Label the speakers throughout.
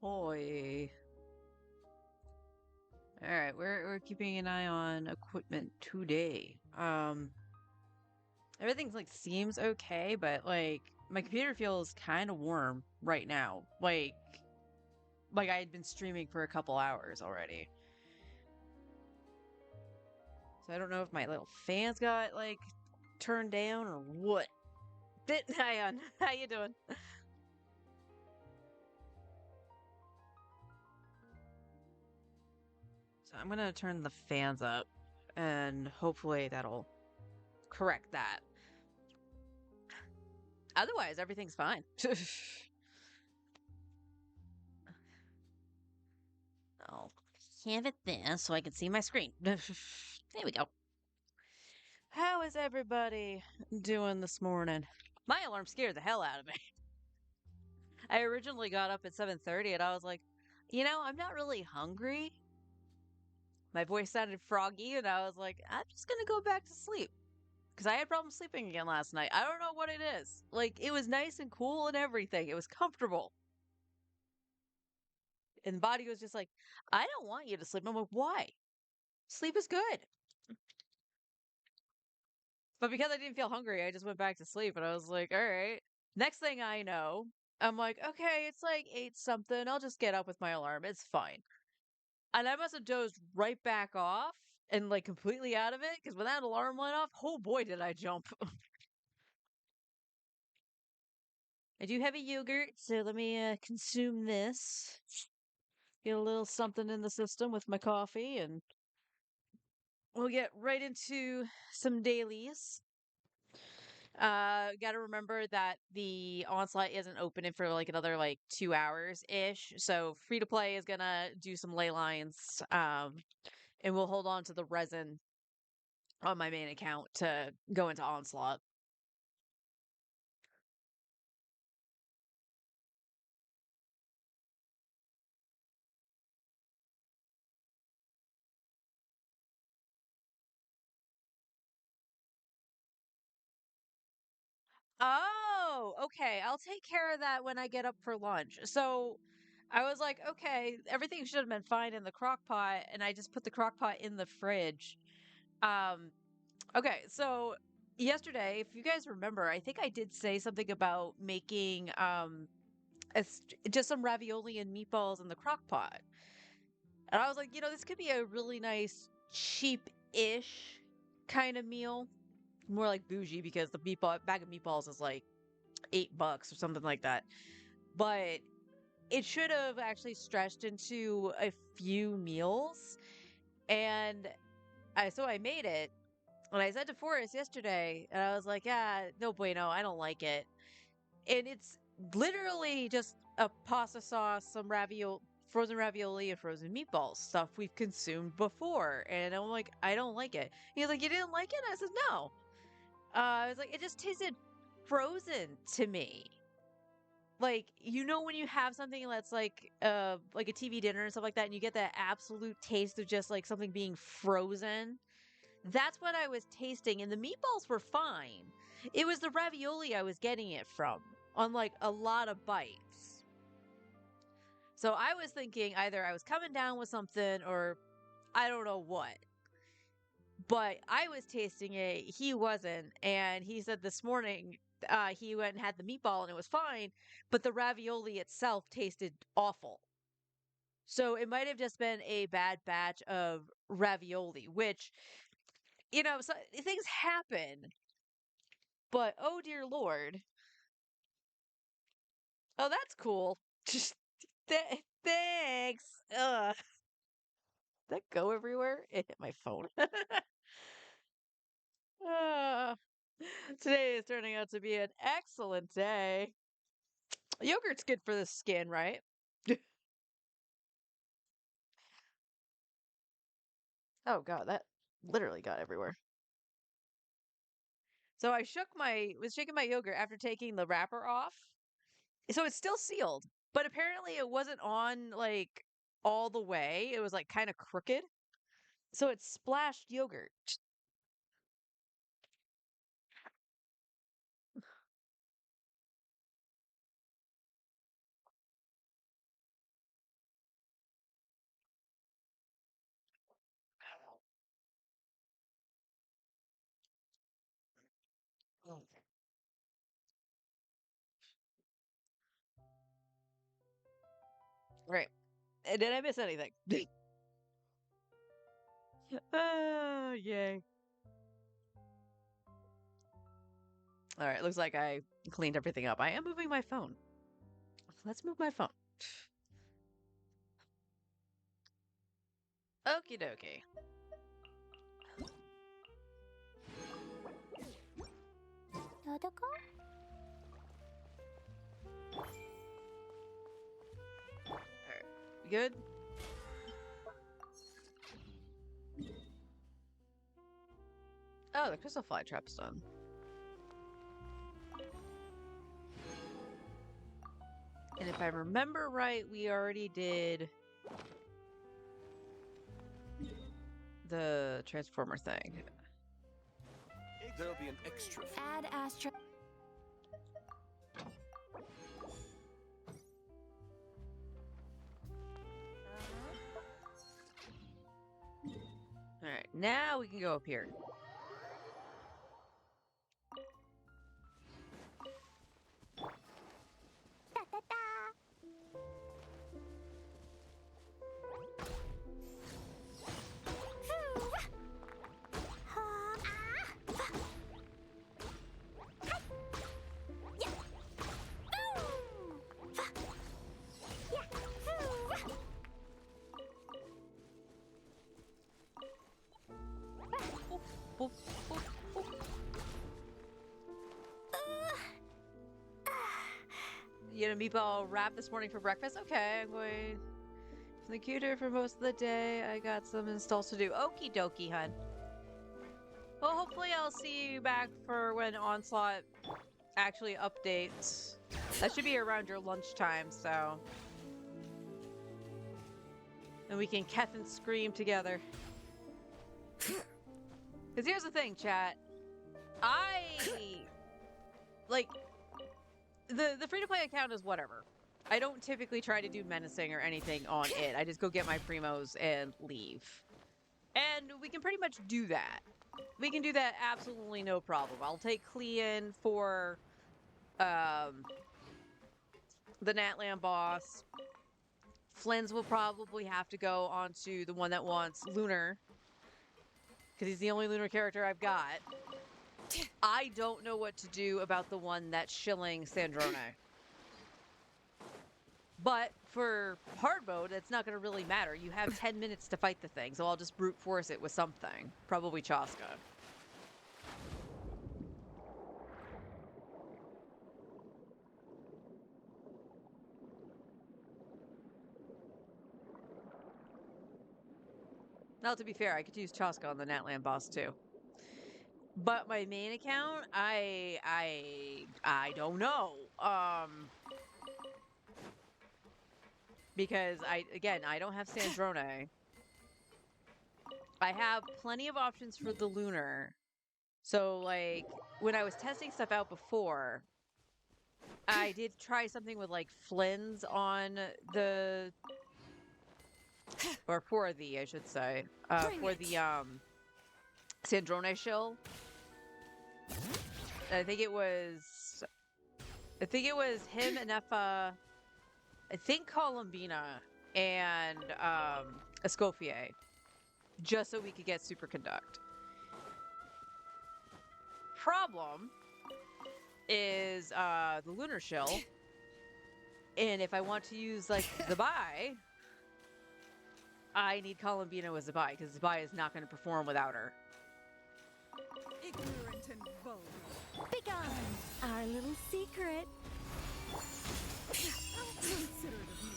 Speaker 1: Hoy. All right, we're keeping an eye on equipment today. Everything's like seems okay, but like my computer feels kind of warm right now. Like I had been streaming for a couple hours already. So I don't know if my little fans got like turned down or what. Hi on. How you doing? So I'm gonna turn the fans up and hopefully that'll correct that. Otherwise, everything's fine. I'll have it there so I can see my screen. There we go. How is everybody doing this morning? My alarm scared the hell out of me. I originally got up at 7:30 and I was like, I'm not really hungry. My voice sounded froggy and I was like, I'm just going to go back to sleep because I had problems sleeping again last night. I don't know what it is. Like it was nice and cool and everything. It was comfortable. And the body was just like, I don't want you to sleep. I'm like, why? Sleep is good. But because I didn't feel hungry, I just went back to sleep and I was like, all right. Next thing I know, I'm like, okay, it's like 8 something. I'll just get up with my alarm. It's fine. And I must have dozed right back off and like completely out of it because when that alarm went off, oh boy, did I jump. I do have a yogurt, so let me consume this. Get a little something in the system with my coffee and we'll get right into some dailies. Gotta remember that the onslaught isn't opening for like another like 2 hours ish. So free to play is gonna do some ley lines. And we'll hold on to the resin on my main account to go into onslaught. Oh, okay. I'll take care of that when I get up for lunch. So I was like, okay, everything should have been fine in the crock pot, and I just put the crock pot in the fridge. Um, Okay, so yesterday, if you guys remember, I think I did say something about making just some ravioli and meatballs in the crock pot. And I was like, this could be a really nice cheap-ish kind of meal. More like bougie because the meatball bag of meatballs is like $8 or something like that. But it should have actually stretched into a few meals. And I made it. And I said to Forrest yesterday, and I was like, yeah, no bueno, I don't like it. And it's literally just a pasta sauce, some frozen ravioli, and frozen meatballs, stuff we've consumed before. And I'm like, I don't like it. He's like, you didn't like it? I said, no. I was like, it just tasted frozen to me. Like, when you have something that's like a TV dinner and stuff like that, and you get that absolute taste of just like something being frozen. That's what I was tasting, and the meatballs were fine. It was the ravioli I was getting it from on like a lot of bites. So I was thinking either I was coming down with something or I don't know what. But I was tasting it, he wasn't. And he said this morning he went and had the meatball and it was fine, but the ravioli itself tasted awful. So it might have just been a bad batch of ravioli, which, so things happen. But oh dear Lord. Oh, that's cool. Thanks. Did that go everywhere? It hit my phone. uh, Today is turning out to be an excellent day. Yogurt's good for the skin, right? Oh god, that literally got everywhere. So I was shaking my yogurt after taking the wrapper off. So it's still sealed, but apparently it wasn't on like all the way. It was like kind of crooked. So it splashed yogurt. Oh. Right. Did I miss anything? Oh, yay. All right, looks like I cleaned everything up. I am moving my phone. Let's move my phone. Okie dokie. Alright, you good? Oh, the crystal fly trap's done. And if I remember right, we already did the transformer thing.
Speaker 2: There'll be an extra.
Speaker 3: Add Astra.
Speaker 1: Alright, now we can go up here. Boop, boop, boop. You had a meatball wrap this morning for breakfast? Okay, I'm going from the computer for most of the day. I got some installs to do. Okie dokie, hun. Well, hopefully I'll see you back for when Onslaught actually updates. That should be around your lunchtime, so. And we can kef and scream together. Because here's the thing, chat. Like, the free-to-play account is whatever. I don't typically try to do menacing or anything on it. I just go get my primos and leave. And we can pretty much do that. We can do that absolutely no problem. I'll take Clean for the Natlan boss. Flynn's will probably have to go onto the one that wants Lunar. Because he's the only Lunar character I've got. I don't know what to do about the one that's shilling Sandrone. But for hard mode, it's not going to really matter. You have 10 minutes to fight the thing, so I'll just brute force it with something. Probably Chaska. Now, to be fair, I could use Chaska on the Natlan boss too. But my main account, I don't know. Because I don't have Sandrone. I have plenty of options for the Lunar. So like when I was testing stuff out before, I did try something with like Flynn's on the or for the, I should say. For the Sandrone shill. I think it was him and Effa, I think Columbina and Escoffier, just so we could get Superconduct. Problem is the Lunar Shill, and if I want to use like Zabai, I need Columbina with Zabai, because Zabai is not going to perform without her.
Speaker 4: Ignorant and vulgar.
Speaker 3: Begone! Our little secret.
Speaker 4: How considerate of you.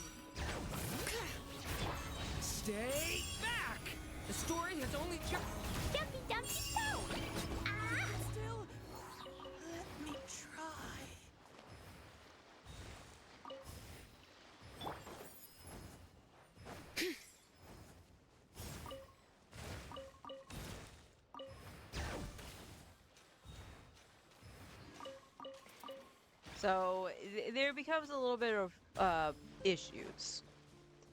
Speaker 2: Stay back! The story has only just.
Speaker 3: Dumpy dumpy go! Ah!
Speaker 4: Still, let me try.
Speaker 1: So there becomes a little bit of issues.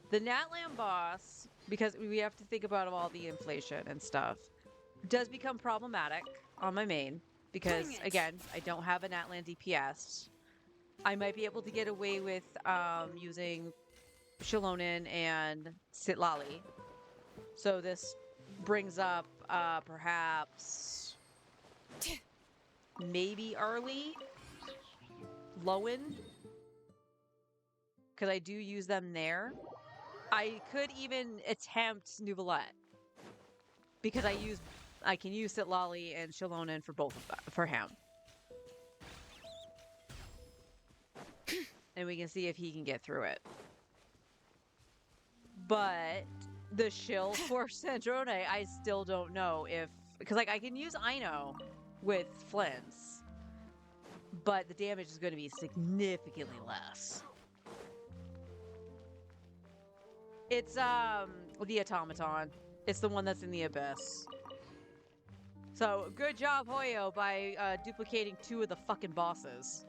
Speaker 1: The Natlan boss, because we have to think about all the inflation and stuff, does become problematic on my main because,
Speaker 4: Bring it.
Speaker 1: again, I don't have an Atlan DPS. I might be able to get away with using Shilonin and Sitlali. So this brings up perhaps maybe early Lowen, because I do use them there. I could even attempt Nuvolette because I can use Sitlali and Shilonin for both of them, for him. And we can see if he can get through it. But the shill for Sandrone, I still don't know if, because like I can use Ino with Flints, but the damage is going to be significantly less. It's the automaton. It's the one that's in the abyss. So good job, Hoyo, by duplicating 2 of the fucking bosses.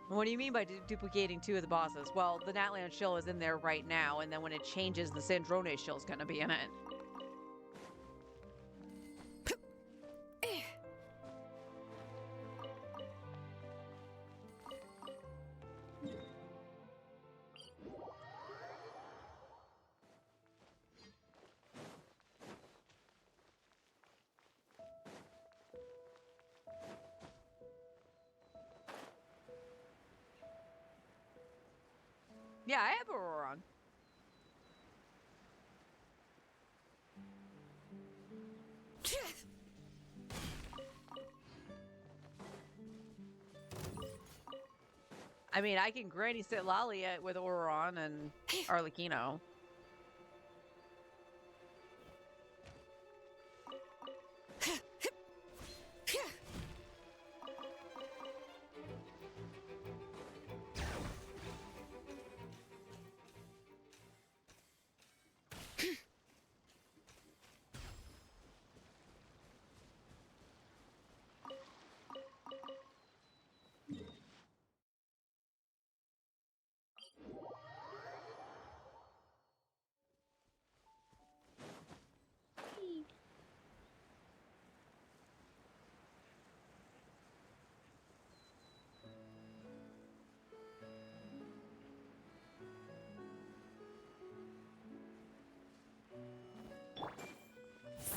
Speaker 1: What do you mean by duplicating 2 of the bosses? Well, the Natland shill is in there right now, and then when it changes, the Sandrone shill is going to be in it. Yeah, I have Auroron. I mean, I can Granny Sitlali it with Auroron and Arlecchino.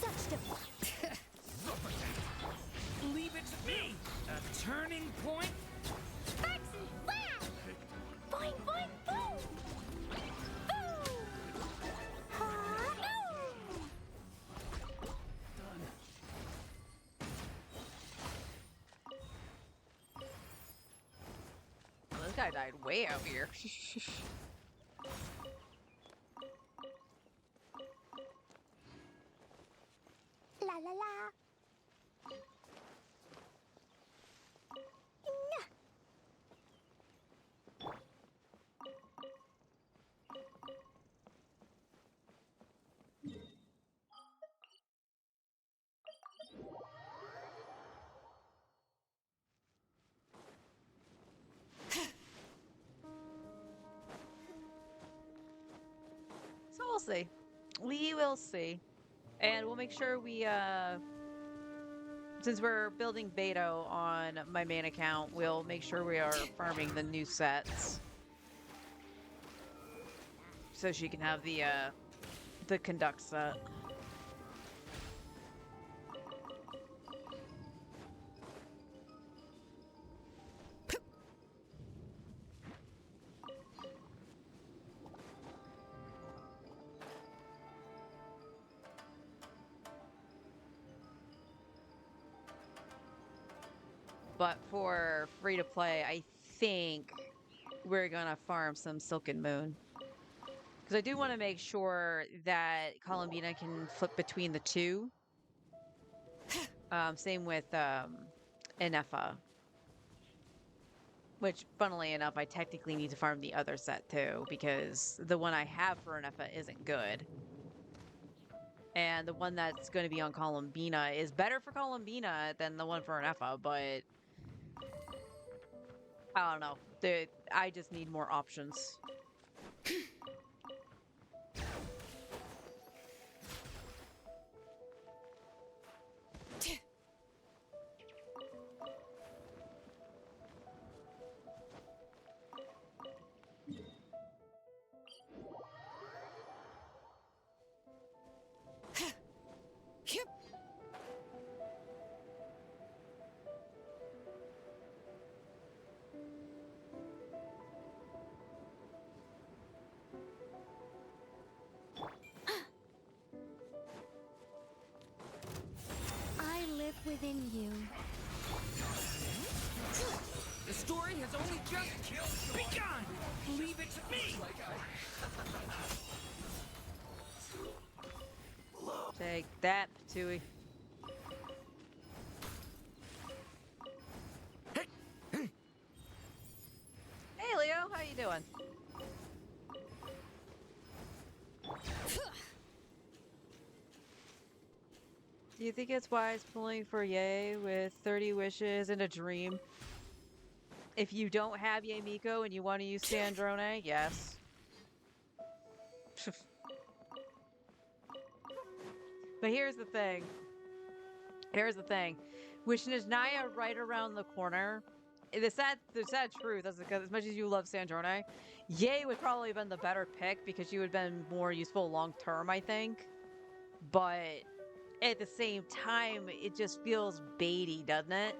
Speaker 3: Such defeat.
Speaker 2: Leave it to me! A turning point?
Speaker 3: Sparks and flash! Boing, boing, boom! Boom! Ha!
Speaker 1: Oh, this guy died way out here.
Speaker 3: La la la. Nyah.
Speaker 1: So we'll see. We will see. And we'll make sure we, since we're building Beto on my main account, we'll make sure we are farming the new sets. So she can have the conduct set. But for free to play, I think we're gonna farm some Silken Moon. Because I do want to make sure that Columbina can flip between the two. Same with Inefa. Which, funnily enough, I technically need to farm the other set too, because the one I have for Inefa isn't good. And the one that's going to be on Columbina is better for Columbina than the one for Inefa, but I don't know. I just need more options.
Speaker 2: has only just begun! Leave it to me!
Speaker 1: Take that, Patooey. Hey, Leo, how you doing? Do you think it's wise pulling for Yay with 30 wishes and a dream? If you don't have Yay Miko and you want to use Sandrone, yes. But here's the thing. Here's the thing. With Naya right around the corner, the sad truth is because as much as you love Sandrone, Yay would probably have been the better pick because she would have been more useful long term, I think. But at the same time, it just feels baity, doesn't it?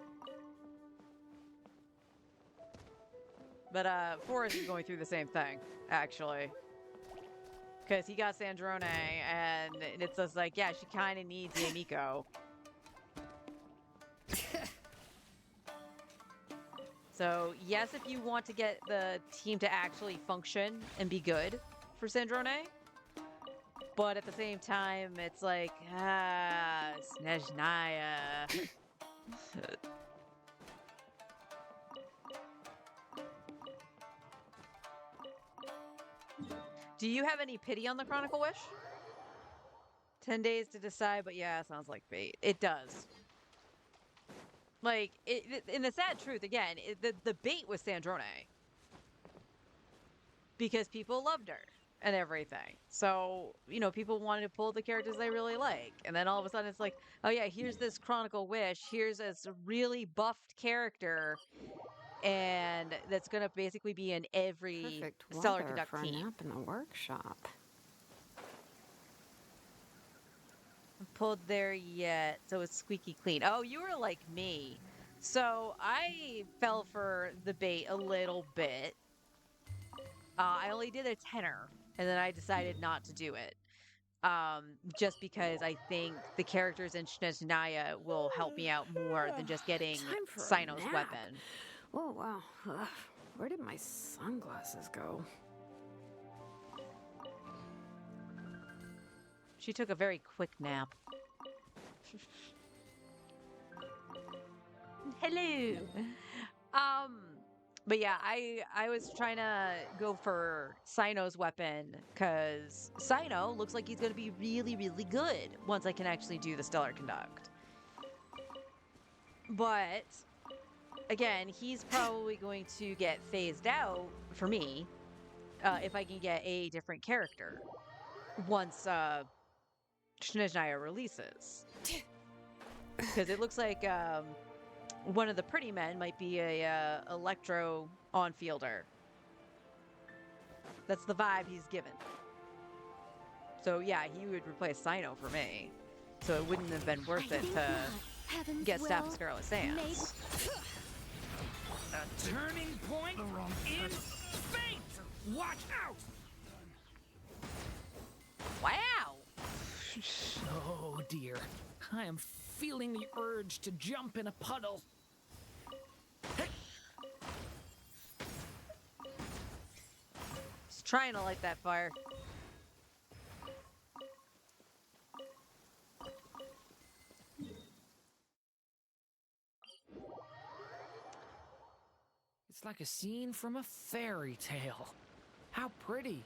Speaker 1: But Forrest is going through the same thing, actually. Because he got Sandrone, and it's just like, yeah, she kind of needs Yamiko. So, yes, if you want to get the team to actually function and be good for Sandrone, but at the same time, it's like, Snezhnaya. Do you have any pity on the Chronicle Wish? 10 days to decide, but yeah, it sounds like bait. It does. Like, in the sad truth, again, the bait was Sandrone. Because people loved her and everything. So, people wanted to pull the characters they really like. And then all of a sudden it's like, oh yeah, here's this Chronicle Wish. Here's this really buffed character. And that's going to basically be in every
Speaker 5: Perfect
Speaker 1: Stellar
Speaker 5: weather
Speaker 1: Conduct
Speaker 5: for a
Speaker 1: team.
Speaker 5: nap in the workshop.
Speaker 1: Pulled there yet, so it's squeaky clean. Oh, you were like me. So I fell for the bait a little bit. I only did a tenner, and then I decided not to do it. Just because I think the characters in Snezhnaya will help me out more than just getting
Speaker 5: Time for a
Speaker 1: Sino's
Speaker 5: nap.
Speaker 1: weapon.
Speaker 5: Oh, wow. Ugh. Where did my sunglasses go?
Speaker 1: She took a very quick nap. Hello. But yeah, I was trying to go for Sino's weapon because Sino looks like he's going to be really, really good once I can actually do the Stellar Conduct. But again, he's probably going to get phased out for me if I can get a different character once Snezhnaya releases. Because it looks like one of the pretty men might be a electro on-fielder. That's the vibe he's given. So yeah, he would replace Sino for me. So it wouldn't have been worth it to get Staff of Scarlet Sands.
Speaker 2: A turning point in fate! Watch out!
Speaker 1: Wow!
Speaker 2: Oh dear. I am feeling the urge to jump in a puddle.
Speaker 1: Just trying to light that fire.
Speaker 2: It's like a scene from a fairy tale. How pretty.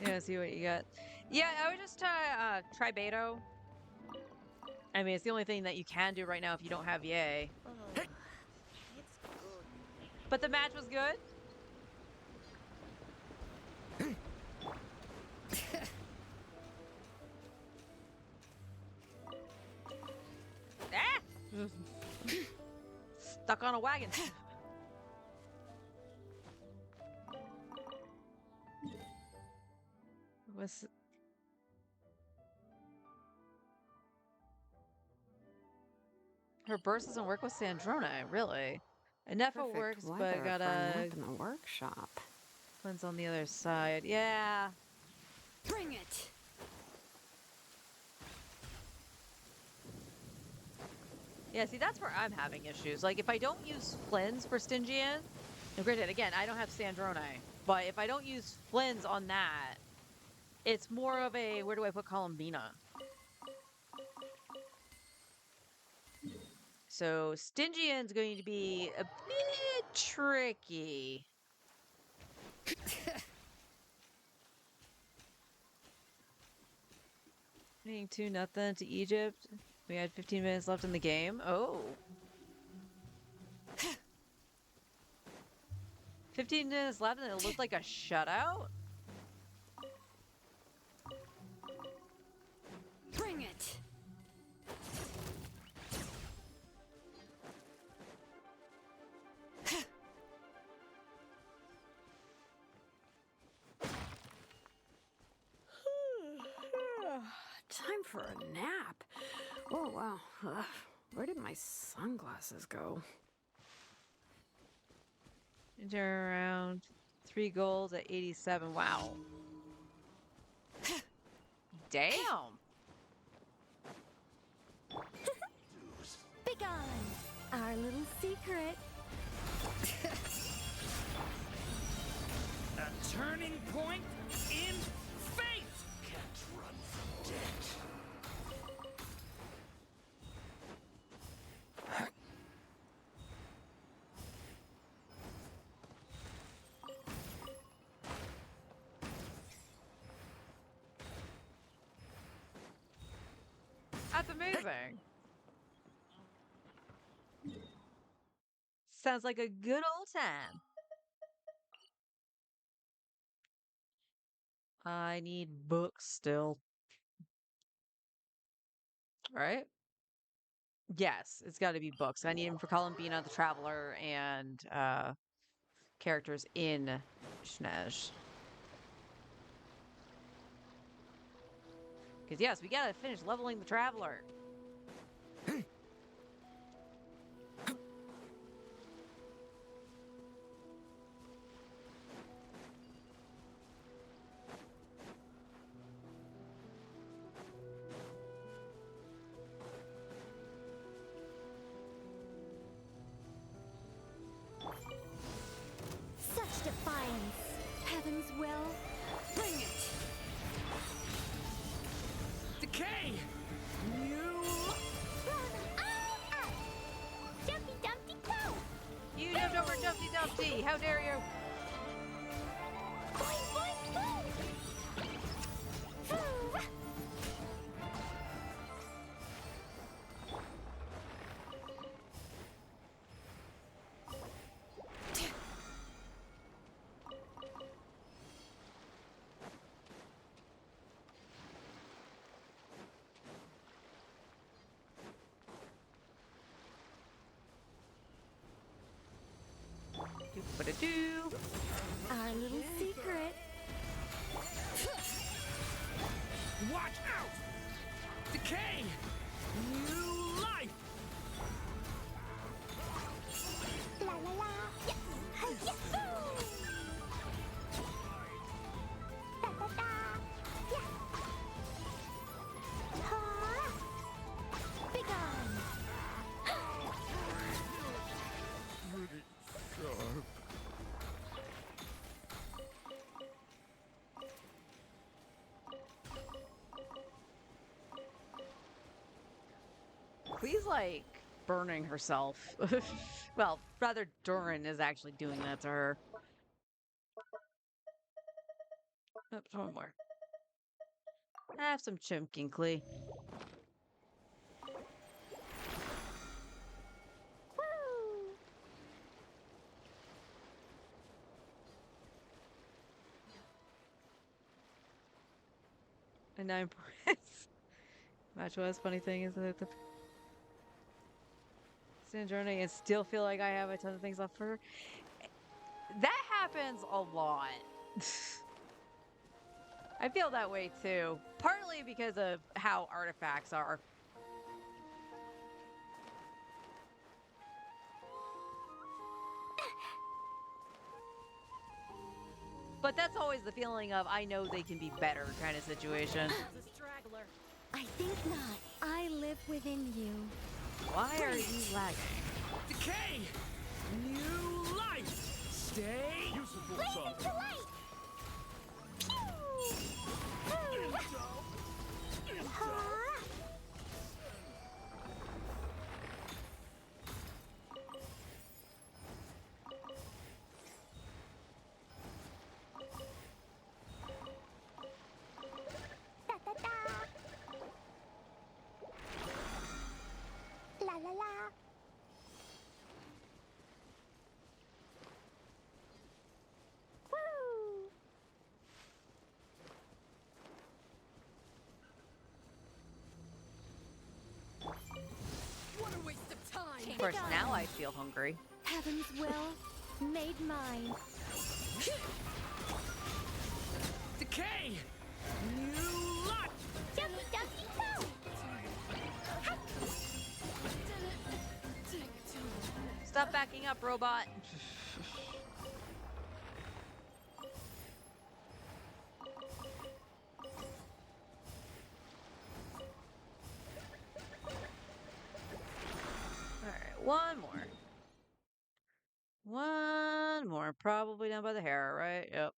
Speaker 2: Yeah, see what you got. Yeah, I would just try Beto. I mean, it's the only thing that you can do right now if you don't have Yay. But the match was good. Ah! Stuck on a wagon. Was her burst doesn't work with Sandrona, really? Enough it
Speaker 5: Perfect
Speaker 1: works, but
Speaker 5: weather for a
Speaker 1: gotta.
Speaker 5: nap in the workshop.
Speaker 2: One's on the other side. Yeah.
Speaker 5: Bring it!
Speaker 2: Yeah, see, that's where I'm having issues. Like, if I don't use Flynn's for Stygian, and granted, again, I don't have Sandrone, but if I don't use Flynn's on that, it's more of a, where do I put Columbina? So, Stygian's going to be a bit tricky. Being 2-0 to Egypt. We had 15 minutes left in the game. Oh. 15 minutes left and it looked like a shutout?
Speaker 5: Bring it! Time for a nap. Oh, wow. Where did my sunglasses go?
Speaker 2: Enter around 3 goals at 87. Wow. Damn.
Speaker 3: Begone! Our little secret.
Speaker 6: A turning point in fate! Can't run from death.
Speaker 2: That's amazing. Sounds like a good old time. I need books still. Right? Yes, it's got to be books. I need them for Columbina, the Traveler, and characters in Sneж. Because yes, we gotta finish leveling the Traveler.
Speaker 3: Such defiance. Heaven's will.
Speaker 5: Bring it!
Speaker 6: Decay! You...
Speaker 3: Throw them all out. Jumpy Dumpty go.
Speaker 2: You jumped over Dumpty Dumpty! How dare you!
Speaker 3: Boing boing boom. Hoo.
Speaker 2: Do-ba-da-doo.
Speaker 3: Our little secret.
Speaker 6: Watch out! Decay! New life!
Speaker 3: La la la. Yeah. Hey, yahoo! Da da da. Yeah. Ha. Begone.
Speaker 6: Pretty sharp.
Speaker 2: Please, like, burning herself. Well, rather, Durin is actually doing that to her. Oops, one more. Have some chimkinkly.
Speaker 3: Woo.
Speaker 2: And 9 points. Match was funny thing is that the Sandrone and still feel like I have a ton of things left for her. That happens a lot. I feel that way too. Partly because of how artifacts are. But that's always the feeling of I know they can be better kind of situation.
Speaker 4: There's a straggler.
Speaker 3: I think not. I live within you.
Speaker 2: Why are you lagging?
Speaker 6: Decay! New life! Stay! Usable
Speaker 3: Blaze into light! Pew! Huh? Da da da! La la la! Woo!
Speaker 4: What a waste of time.
Speaker 2: Of course, now I feel hungry.
Speaker 3: Heaven's will made mine.
Speaker 6: Decay! New life!
Speaker 3: Jumpy dumpty go!
Speaker 2: Stop backing up, robot. Alright, one more. One more. Probably down by the hair, right? Yep.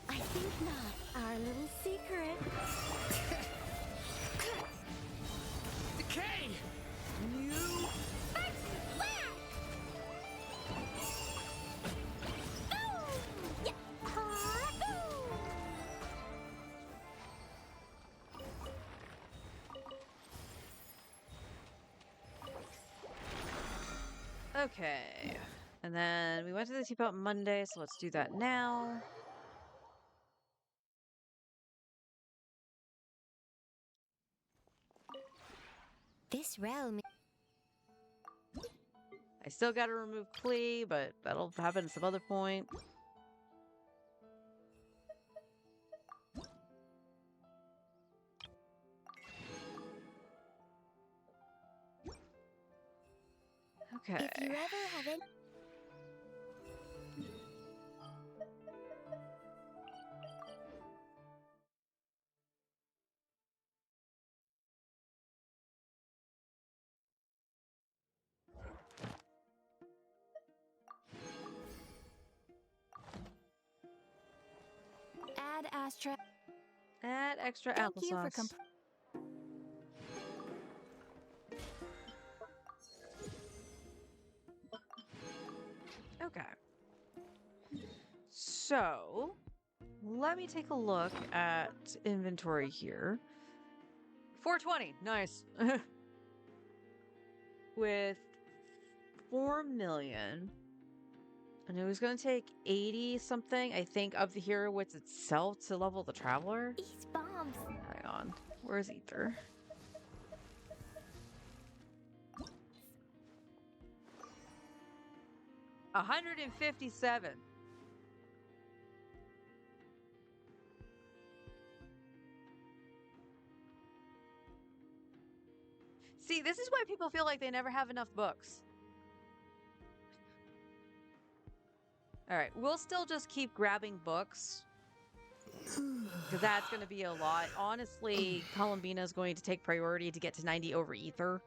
Speaker 3: I think not. Our little secret.
Speaker 6: Decay! New...
Speaker 3: Yeah. Huh?
Speaker 2: Okay. And then we went to the teapot Monday, so let's do that now.
Speaker 3: This realm.
Speaker 2: I still gotta remove Plea, but that'll happen at some other point. Okay.
Speaker 3: If you ever have any. Add Astra.
Speaker 2: Add extra
Speaker 3: Thank you for
Speaker 2: applesauce. Okay. So, let me take a look at inventory here. 420, nice. With 4 million. And it was going to take 80 something, I think, of the hero wits itself to level the traveler.
Speaker 3: These bombs.
Speaker 2: Hang on. Where's Ether? $157. See, this is why people feel like they never have enough books. Alright, we'll still just keep grabbing books. Because that's going to be a lot. Honestly, Columbina is going to take priority to get to 90 over Ether.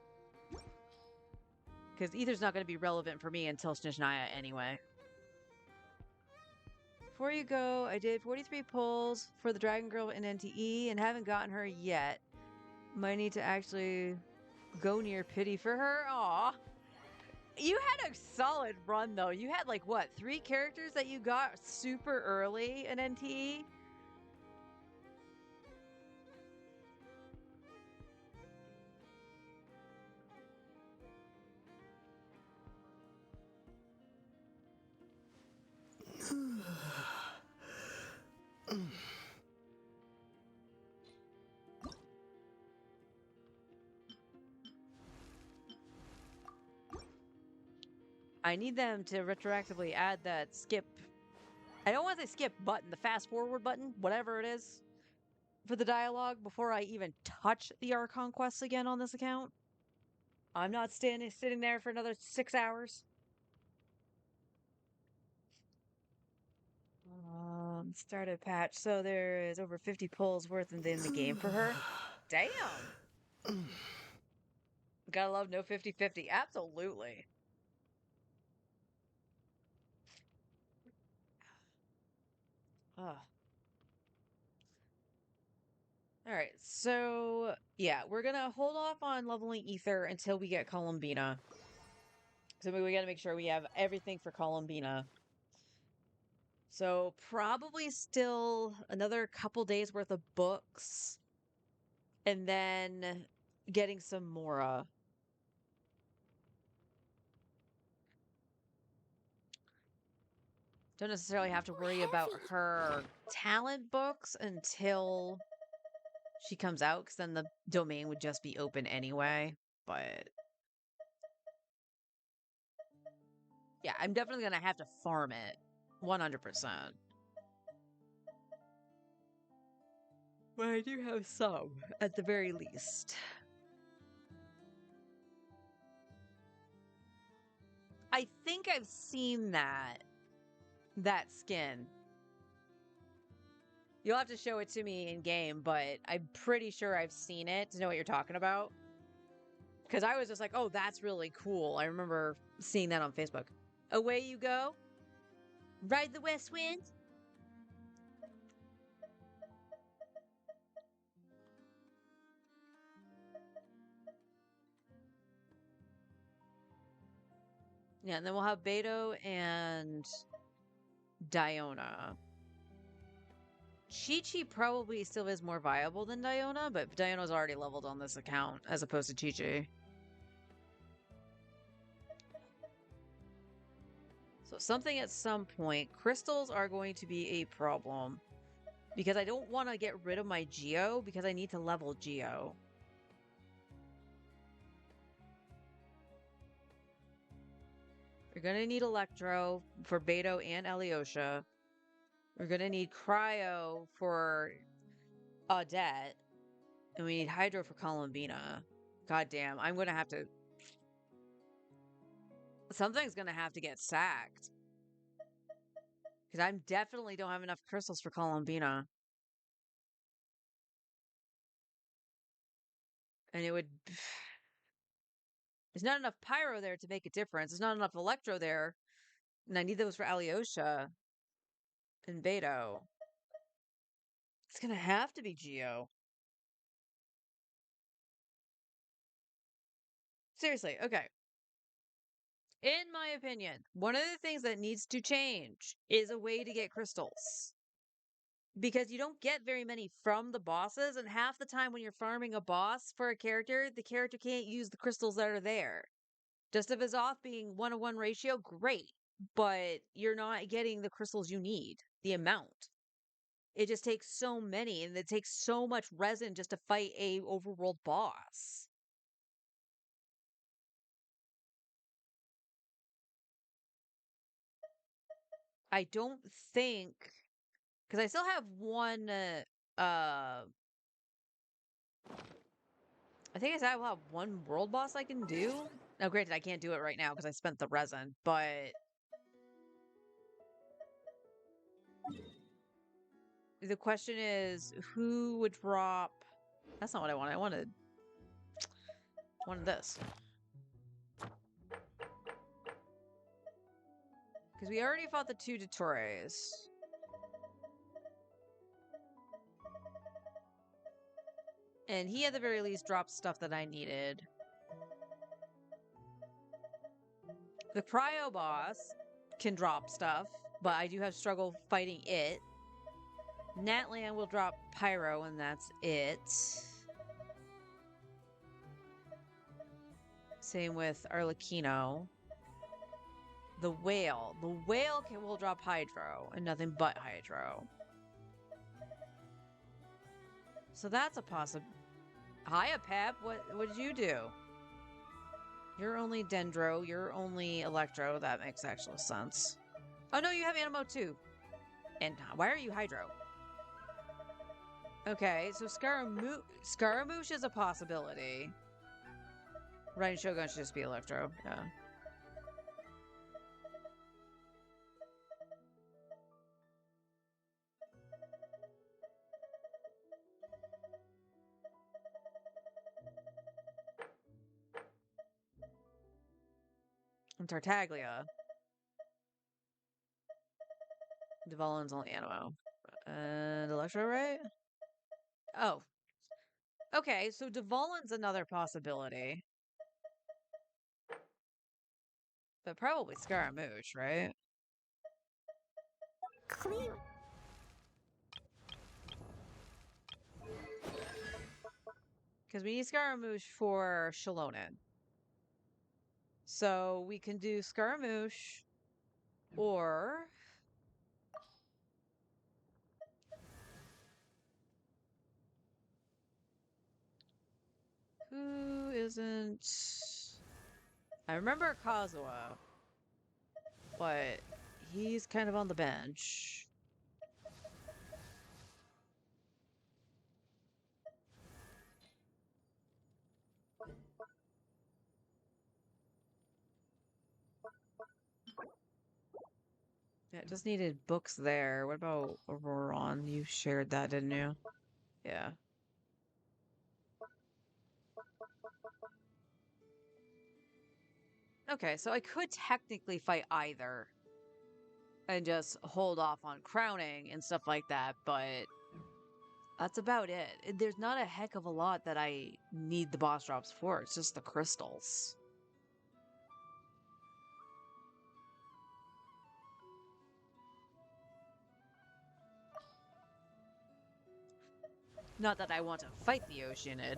Speaker 2: Because Ether's not going to be relevant for me until Snezhnaya anyway. Before you go, I did 43 pulls for the Dragon Girl in NTE and haven't gotten her yet. Might need to actually go near pity for her. Aw. You had a solid run, though. You had, like, what, 3 characters that you got super early in NTE? I need them to retroactively add that skip. I don't want to say skip button, the fast forward button, whatever it is. for the dialogue before I even touch the Archon quests again on this account. I'm not sitting there for another 6 hours. Started patch. So there is over 50 pulls worth in the game for her. Damn. Gotta love no 50-50. Absolutely. Ugh. All right, so yeah, we're gonna hold off on leveling Ether until we get Columbina. So we gotta make sure we have everything for Columbina. So probably still another couple days worth of books, and then getting some Mora. Don't necessarily have to worry about her talent books until she comes out, because then the domain would just be open anyway. But yeah, I'm definitely gonna have to farm it 100%. But I do have some, at the very least. I think I've seen that skin. You'll have to show it to me in game, but I'm pretty sure I've seen it to know what you're talking about. Because I was just like, oh, that's really cool. I remember seeing that on Facebook. Away you go. Ride the west wind. Yeah, and then we'll have Beto and Diona. Chi-Chi probably still is more viable than Diona, but Diona's already leveled on this account as opposed to Chi-Chi. So something at some point, crystals are going to be a problem. Because I don't want to get rid of my Geo, because I need to level Geo. We're going to need Electro for Beto and Alyosha. We're going to need Cryo for Audette. And we need Hydro for Columbina. God damn, I'm going to have to... Something's going to have to get sacked. Because I definitely don't have enough crystals for Columbina. And it would... There's not enough Pyro there to make a difference. There's not enough Electro there. And I need those for Alyosha and Beto. It's going to have to be Geo. Seriously, okay. In my opinion, one of the things that needs to change is a way to get crystals. Because you don't get very many from the bosses, and half the time when you're farming a boss for a character, the character can't use the crystals that are there. Just if it's off being 1-to-1 ratio, great. But you're not getting the crystals you need, the amount. It just takes so many, and it takes so much resin just to fight a overworld boss. I don't think, because I still have one, I think I said I will have one world boss I can do. Now, granted, I can't do it right now because I spent the resin, but the question is, who would drop... That's not what I wanted. I wanted this. Because we already fought the 2 Dottores. And he, at the very least, dropped stuff that I needed. The Cryo boss can drop stuff, but I do have struggle fighting it. Natlan will drop Pyro, and that's it. Same with Arlecchino. The whale. The whale will drop Hydro, and nothing but Hydro. So that's a possible... Hiya, Pep. What did you do? You're only Dendro. You're only Electro. That makes actual sense. Oh, no, you have Animo, too. And why are you Hydro? Okay, so Scaramouche is a possibility. Rain Shogun should just be Electro. Yeah. And Tartaglia. Dvalin's only Animo. And Electro, right? Oh. Okay, so Dvalin's another possibility. But probably Scaramouche, right?
Speaker 3: Clean.
Speaker 2: Because we need Scaramouche for Shalonen. So we can do Scaramouche or who isn't? I remember Kazuha, but he's kind of on the bench. Yeah, it just needed books there. What about Auroron? You shared that, didn't you? Yeah. Okay, so I could technically fight either and just hold off on crowning and stuff like that, but that's about it. There's not a heck of a lot that I need the boss drops for. It's just the crystals. Not that I want to fight the Oceanid.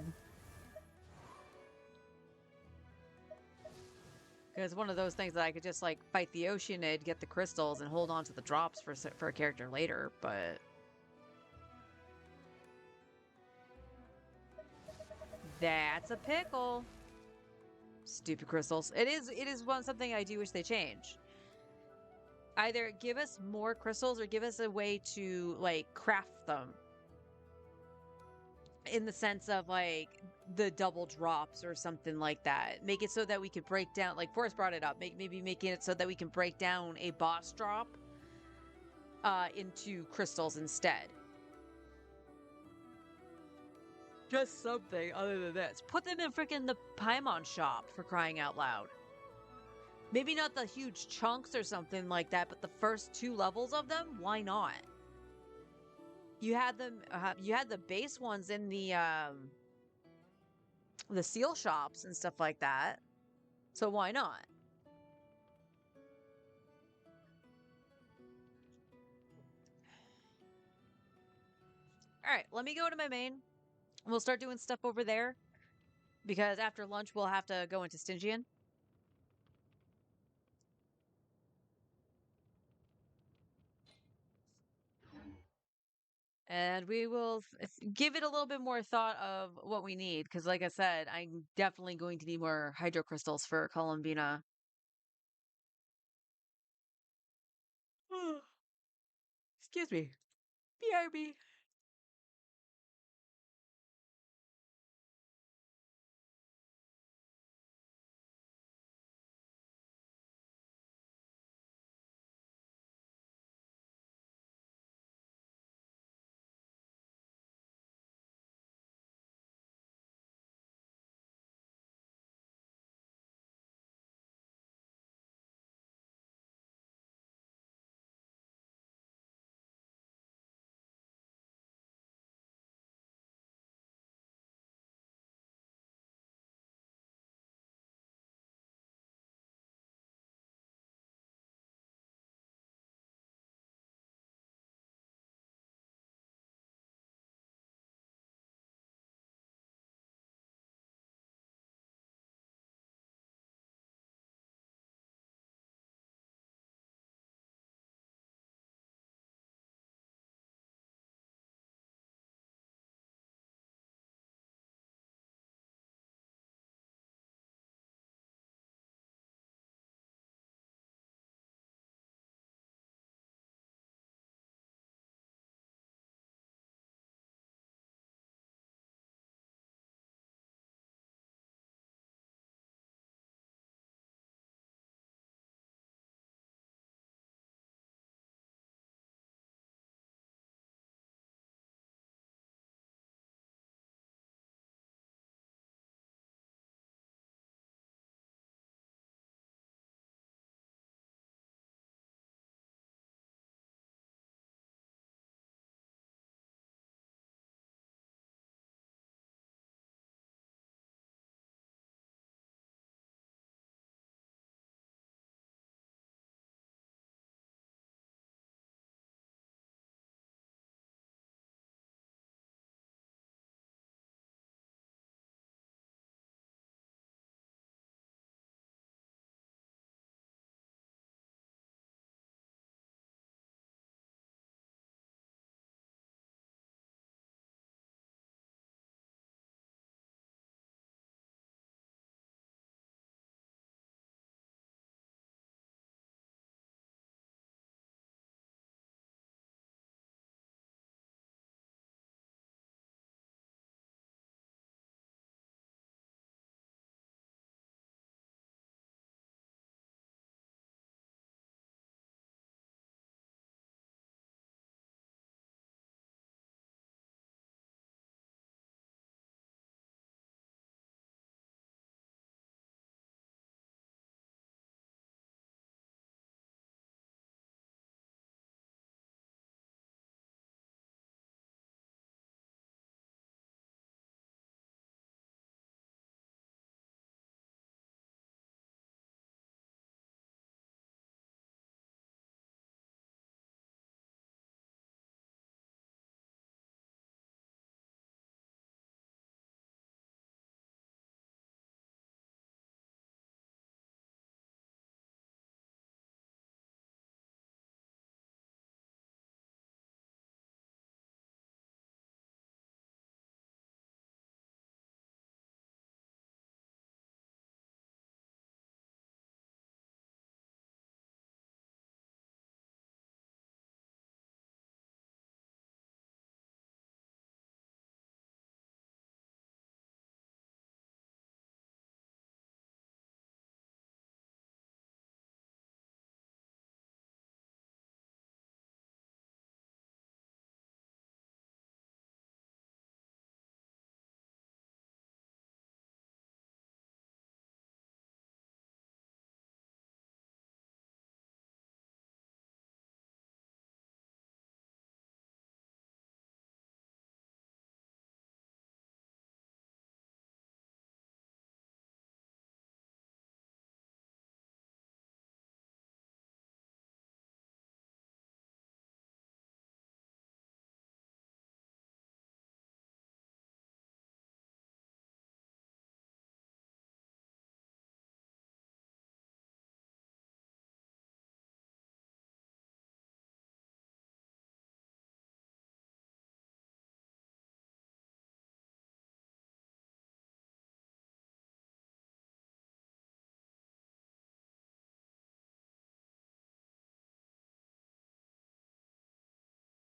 Speaker 2: Because one of those things that I could just like fight the Oceanid, get the crystals, and hold on to the drops for a character later, but that's a pickle. Stupid crystals. It is something I do wish they change. Either give us more crystals or give us a way to like craft them. In the sense of like the double drops or something like that. Make it so that we could break down, like Forrest brought it up, maybe making it so that we can break down a boss drop into crystals instead. Just something other than this. Put them in freaking the Paimon shop, for crying out loud. Maybe not the huge chunks or something like that, but the first 2 levels of them, why not? You had them. You had the base ones in the seal shops and stuff like that. So why not? All right, let me go to my main. We'll start doing stuff over there because after lunch we'll have to go into Stygian. And we will give it a little bit more thought of what we need because, like I said, I'm definitely going to need more hydro crystals for Columbina. Excuse me. BRB.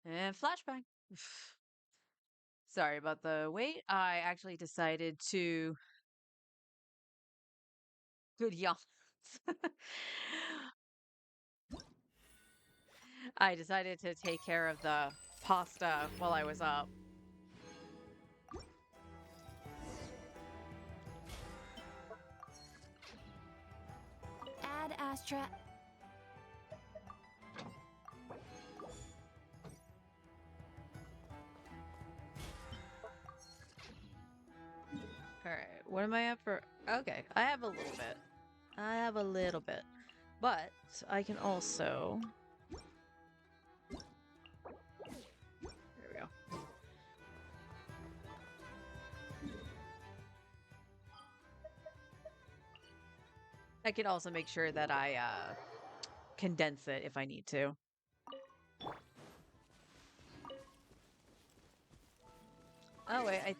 Speaker 2: And flashbang. Sorry about the wait. I actually decided to. Good yawns. I decided to take care of the pasta while I was up.
Speaker 3: Add Astra.
Speaker 2: All right, what am I up for? Okay, I have a little bit. I have a little bit. But I can also. There we go. I can also make sure that I condense it if I need to. Oh wait, I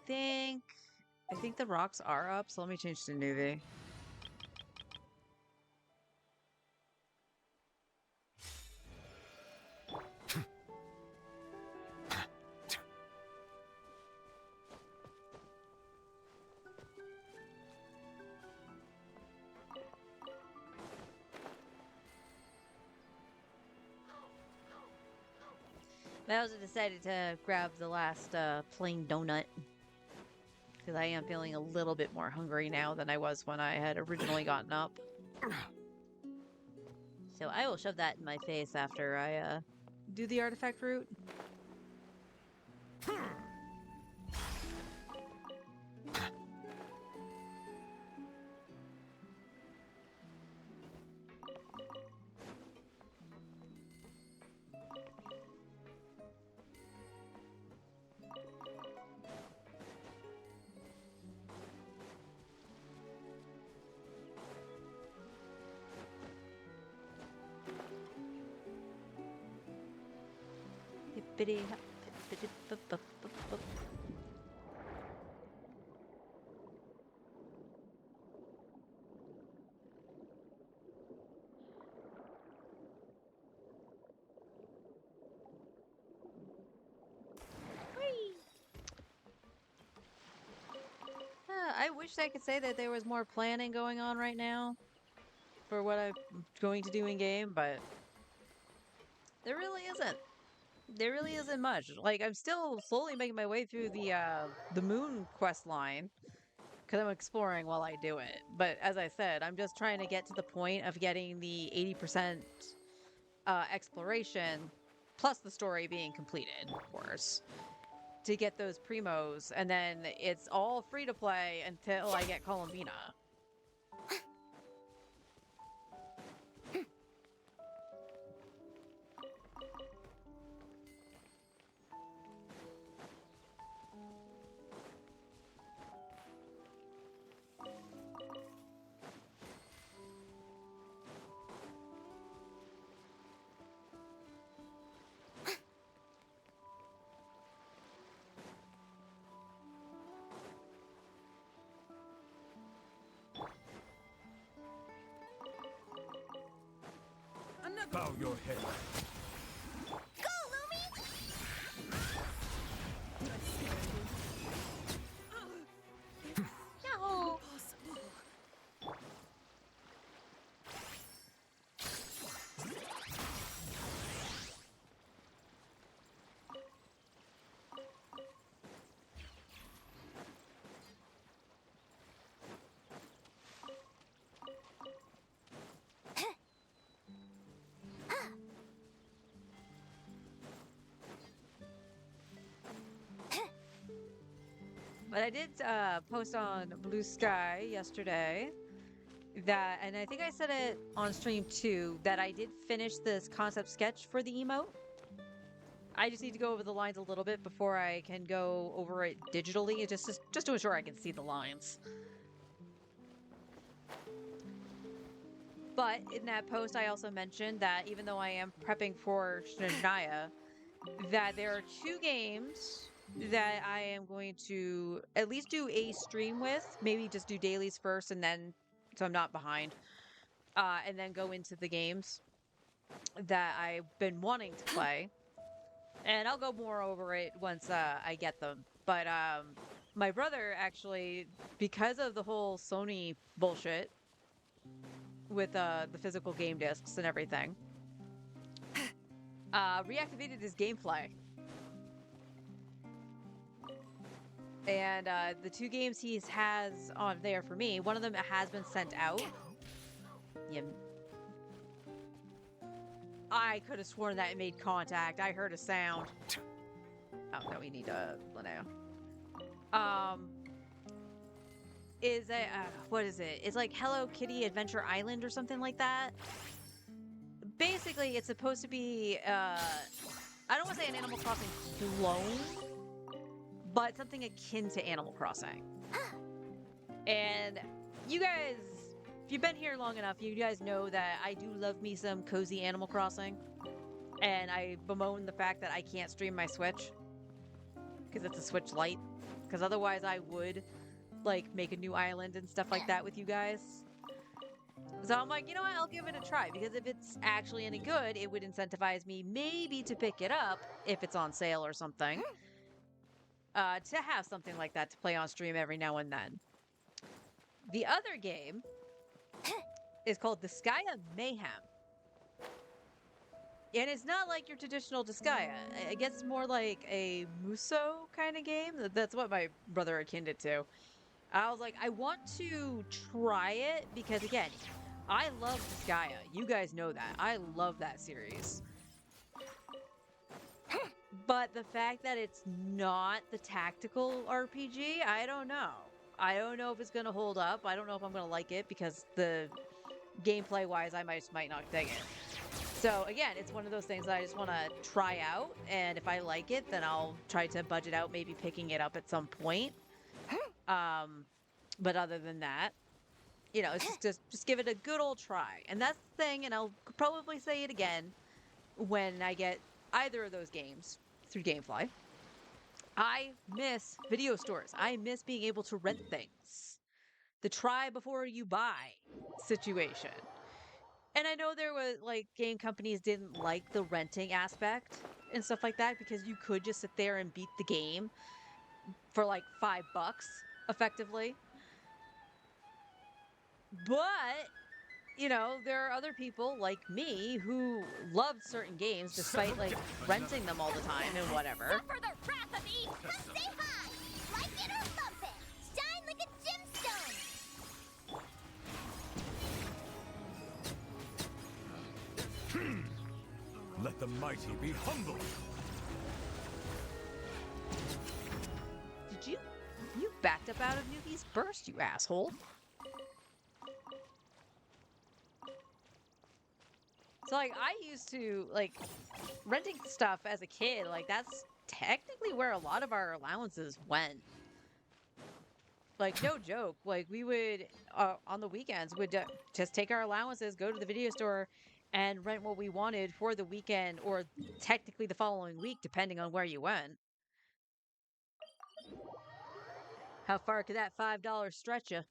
Speaker 2: think the rocks are up, so let me change to newbie. I also decided to grab the last plain donut because I am feeling a little bit more hungry now than I was when I had originally gotten up. So I will shove that in my face after I do the artifact route. Hippity hop, hippity bup, bup, bup, bup. I wish I could say that there was more planning going on right now for what I'm going to do in game, but there really isn't. There really isn't much. Like I'm still slowly making my way through the moon quest line because I'm exploring while I do it. But as I said, I'm just trying to get to the point of getting the 80% exploration plus the story being completed, of course, to get those primos, and then it's all free to play until I get Columbina.
Speaker 4: Another
Speaker 6: Bow your head.
Speaker 3: Go, Lumi!
Speaker 2: Yahoo!
Speaker 4: impossible.
Speaker 2: But I did post on Blue Sky yesterday that, and I think I said it on stream too, that I did finish this concept sketch for the emote. I just need to go over the lines a little bit before I can go over it digitally, just to ensure I can see the lines. But in that post, I also mentioned that even though I am prepping for Shania, that there are two games that I am going to at least do a stream with, maybe just do dailies first and then so I'm not behind. And then go into the games that I've been wanting to play. And I'll go more over it once I get them. But my brother actually, because of the whole Sony bullshit with the physical game discs and everything, reactivated his GameFly. And the 2 games he has on there for me, one of them has been sent out. Yeah. I could have sworn that it made contact. I heard a sound. Oh, no, we need Linnea. Is a what is it? It's like Hello Kitty Adventure Island or something like that. Basically, it's supposed to be I don't want to say an Animal Crossing clone, but something akin to Animal Crossing. And you guys, if you've been here long enough, you guys know that I do love me some cozy Animal Crossing. And I bemoan the fact that I can't stream my Switch because it's a Switch Lite. Because otherwise I would like make a new island and stuff like that with you guys. So I'm like, you know what, I'll give it a try, because if it's actually any good, it would incentivize me maybe to pick it up if it's on sale or something. To have something like that to play on stream every now and then. The other game is called Disgaea Mayhem. And it's not like your traditional Disgaea. I guess it's more like a Muso kind of game. That's what my brother akined it to. I was like, I want to try it because, again, I love Disgaea. You guys know that. I love that series. But the fact that it's not the tactical RPG, I don't know. I don't know if it's going to hold up. I don't know if I'm going to like it because the gameplay-wise, I might not dig it. So again, it's one of those things that I just want to try out, and if I like it, then I'll try to budget out maybe picking it up at some point. But other than that, you know, it's just give it a good old try. And that's the thing, and I'll probably say it again when I get either of those games through GameFly. I miss video stores. I miss being able to rent things. The try before you buy situation. And I know there was, like, game companies didn't like the renting aspect and stuff like that because you could just sit there and beat the game for, like, $5, effectively. But, you know, there are other people like me who loved certain games despite, like, renting them all the time and whatever.
Speaker 3: Suffer the wrath of Eve. Come say hi. Like it or lump it. Shine like a gemstone.
Speaker 6: Let the mighty be humble.
Speaker 2: Did you backed up out of Newbie's Burst, you asshole? So, like, I used to, like, renting stuff as a kid, like, that's technically where a lot of our allowances went. Like, no joke. Like, we would, on the weekends, would just take our allowances, go to the video store, and rent what we wanted for the weekend, or technically the following week, depending on where you went. How far could that $5 stretch you?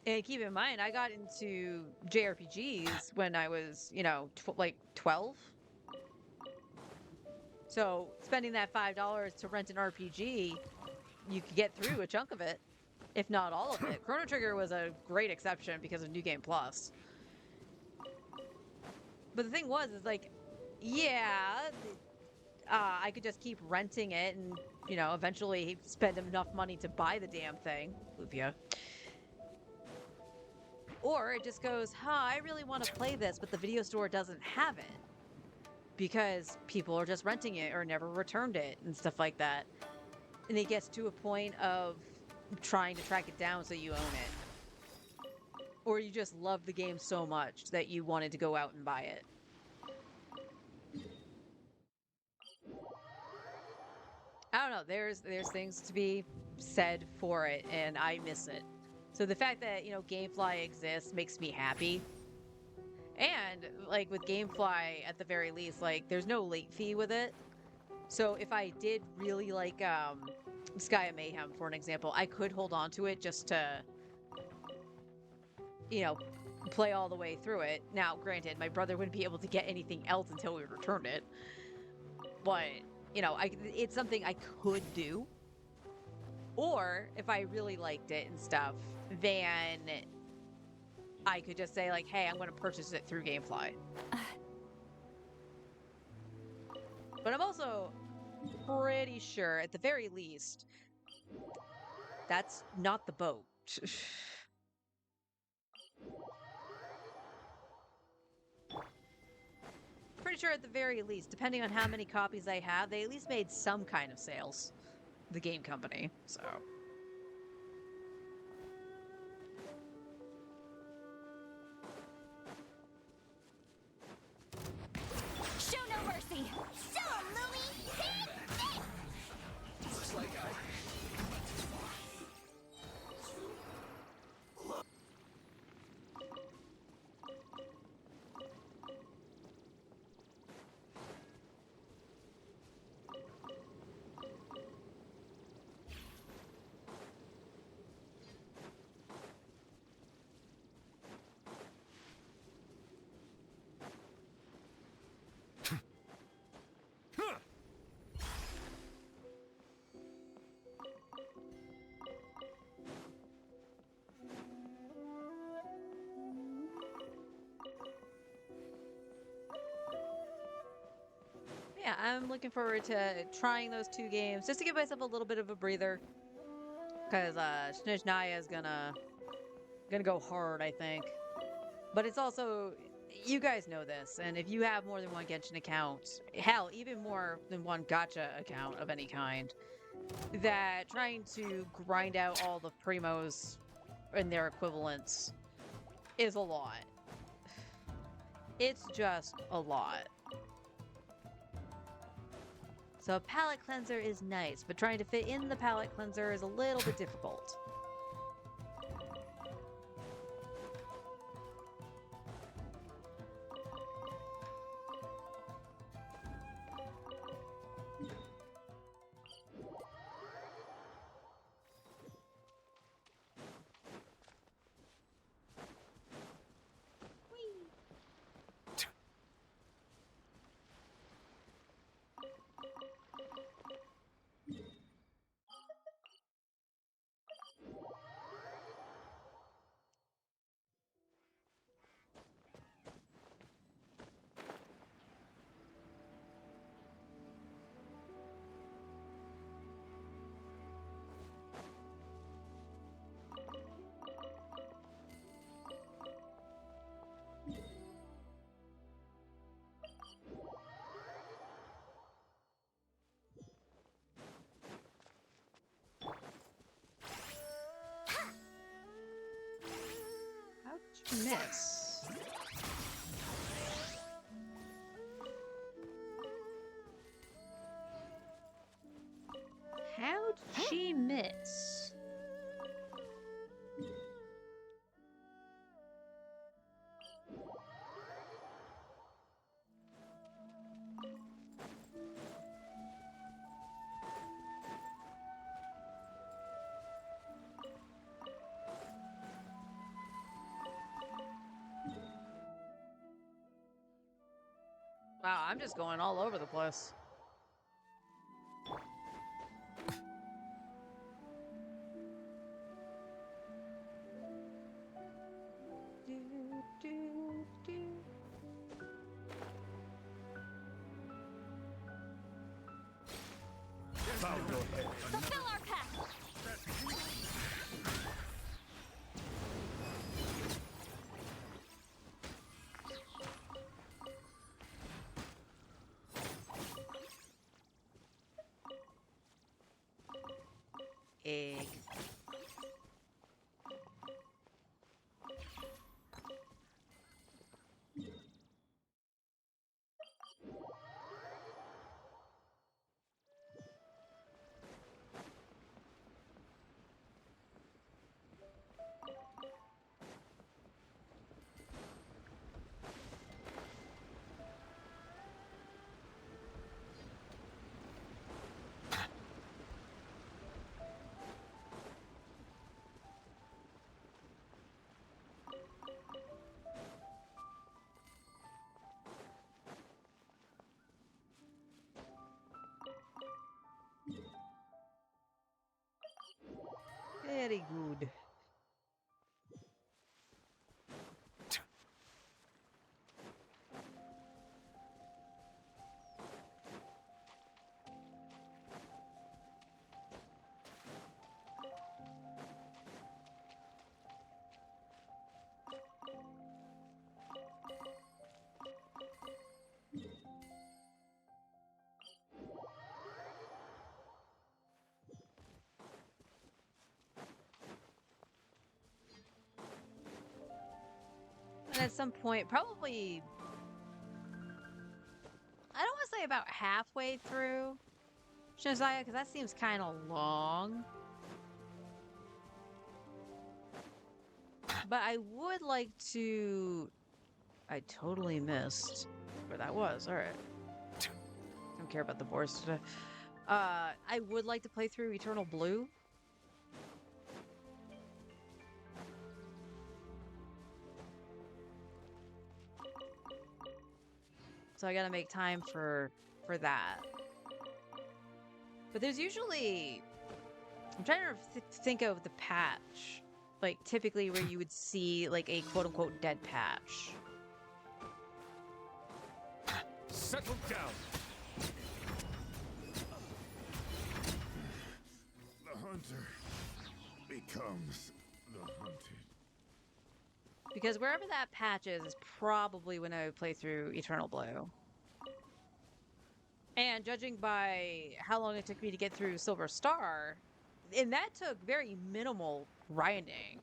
Speaker 2: And keep in mind, I got into JRPGs when I was, you know, like 12. So spending that $5 to rent an RPG, you could get through a chunk of it, if not all of it. Chrono Trigger was a great exception because of New Game Plus. But the thing was, is like, yeah, I could just keep renting it and, you know, eventually spend enough money to buy the damn thing. Lupia. Or it just goes, I really want to play this, but the video store doesn't have it. Because people are just renting it or never returned it and stuff like that. And it gets to a point of trying to track it down so you own it. Or you just love the game so much that you wanted to go out and buy it. I don't know, there's things to be said for it, and I miss it. So the fact that, you know, GameFly exists makes me happy. And, like, with GameFly, at the very least, like, there's no late fee with it. So if I did really like Disgaea Mayhem, for an example, I could hold on to it just to, you know, play all the way through it. Now, granted, my brother wouldn't be able to get anything else until we returned it, but you know, it's something I could do. Or if I really liked it and stuff, then I could just say like, "Hey, I'm going to purchase it through GameFly." But I'm also pretty sure, at the very least, that's not the boat. Pretty sure at the very least, depending on how many copies they have, they at least made some kind of sales. The game company, so.
Speaker 3: Show no mercy. Show 'em, Louie. Take this.
Speaker 6: Looks like I...
Speaker 2: Yeah, I'm looking forward to trying those two games just to give myself a little bit of a breather. Because Snezhnaya is gonna go hard, I think. But it's also, you guys know this, and if you have more than one Genshin account, hell, even more than one gacha account of any kind, that trying to grind out all the primos and their equivalents is a lot. It's just a lot. So a palette cleanser is nice, but trying to fit in the palette cleanser is a little bit difficult. How'd you miss? How'd she miss? Wow, I'm just going all over the place.
Speaker 6: Bow your head.
Speaker 3: Fulfill our pact.
Speaker 2: Egg. at some point, probably, I don't want to say about halfway through Shazaya, because that seems kind of long. But I would like to. I totally missed where that was. All right. Don't care about the boards today. I would like to play through Eternal Blue. So I gotta make time for that. But there's usually, I'm trying to think of the patch, like typically where you would see like a quote unquote dead patch.
Speaker 6: Settle down.
Speaker 7: The hunter becomes the hunted.
Speaker 2: Because wherever that patch is probably when I would play through Eternal Blue. And judging by how long it took me to get through Silver Star, and that took very minimal grinding.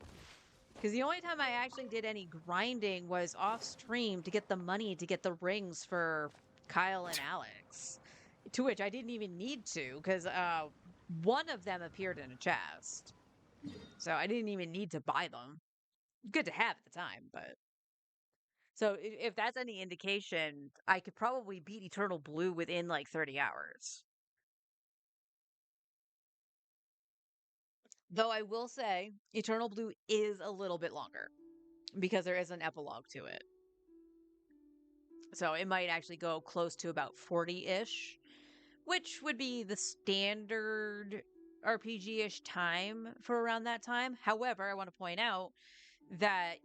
Speaker 2: Because the only time I actually did any grinding was off stream to get the money to get the rings for Kyle and Alex. To which I didn't even need to, because one of them appeared in a chest. So I didn't even need to buy them. Good to have at the time, but. So if that's any indication, I could probably beat Eternal Blue within like 30 hours. Though I will say, Eternal Blue is a little bit longer because there is an epilogue to it. So it might actually go close to about 40-ish, which would be the standard RPG-ish time for around that time. However, I want to point out that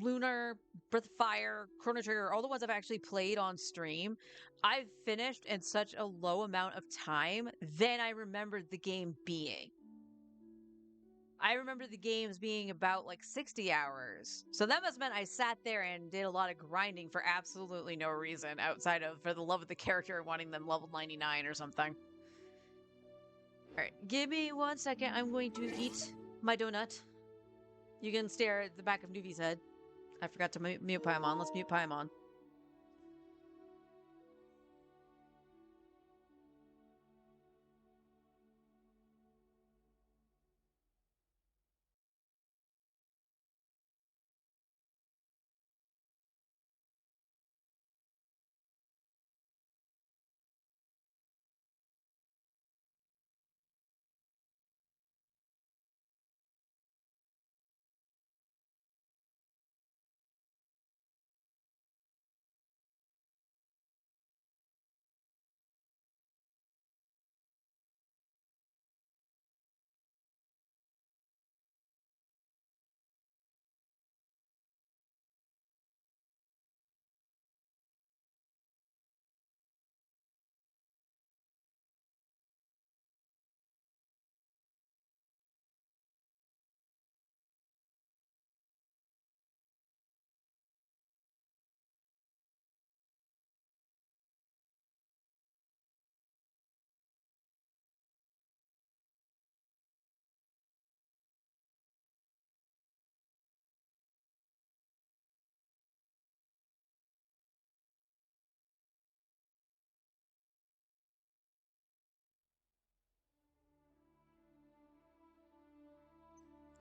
Speaker 2: Lunar, Breath of Fire, Chrono Trigger, all the ones I've actually played on stream, I've finished in such a low amount of time than I remembered the game being. I remember the games being about like 60 hours. So that must have meant I sat there and did a lot of grinding for absolutely no reason outside of for the love of the character and wanting them level 99 or something. Alright, give me 1 second. I'm going to eat my donut. You can stare at the back of Nuvi's head. I forgot to mute Paimon. Let's mute Paimon.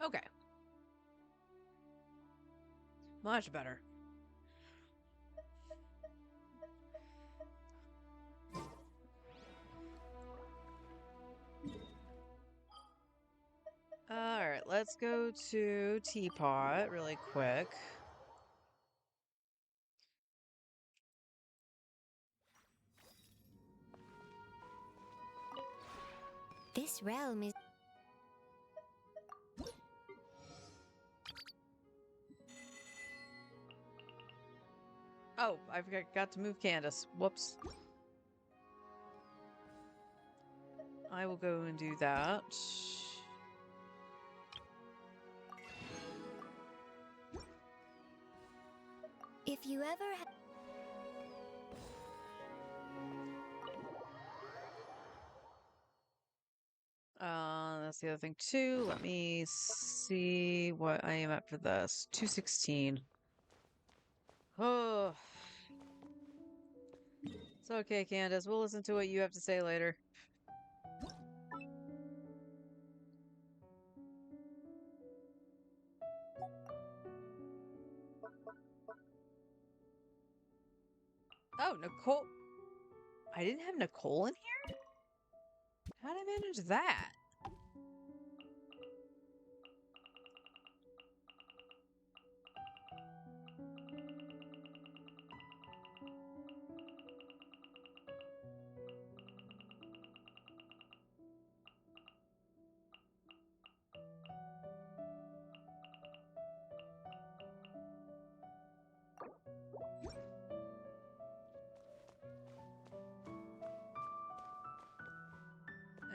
Speaker 2: Okay. Much better. Alright, let's go to Teapot really quick.
Speaker 3: This realm is.
Speaker 2: Oh, I forgot to move Candace. Whoops. I will go and do that.
Speaker 3: If you ever.
Speaker 2: That's the other thing too. Let me see what I am at for this. 216. Oh. It's okay, Candace. We'll listen to what you have to say later. Oh, Nicole. I didn't have Nicole in here? How'd I manage that?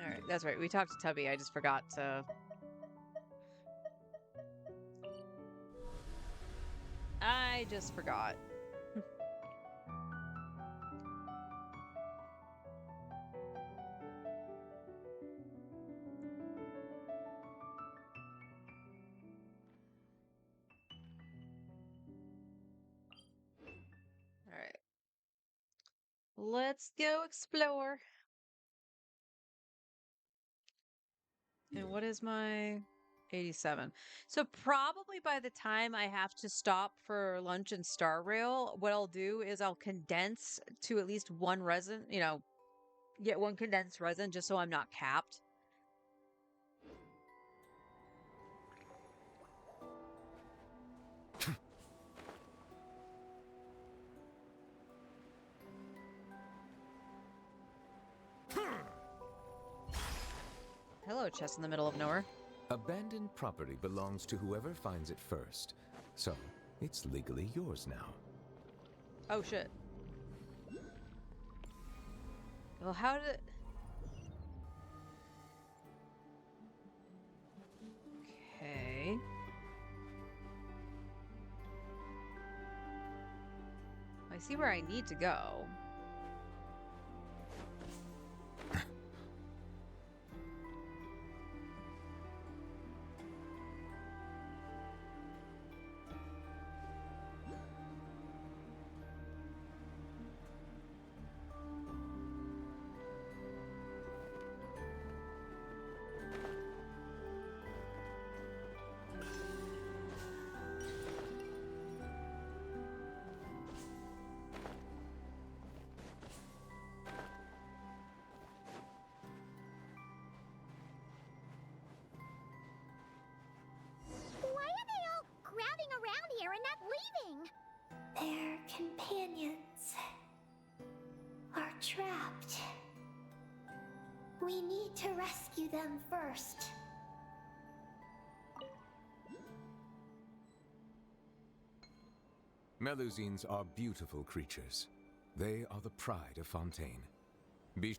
Speaker 2: Alright, that's right. We talked to Tubby. I just forgot to... I just forgot. Alright. Let's go explore. And what is my 87? So probably by the time I have to stop for lunch in Star Rail, what I'll do is I'll condense to at least one resin, get one condensed resin just so I'm not capped. Hello, chest in the middle of nowhere.
Speaker 8: Abandoned property belongs to whoever finds it first. So, it's legally yours now.
Speaker 2: Oh, shit. Well, how did... Okay. I see where I need to go.
Speaker 3: Why are they all crowding around here and not leaving? Their companions are trapped. We need to rescue them first.
Speaker 8: Melusines are beautiful creatures. They are the pride of Fontaine. Be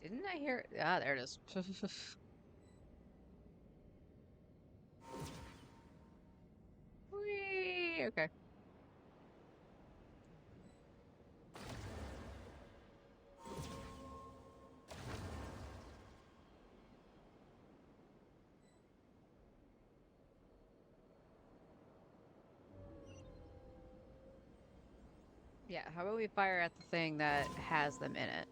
Speaker 2: Didn't I hear... Ah, there it is. Whee! Okay. Yeah, how about we fire at the thing that has them in it?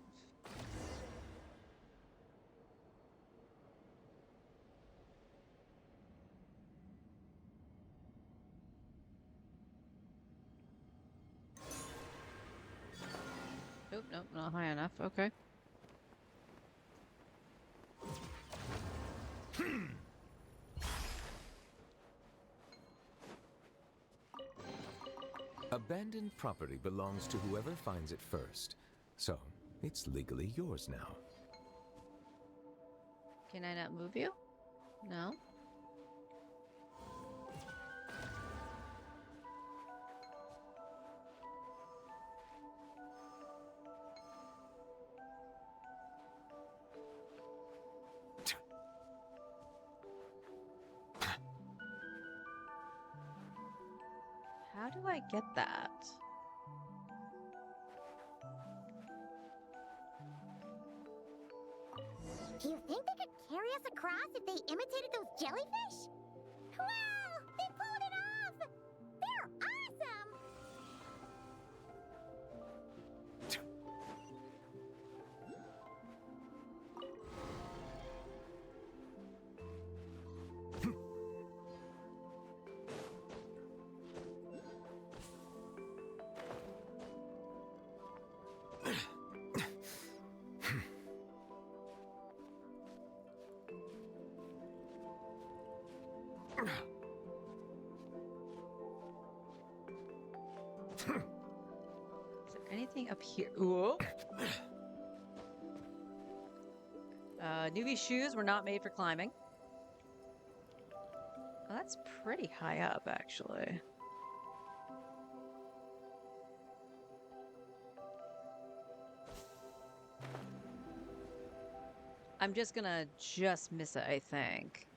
Speaker 2: Nope, nope, not high enough. Okay.
Speaker 8: Abandoned property belongs to whoever finds it first. So, it's legally yours now.
Speaker 2: Can I not move you? No? How do I get that?
Speaker 3: Do you think they could carry us across if they imitated those jellyfish? Wow! They pulled it off! They're awesome!
Speaker 2: Is there anything up here? Ooh. Newbie shoes were not made for climbing. Oh, that's pretty high up, actually. I'm just gonna miss it, I think.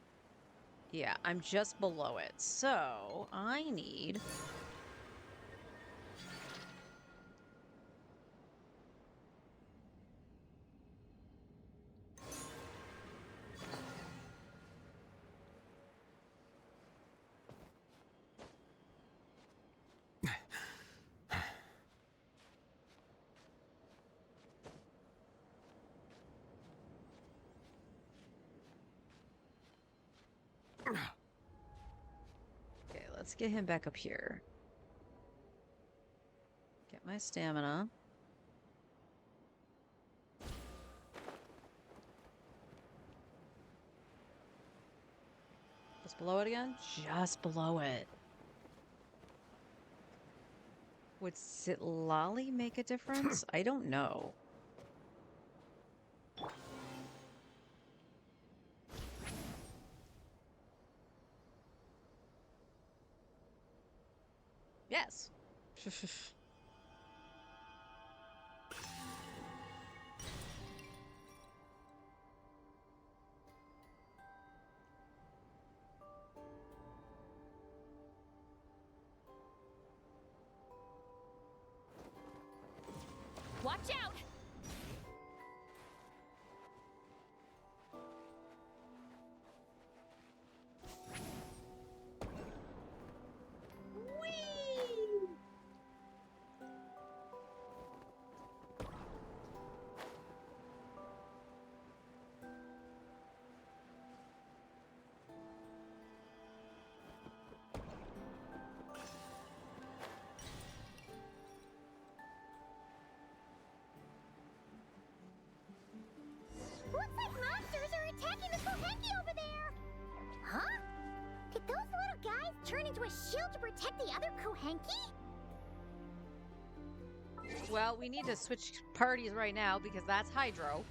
Speaker 2: Yeah, I'm just below it. So, I need... Okay, let's get him back up here. Get my stamina. Just below it again? Just below it. Would Sitlali make a difference? I don't know. Yes.
Speaker 3: Watch out! Looks like monsters are attacking the Kohenki over there! Huh? Did those little guys turn into a shield to protect the other Kohenki?
Speaker 2: Well, we need to switch parties right now because that's Hydro.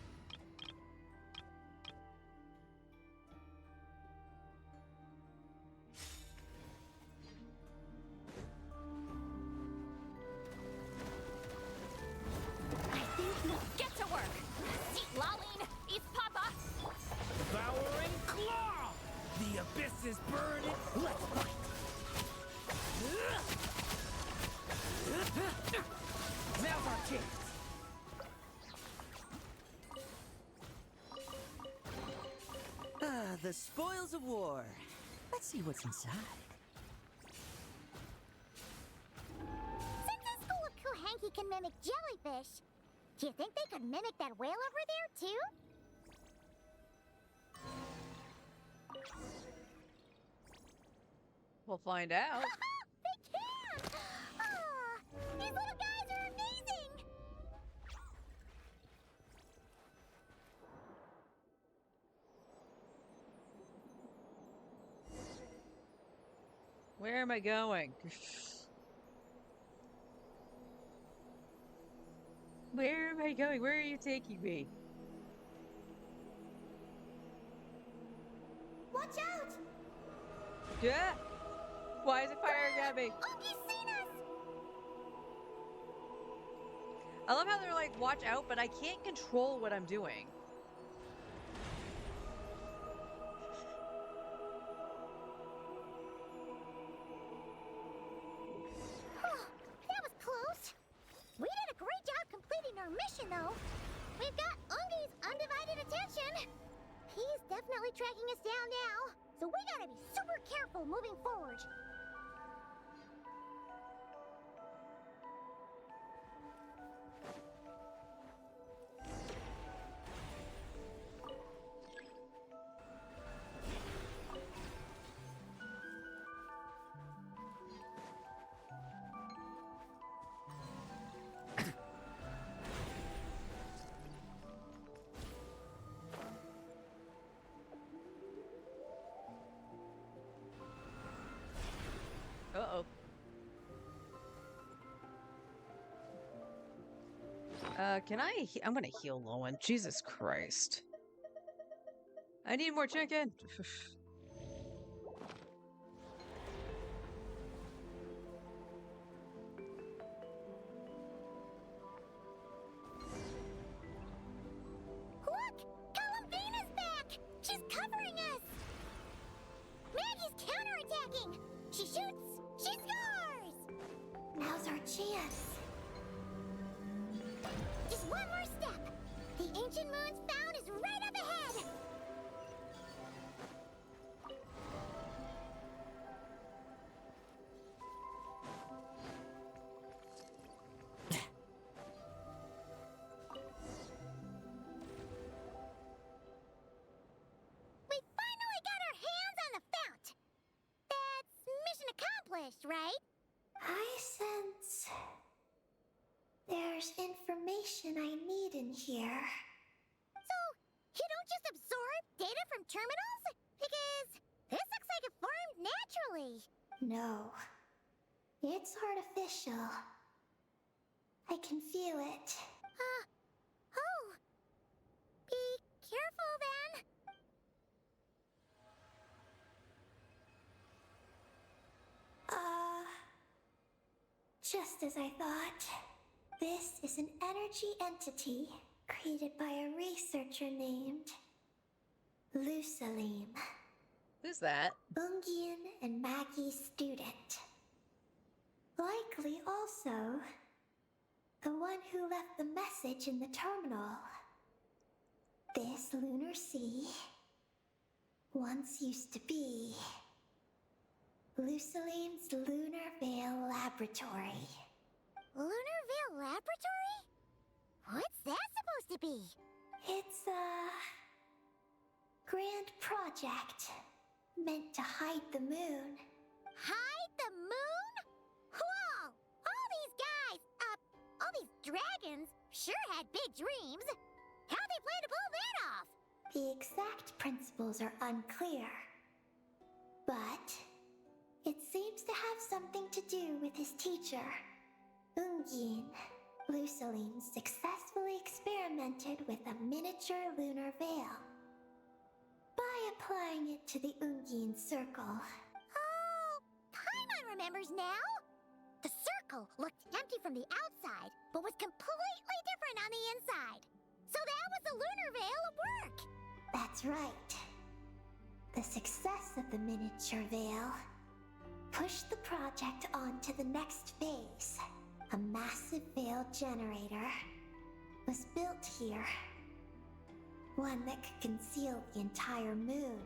Speaker 3: I think we'll get to work! Seat Laline, East Papa!
Speaker 6: Devouring claw! The abyss is burning. Let's fight! Now's our chance.
Speaker 9: The spoils of war. Let's see what's inside.
Speaker 3: Since the school of Kohenki can mimic jellyfish, do you think they could mimic that whale over there, too?
Speaker 2: We'll find out.
Speaker 3: They can! Ah, these little guys are amazing!
Speaker 2: Where am I going? Where am I going? Where are you taking me?
Speaker 3: Watch out!
Speaker 2: Yeah. Why is it firing at me?
Speaker 3: Oki's seen us!
Speaker 2: I love how they're like, watch out, but I can't control what I'm doing.
Speaker 3: That was close. We did a great job completing our mission, though. We've got Ungi's undivided attention. He's definitely tracking us down now, so we gotta be super careful moving forward.
Speaker 2: Uh-oh. Can I? I'm gonna heal Lowen. Jesus Christ. I need more chicken.
Speaker 3: Look! Columbina's back! She's covering us! Maggie's counterattacking! She shoots! She scores! Now's our chance. Just one more step. The ancient moon's found is right up ahead. We finally got our hands on the fount. That's mission accomplished, right? I sense there's information I need in here. So, you don't just absorb data from terminals? Because this looks like it formed naturally. No. It's artificial. I can feel it. Oh. Be careful then. Just as I thought. This is an energy entity created by a researcher named Lusalim,
Speaker 2: Who's that?
Speaker 3: Bungian and Maggie's student. Likely also the one who left the message in the terminal. This lunar sea once used to be Lusalim's Lunar Veil Laboratory. Lunar Veil Laboratory? What's that supposed to be? It's a grand project meant to hide the moon. Hide the moon? Whoa! All these guys, all these dragons sure had big dreams. How'd they plan to pull that off? The exact principles are unclear. But it seems to have something to do with his teacher, Ungin. Lusalim successfully experimented with a miniature lunar veil by applying it to the Ungin circle. Oh, Paimon remembers now. The circle looked empty from the outside, but was completely different on the inside. So that was the lunar veil at work. That's right. The success of the miniature veil pushed the project on to the next phase. A massive veil generator was built here. One that could conceal the entire moon.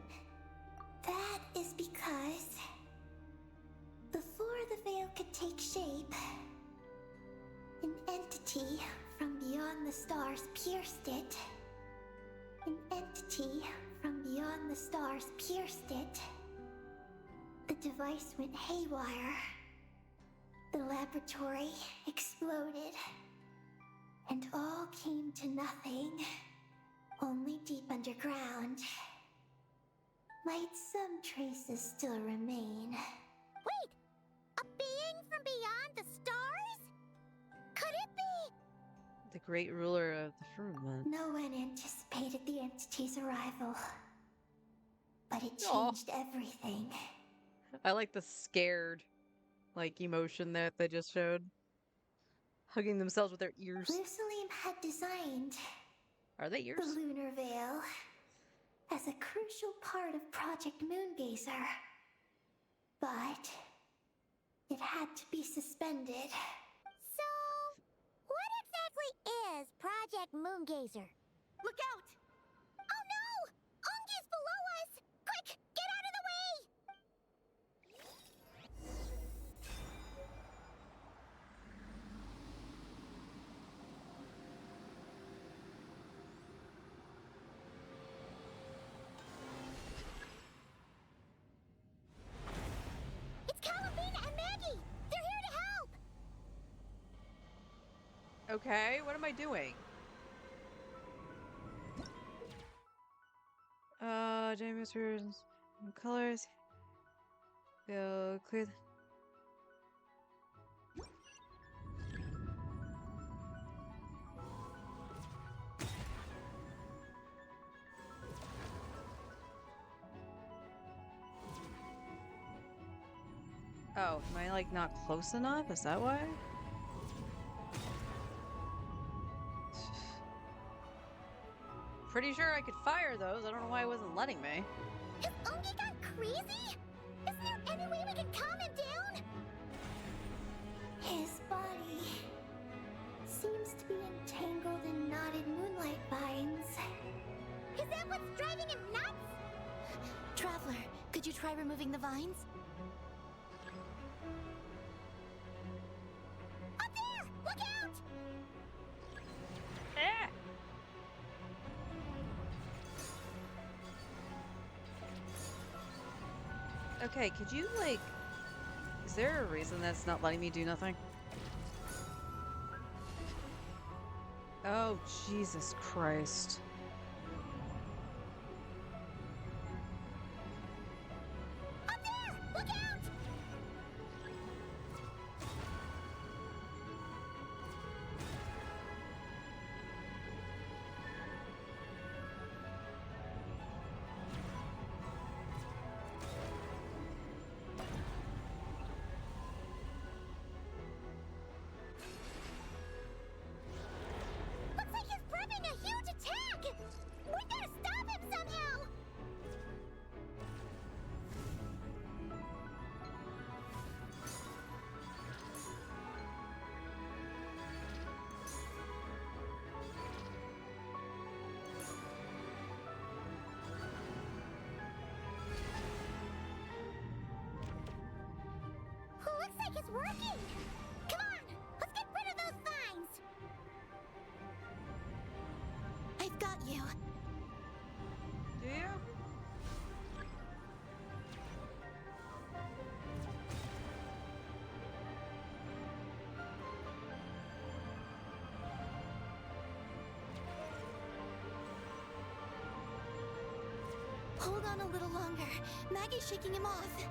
Speaker 3: That is because before the veil could take shape, an entity from beyond the stars pierced it. An entity from beyond the stars pierced it. The device went haywire. The laboratory exploded. And all came to nothing. Only deep underground might some traces still remain. Wait! A being from beyond the stars? Could it be?
Speaker 2: The great ruler of the firmament.
Speaker 3: No one anticipated the entity's arrival. But it
Speaker 2: Aw.
Speaker 3: changed everything.
Speaker 2: I like the scared, emotion that they just showed. Hugging themselves with their ears.
Speaker 3: Lusalim had designed
Speaker 2: Are they
Speaker 3: the
Speaker 2: ears?
Speaker 3: lunar veil as a crucial part of Project Moongazer. But it had to be suspended. So, what exactly really is Project Moongazer. Look out! Oh no! Ungi's below us! Quick, get out of the way! It's Calabina and Maggie! They're here to help!
Speaker 2: Okay, what am I doing? James colors. Go clear. Oh, am I like not close enough? Is that why? Pretty sure I could fire those. I don't know why it wasn't letting me.
Speaker 3: Has Ungi gone crazy? Is there any way we can calm him down? His body seems to be entangled in knotted moonlight vines. Is that what's driving him nuts? Traveler, could you try removing the vines? Up there! Look out!
Speaker 2: Eh! Okay, could you like... Is there a reason that's not letting me do nothing? Oh, Jesus Christ.
Speaker 3: Up there! Look out! Looks like he's prepping a huge attack! We gotta stop him somehow! Looks like it's working! Come on, let's get rid of those vines! I've got you.
Speaker 2: Do you?
Speaker 3: Hold on a little longer. Maggie's shaking him off.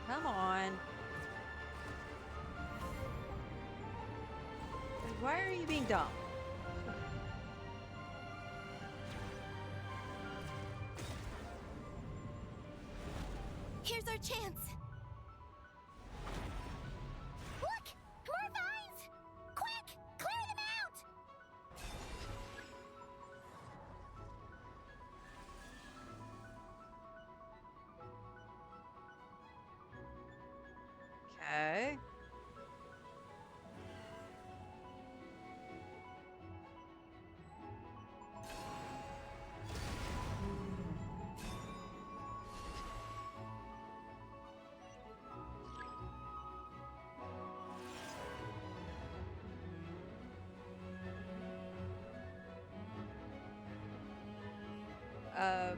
Speaker 2: Come on. Why are you being dumb?
Speaker 3: Here's our chance. Look! More vines! Quick! Clear them out!
Speaker 2: Okay. Uh...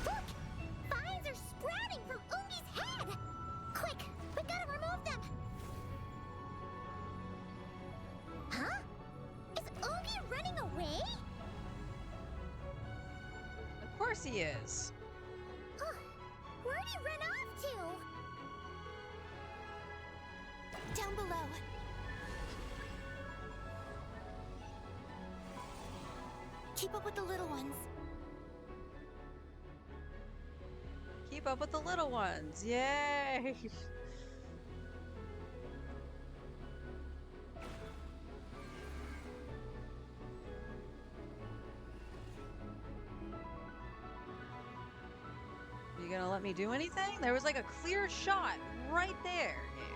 Speaker 3: Look! Vines are sprouting from Ungi's head! Quick! We gotta remove them! Huh? Is Ungi running away?
Speaker 2: Of course he is.
Speaker 3: Ugh, where'd he run off to? Down below. Keep up with the little ones.
Speaker 2: Keep up with the little ones. Yay! You gonna let me do anything? There was like a clear shot right there, game.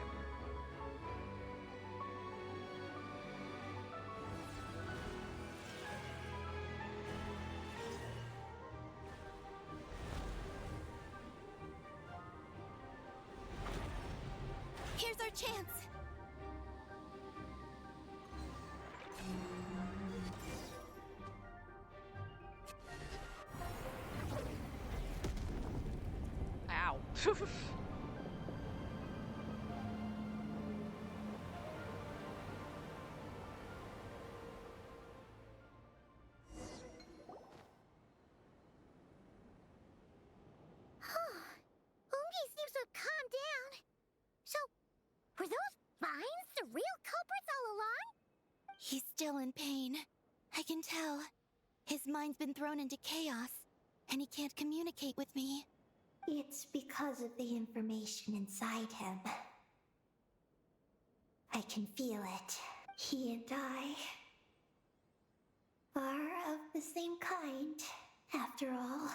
Speaker 3: Here's our chance.
Speaker 2: Ow.
Speaker 3: Ungi seems to have calmed down. So, were those vines the real culprits all along? He's still in pain. I can tell. His mind's been thrown into chaos, and he can't communicate with me. It's because of the information inside him. I can feel it. He and I are of the same kind, after all.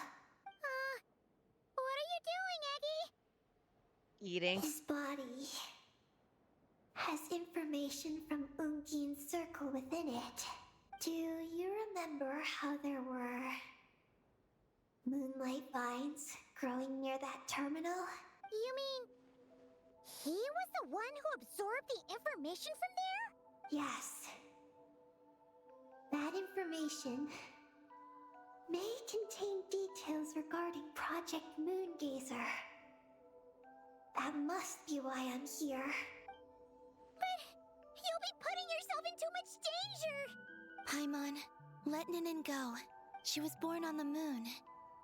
Speaker 3: What are you doing, Eggie?
Speaker 2: Eating.
Speaker 3: His body has information from Ungin's circle within it. Do you remember how there were moonlight vines growing near that terminal? You mean he was the one who absorbed the information from there? Yes. That information may contain details regarding Project Moongazer. That must be why I'm here. But you'll be putting yourself in too much danger! Paimon, let Ninin go. She was born on the moon,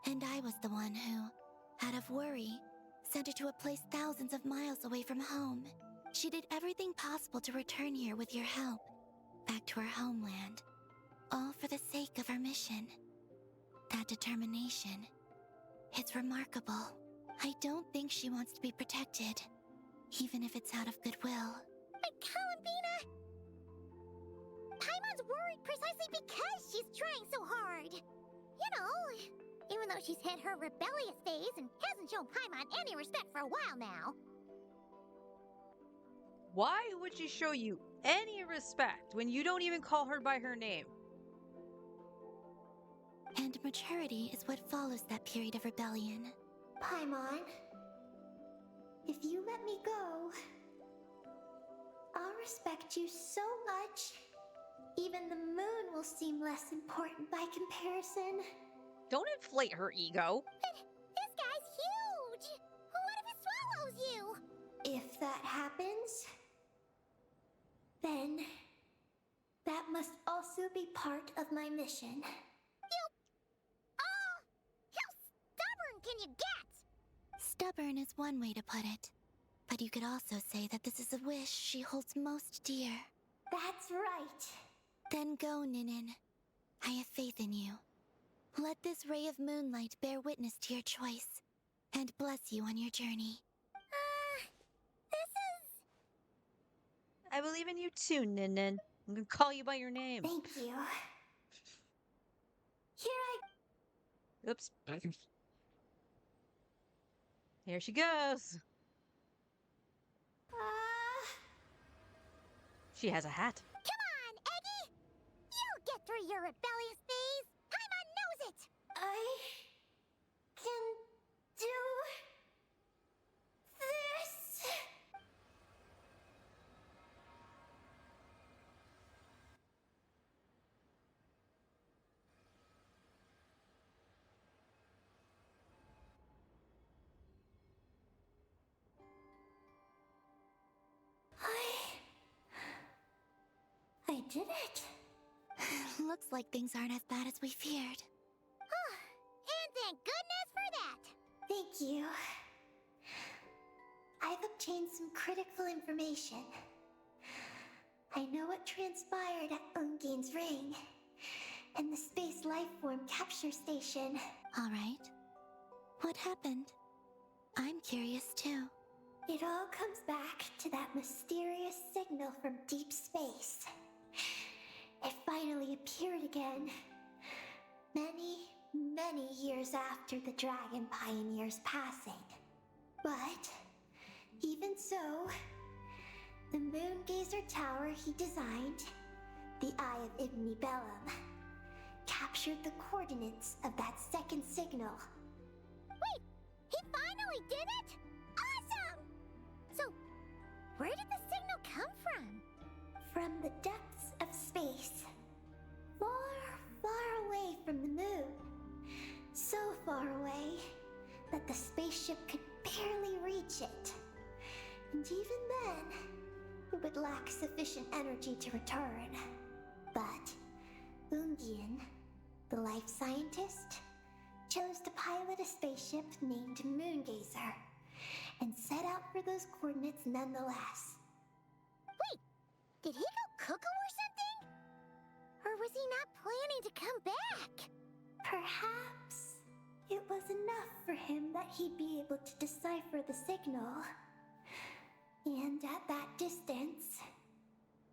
Speaker 3: and I was the one who, out of worry, sent her to a place thousands of miles away from home. She did everything possible to return here with your help, back to her homeland, all for the sake of her mission. That determination, it's remarkable. I don't think she wants to be protected, even if it's out of goodwill. But Columbina! Paimon's worried precisely because she's trying so hard. You know, even though she's hit her rebellious phase and hasn't shown Paimon any respect for a while now.
Speaker 2: Why would she show you any respect when you don't even call her by her name?
Speaker 3: And maturity is what follows that period of rebellion. Paimon, if you let me go, I'll respect you so much, even the moon will seem less important by comparison.
Speaker 2: Don't inflate her ego.
Speaker 3: This guy's huge! What if it swallows you? If that happens, then that must also be part of my mission. How stubborn can you get? Stubborn is one way to put it. But you could also say that this is a wish she holds most dear. That's right. Then go, Ninin. I have faith in you. Let this ray of moonlight bear witness to your choice, and bless you on your journey. This is...
Speaker 2: I believe in you too, Nin. I'm gonna call you by your name.
Speaker 3: Thank you. Here
Speaker 2: Oops. Here she goes. She has a hat.
Speaker 3: Come on, Eggie! You'll get through your rebellious phase! Paimon knows it! I can do this! I did it. Looks like things aren't as bad as we feared. And thank goodness for that. Thank you. I've obtained some critical information. I know what transpired at Ungain's ring, and the space lifeform capture station.
Speaker 10: All right. What happened? I'm curious too.
Speaker 3: It all comes back to that mysterious signal from deep space. It finally appeared again. Many years after the Dragon Pioneer's passing. But, even so, the Moongazer Tower he designed, the Eye of Ibn Bellum, captured the coordinates of that second signal.
Speaker 10: Wait! He finally did it? Awesome! So, where did the signal come from?
Speaker 3: From the depths of space. Far away from the moon. So far away that the spaceship could barely reach it. And even then, it would lack sufficient energy to return. But Stygian, the life scientist, chose to pilot a spaceship named Moongazer and set out for those coordinates nonetheless.
Speaker 10: Wait, did he go cuckoo or something? Or was he not planning to come back?
Speaker 3: Perhaps it was enough for him that he'd be able to decipher the signal. And at that distance,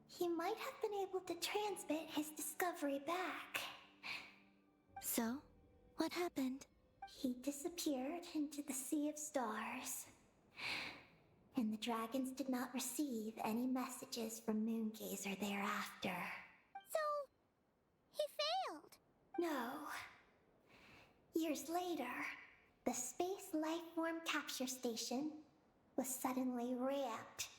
Speaker 3: he might have been able to transmit his discovery back.
Speaker 10: So, what happened?
Speaker 3: He disappeared into the sea of stars. And the dragons did not receive any messages from Moongazer thereafter.
Speaker 10: So, he failed.
Speaker 3: No. Years later, the Space Lifeform Capture Station was suddenly ramped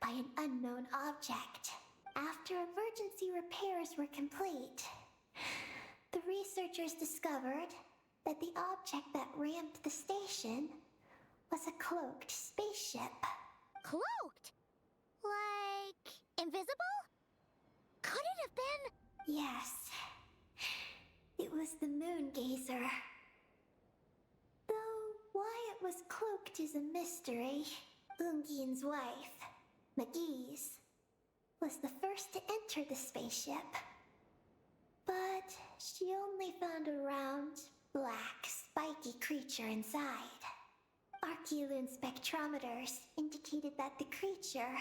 Speaker 3: by an unknown object. After emergency repairs were complete, the researchers discovered that the object that ramped the station was a cloaked spaceship.
Speaker 10: Cloaked? Like, invisible? Could it have been?
Speaker 3: Yes. It was the Moongazer. Though why it was cloaked is a mystery. Stygian's wife, McGee's, was the first to enter the spaceship. But she only found a round, black, spiky creature inside. Archeloon spectrometers indicated that the creature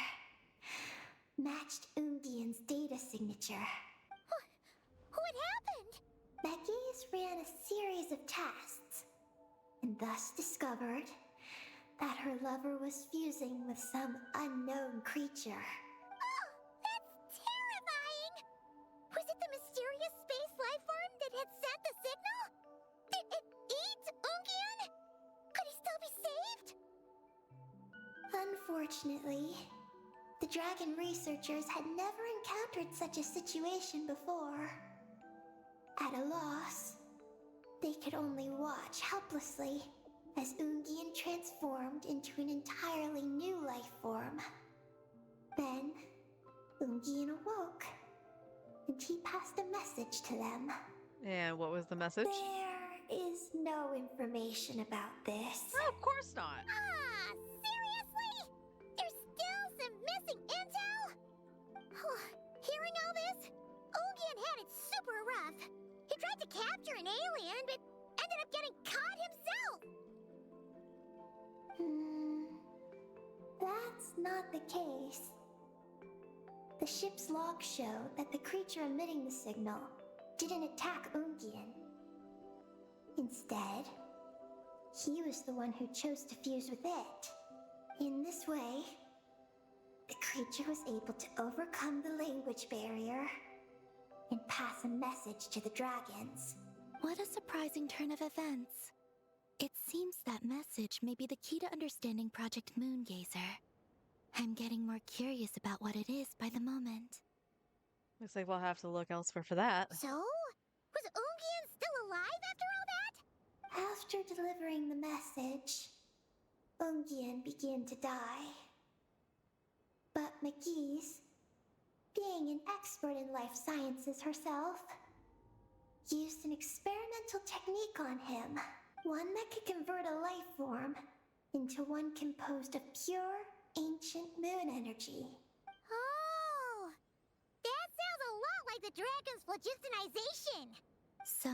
Speaker 3: matched Stygian's data signature.
Speaker 10: What happened?
Speaker 3: McGee's ran a series of tests, and thus discovered that her lover was fusing with some unknown creature.
Speaker 10: Oh, that's terrifying! Was it the mysterious space lifeform that had sent the signal? Did it eat Stygian? Could he still be saved?
Speaker 3: Unfortunately, the dragon researchers had never encountered such a situation before. At a loss, they could only watch helplessly as Stygian transformed into an entirely new life form. Then, Stygian awoke, and he passed a message to them.
Speaker 2: And what was the message?
Speaker 3: There is no information about this.
Speaker 2: Oh, of course not.
Speaker 10: Ah, seriously? There's still some missing intel? Hearing all this, Stygian had it super rough. He tried to capture an alien, but ended up getting caught himself.
Speaker 3: That's not the case. The ship's logs show that the creature emitting the signal didn't attack Stygian. Instead, he was the one who chose to fuse with it. In this way, the creature was able to overcome the language barrier and pass a message to the dragons.
Speaker 10: What a surprising turn of events. It seems that message may be the key to understanding Project Moongazer. I'm getting more curious about what it is by the moment.
Speaker 2: Looks like we'll have to look elsewhere for that.
Speaker 10: So? Was Stygian still alive after all that?
Speaker 3: After delivering the message, Stygian began to die. But McGee's, being an expert in life sciences herself, used an experimental technique on him. One that could convert a life form into one composed of pure, ancient moon energy.
Speaker 10: Oh! That sounds a lot like the dragon's phlogistonization.
Speaker 3: So,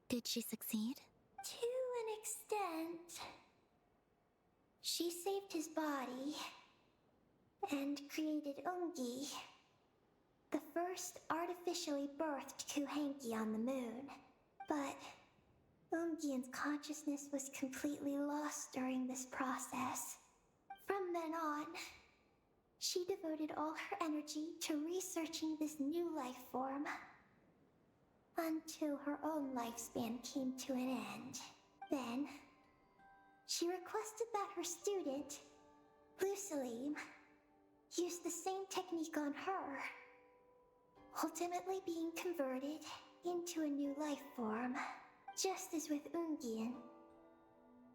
Speaker 3: did she succeed? To an extent. She saved his body and created Ungi, the first artificially birthed Kuhanki on the moon. But Ungian's consciousness was completely lost during this process. From then on, she devoted all her energy to researching this new life form until her own lifespan came to an end. Then, she requested that her student, Lusalim, use the same technique on her, ultimately being converted into a new life form. Just as with Ungian,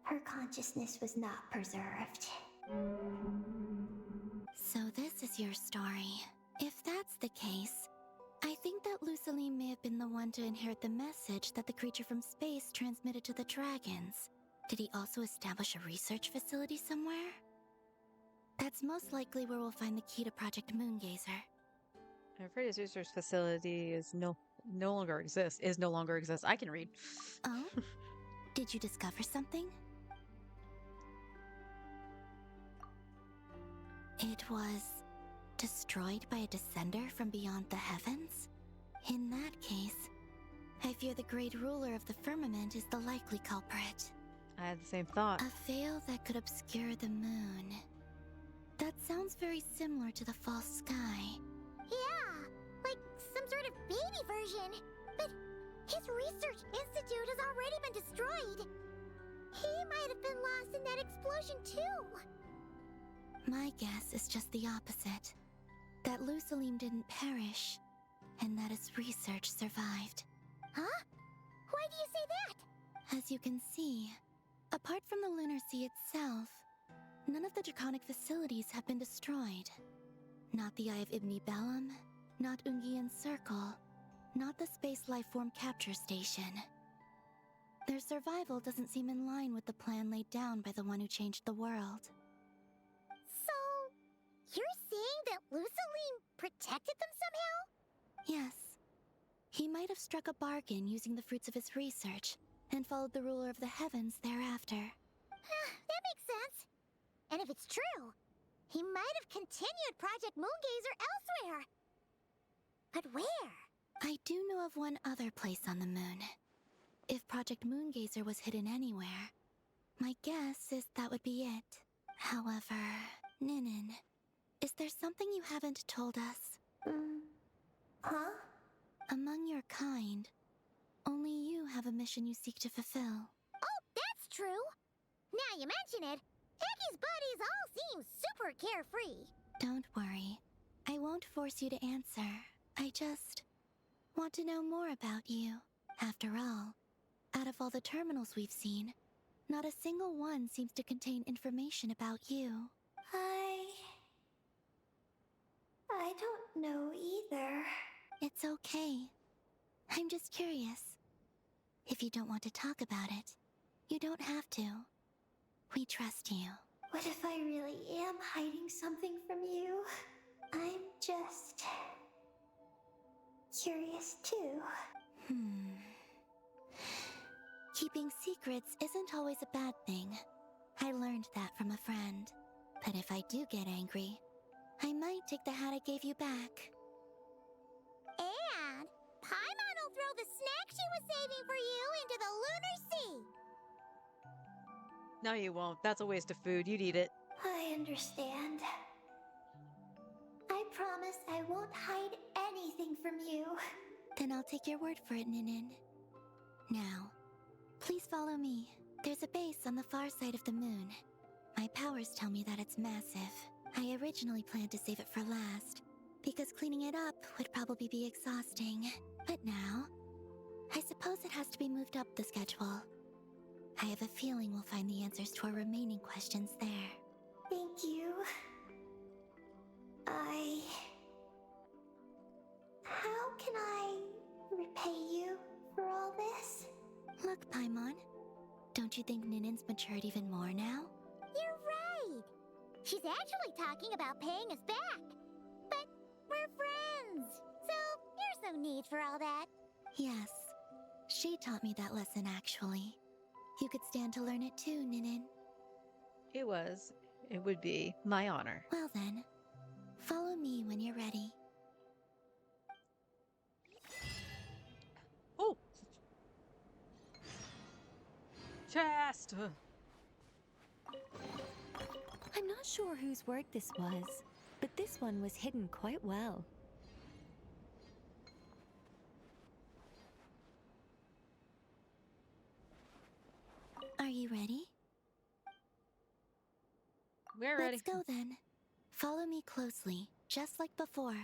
Speaker 3: her consciousness was not preserved. So this is your story. If that's the case, I think that Lusaline may have been the one to inherit the message that the creature from space transmitted to the dragons. Did he also establish a research facility somewhere? That's most likely where we'll find the key to Project Moongazer.
Speaker 2: I'm afraid his research facility is no longer exists. I can read.
Speaker 3: Oh? Did you discover something? It was destroyed by a descender from beyond the heavens? In that case, I fear the great ruler of the firmament is the likely culprit.
Speaker 2: I had the same thought.
Speaker 3: A veil that could obscure the moon. That sounds very similar to the false sky.
Speaker 10: Yeah, like some sort of baby version. But his research institute has already been destroyed. He might have been lost in that explosion too.
Speaker 3: My guess is just the opposite. That Lusalim didn't perish, and that his research survived.
Speaker 10: Huh? Why do you say that?
Speaker 3: As you can see, apart from the lunar sea itself, none of the draconic facilities have been destroyed. Not the Eye of Ibni Bellum, not Ungian's Circle, not the Space Lifeform Capture Station. Their survival doesn't seem in line with the plan laid down by the one who changed the world.
Speaker 10: So, you're saying that Lusaline protected them somehow?
Speaker 3: Yes. He might have struck a bargain using the fruits of his research and followed the ruler of the heavens thereafter.
Speaker 10: That makes sense. And if it's true, he might have continued Project Moongazer elsewhere. But where?
Speaker 3: I do know of one other place on the moon. If Project Moongazer was hidden anywhere, my guess is that would be it. However, Ninin, is there something you haven't told us? Huh? Among your kind, only you have a mission you seek to fulfill.
Speaker 10: Oh, that's true. Now you mention it, Hickey's buddies all seem super carefree.
Speaker 3: Don't worry. I won't force you to answer. I just want to know more about you. After all, out of all the terminals we've seen, not a single one seems to contain information about you. I don't know either. It's okay. I'm just curious. If you don't want to talk about it, you don't have to. We trust you. What if I really am hiding something from you? I'm just curious too. Keeping secrets isn't always a bad thing. I learned that from a friend. But if I do get angry, I might take the hat I gave you back.
Speaker 10: And Paimon will throw the snack she was saving for you into the lunar sea.
Speaker 2: No, you won't. That's a waste of food. You'd eat it.
Speaker 3: I understand. I promise I won't hide anything from you. Then I'll take your word for it, Ninin. Now, please follow me. There's a base on the far side of the moon. My powers tell me that it's massive. I originally planned to save it for last, because cleaning it up would probably be exhausting. But now, I suppose it has to be moved up the schedule. I have a feeling we'll find the answers to our remaining questions there. Thank you. How can I repay you for all this? Look, Paimon, don't you think Ninin's matured even more now?
Speaker 10: You're right. She's actually talking about paying us back. But we're friends, so there's no need for all that.
Speaker 3: Yes, She taught me that lesson, actually. You could stand to learn it too, Ninin.
Speaker 2: It was. It would be my honor.
Speaker 3: Well then, follow me when you're ready.
Speaker 2: Oh! Chest!
Speaker 11: I'm not sure whose work this was, but this one was hidden quite well.
Speaker 3: Are you ready?
Speaker 2: We're ready.
Speaker 3: Let's go then. Follow me closely, just like before.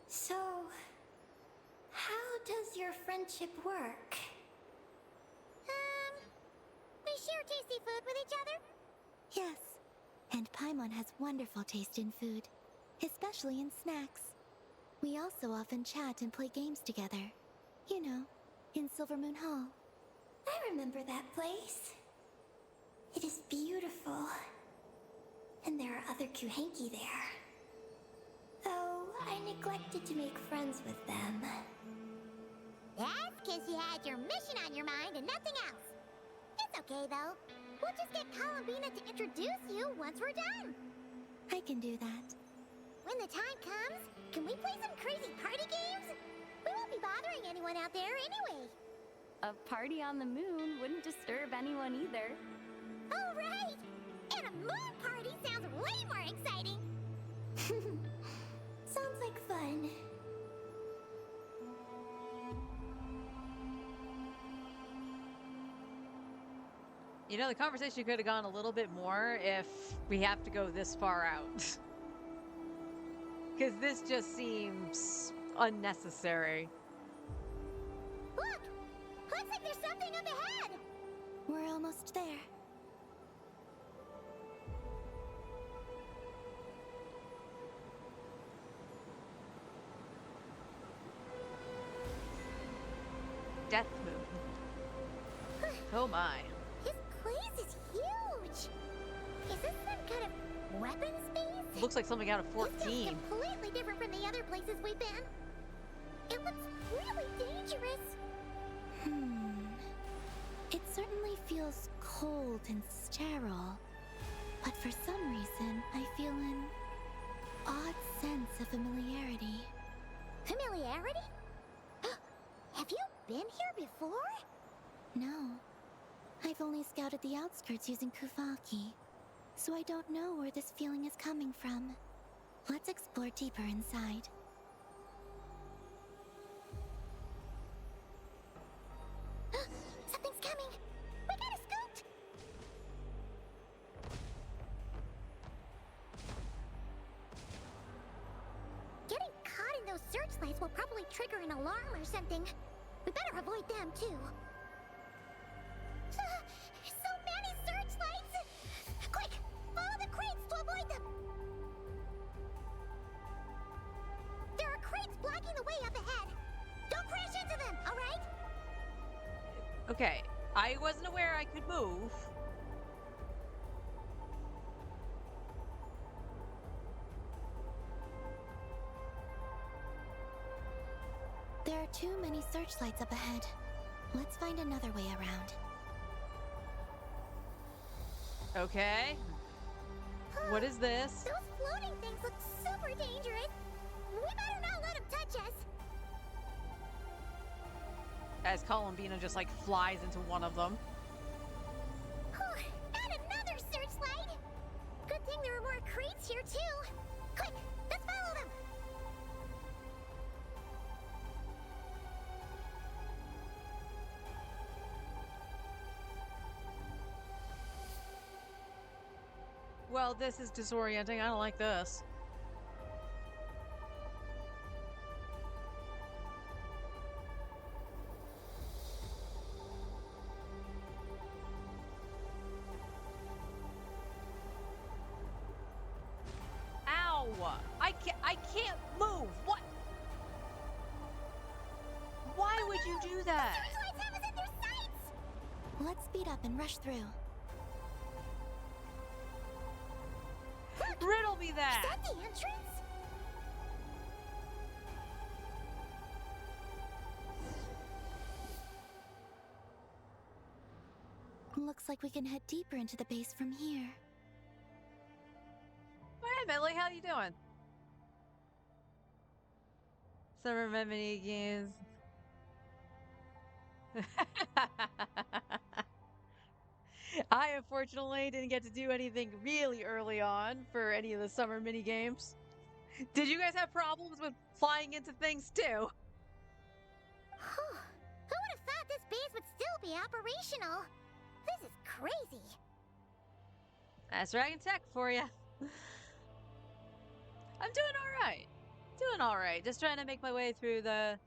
Speaker 3: So, how does your friendship work?
Speaker 10: We share tasty food with each other?
Speaker 3: Yes, and Paimon has wonderful taste in food, especially in snacks. We also often chat and play games together. You know, in Silvermoon Hall. I remember that place. It is beautiful. And there are other Kuhenki there. Though I neglected to make friends with them.
Speaker 10: That's because you had your mission on your mind and nothing else. It's okay, though. We'll just get Columbina to introduce you once we're done.
Speaker 3: I can do that.
Speaker 10: When the time comes, can we play some crazy party games? We won't be bothering anyone out there anyway.
Speaker 11: A party on the moon wouldn't disturb anyone either.
Speaker 10: Oh, right! And a moon party sounds way more exciting.
Speaker 3: Sounds like fun.
Speaker 2: You know, the conversation could have gone a little bit more if we have to go this far out. Because this just seems unnecessary.
Speaker 10: Look! Looks like there's something up ahead!
Speaker 3: We're almost there.
Speaker 2: Death Moon. Oh my.
Speaker 10: This place is huge! Is this some kind of weapons base?
Speaker 2: Looks like something out of
Speaker 10: This feels
Speaker 2: 14.
Speaker 10: completely different from the other places we've been. It looks really dangerous.
Speaker 3: It certainly feels cold and sterile. But for some reason, I feel an odd sense of familiarity.
Speaker 10: Familiarity? Have you been here before?
Speaker 3: No. I've only scouted the outskirts using Kuvaki, so I don't know where this feeling is coming from. Let's explore deeper inside.
Speaker 10: Something's coming! We gotta scoot! Getting caught in those searchlights will probably trigger an alarm or something. We better avoid them, too. So many searchlights! Quick! Follow the crates to avoid them! There are crates blocking the way up ahead. Don't crash into them, alright?
Speaker 2: Okay, I wasn't aware I could move.
Speaker 3: There are too many searchlights up ahead. Let's find another way around.
Speaker 2: Okay. What is this?
Speaker 10: Those floating things look super dangerous. We better not let them touch us.
Speaker 2: As Columbina just like flies into one of them.
Speaker 10: And another searchlight. Good thing there are more crates here too. Quick, let's follow them.
Speaker 2: Well, this is disorienting. I don't like this. Ow! I can't move. What? Why would you do that?
Speaker 10: Searchlights have us in their sights.
Speaker 3: Let's speed up and rush through.
Speaker 2: that?
Speaker 10: Is that the entrance?
Speaker 11: Looks like we can head deeper into the base from here.
Speaker 2: Hey, Millie, how you doing? Summer mini games. I unfortunately didn't get to do anything really early on for any of the summer mini games. Did you guys have problems with flying into things too?
Speaker 10: Who would have thought this base would still be operational? This is crazy.
Speaker 2: That's Dragon Tech for you. I'm doing all right. Doing all right. Just trying to make my way through the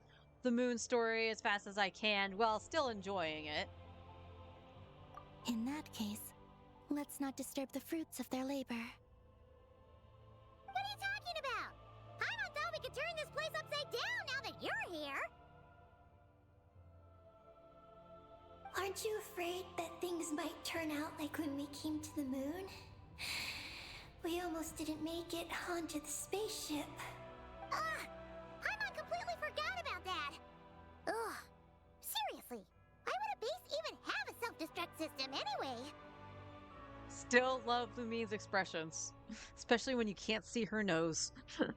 Speaker 2: moon story as fast as I can while still enjoying it.
Speaker 11: In that case, let's not disturb the fruits of their labor.
Speaker 10: What are you talking about? Paimon thought we could turn this place upside down now that you're here.
Speaker 3: Aren't you afraid that things might turn out like when we came to the moon? We almost didn't make it onto the spaceship.
Speaker 10: Paimon completely forgot about that. Ugh. Seriously, why would a base even have a self-destruct system anyway?
Speaker 2: Still love Lumine's expressions, especially when you can't see her nose.
Speaker 10: Guess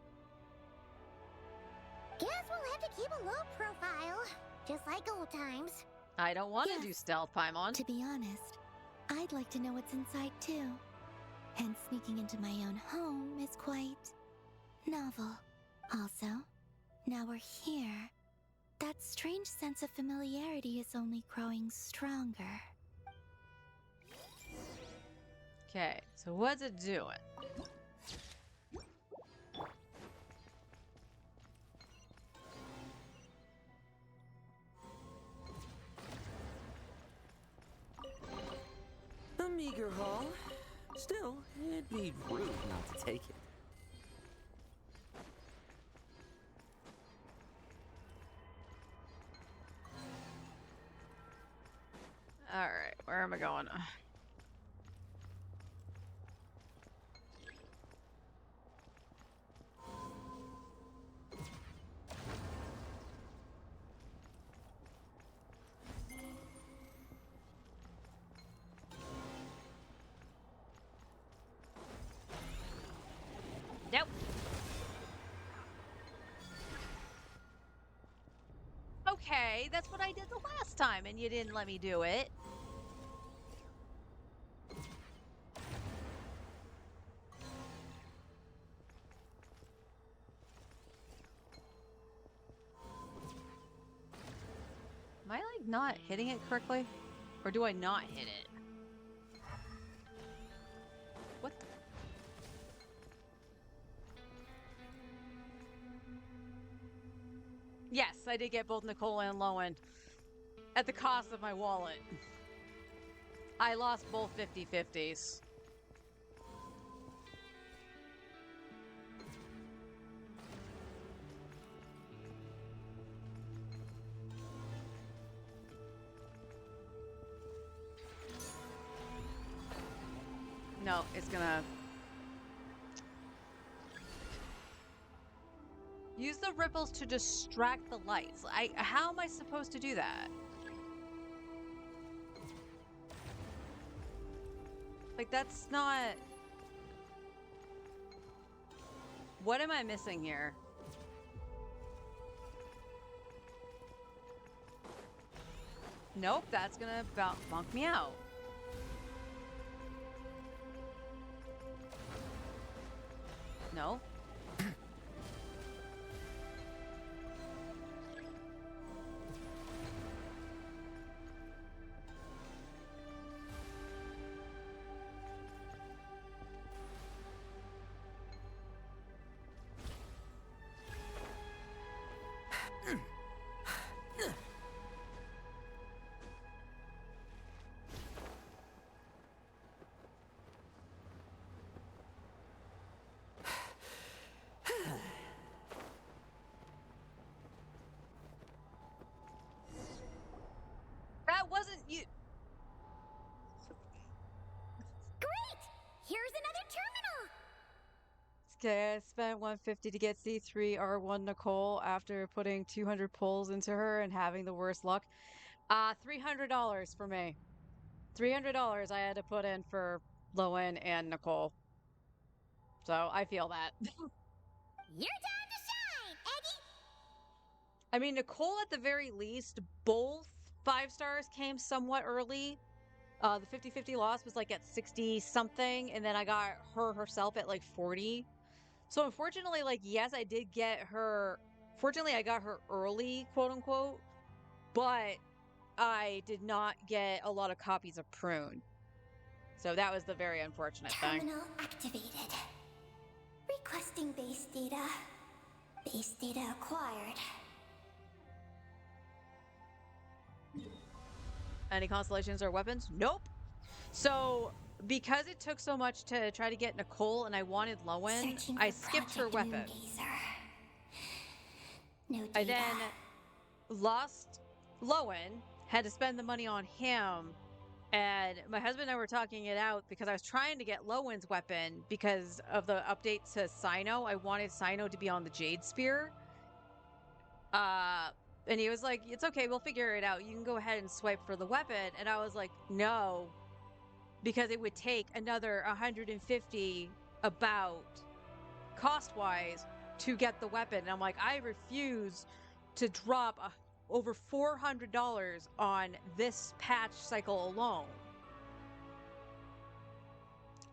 Speaker 10: we'll have to keep a low profile, just like old times.
Speaker 2: I don't want to do
Speaker 11: Yes.
Speaker 2: stealth, Paimon.
Speaker 11: To be honest, I'd like to know what's inside too. And sneaking into my own home is quite novel. Also, now we're here. That strange sense of familiarity is only growing stronger.
Speaker 2: Okay, so what's it doing?
Speaker 9: A meager haul. Still, it'd be rude not to take it.
Speaker 2: Alright, where am I going? Nope. Okay, that's what I did the last time and you didn't let me do it. Am I like not hitting it correctly? Or do I not hit it? What the? Yes, I did get both Nicole and Lowen at the cost of my wallet. I lost both 50/50s. No, it's gonna... Use the ripples to distract the lights. How am I supposed to do that? Like, that's not... What am I missing here? Nope, that's gonna bunk me out. No. That wasn't you.
Speaker 10: Great! Here's another terminal!
Speaker 2: Okay, I spent 150 to get C3 R1 Nicole after putting 200 pulls into her and having the worst luck. $300 for me. $300 I had to put in for Lowen and Nicole. So I feel that.
Speaker 10: Your time to shine, Eggy!
Speaker 2: I mean, Nicole at the very least, both 5 stars came somewhat early. The 50-50 loss was like at 60 something, and then I got her herself at like 40. So unfortunately, like, yes, I did get her. Fortunately, I got her early, quote unquote, but I did not get a lot of copies of Prune. So that was the very unfortunate thing.
Speaker 3: Terminal activated. Requesting base data. Base data acquired.
Speaker 2: Any constellations or weapons? Nope. So because it took so much to try to get Nicole and I wanted Lowen,
Speaker 3: Searching
Speaker 2: I
Speaker 3: for
Speaker 2: skipped her
Speaker 3: Project
Speaker 2: weapon.
Speaker 3: Moongazer. No
Speaker 2: I
Speaker 3: data.
Speaker 2: then lost Lowen, had to spend the money on him, and my husband and I were talking it out because I was trying to get Lowen's weapon because of the update to Sino. I wanted Sino to be on the Jade Spear. And he was like, it's okay, we'll figure it out. You can go ahead and swipe for the weapon. And I was like, no, because it would take another 150 about cost-wise to get the weapon. And I'm like, I refuse to drop over $400 on this patch cycle alone.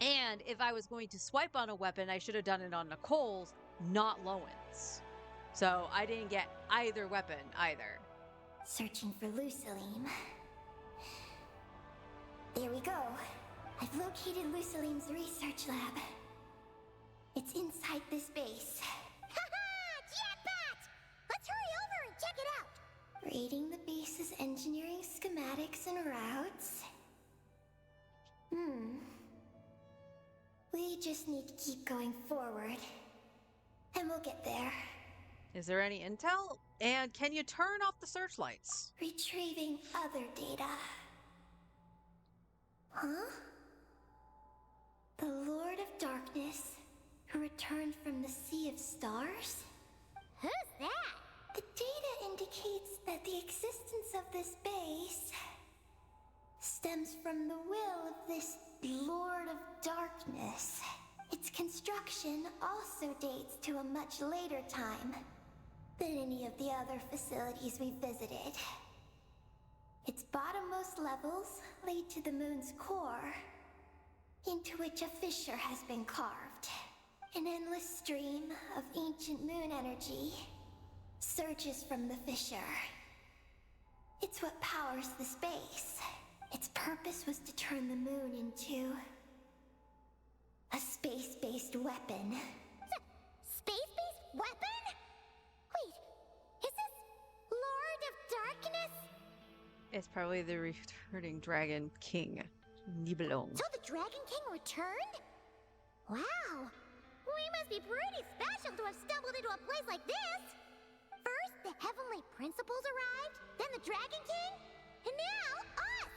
Speaker 2: And if I was going to swipe on a weapon, I should have done it on Nicole's, not Lowen's. So I didn't get either weapon either.
Speaker 3: Searching for Lucilim. There we go. I've located Lucilim's research lab. It's inside this base.
Speaker 10: Haha! Jackpot! Let's hurry over and check it out!
Speaker 3: Reading the base's engineering schematics and routes. We just need to keep going forward. And we'll get there.
Speaker 2: Is there any intel? And can you turn off the searchlights?
Speaker 3: Retrieving other data. Huh? The Lord of Darkness, who returned from the Sea of Stars?
Speaker 10: Who's that?
Speaker 3: The data indicates that the existence of this base stems from the will of this Lord of Darkness. Its construction also dates to a much later time than any of the other facilities we visited. Its bottommost levels lead to the moon's core, into which a fissure has been carved. An endless stream of ancient moon energy surges from the fissure. It's what powers the space. Its purpose was to turn the moon into a space-based weapon.
Speaker 10: Space-based weapon? Wait, is this Lord of Darkness?
Speaker 2: It's probably the returning Dragon King, Nibelung.
Speaker 10: So the Dragon King returned? Wow! We must be pretty special to have stumbled into a place like this! First, the Heavenly Principles arrived, then the Dragon King, and now us!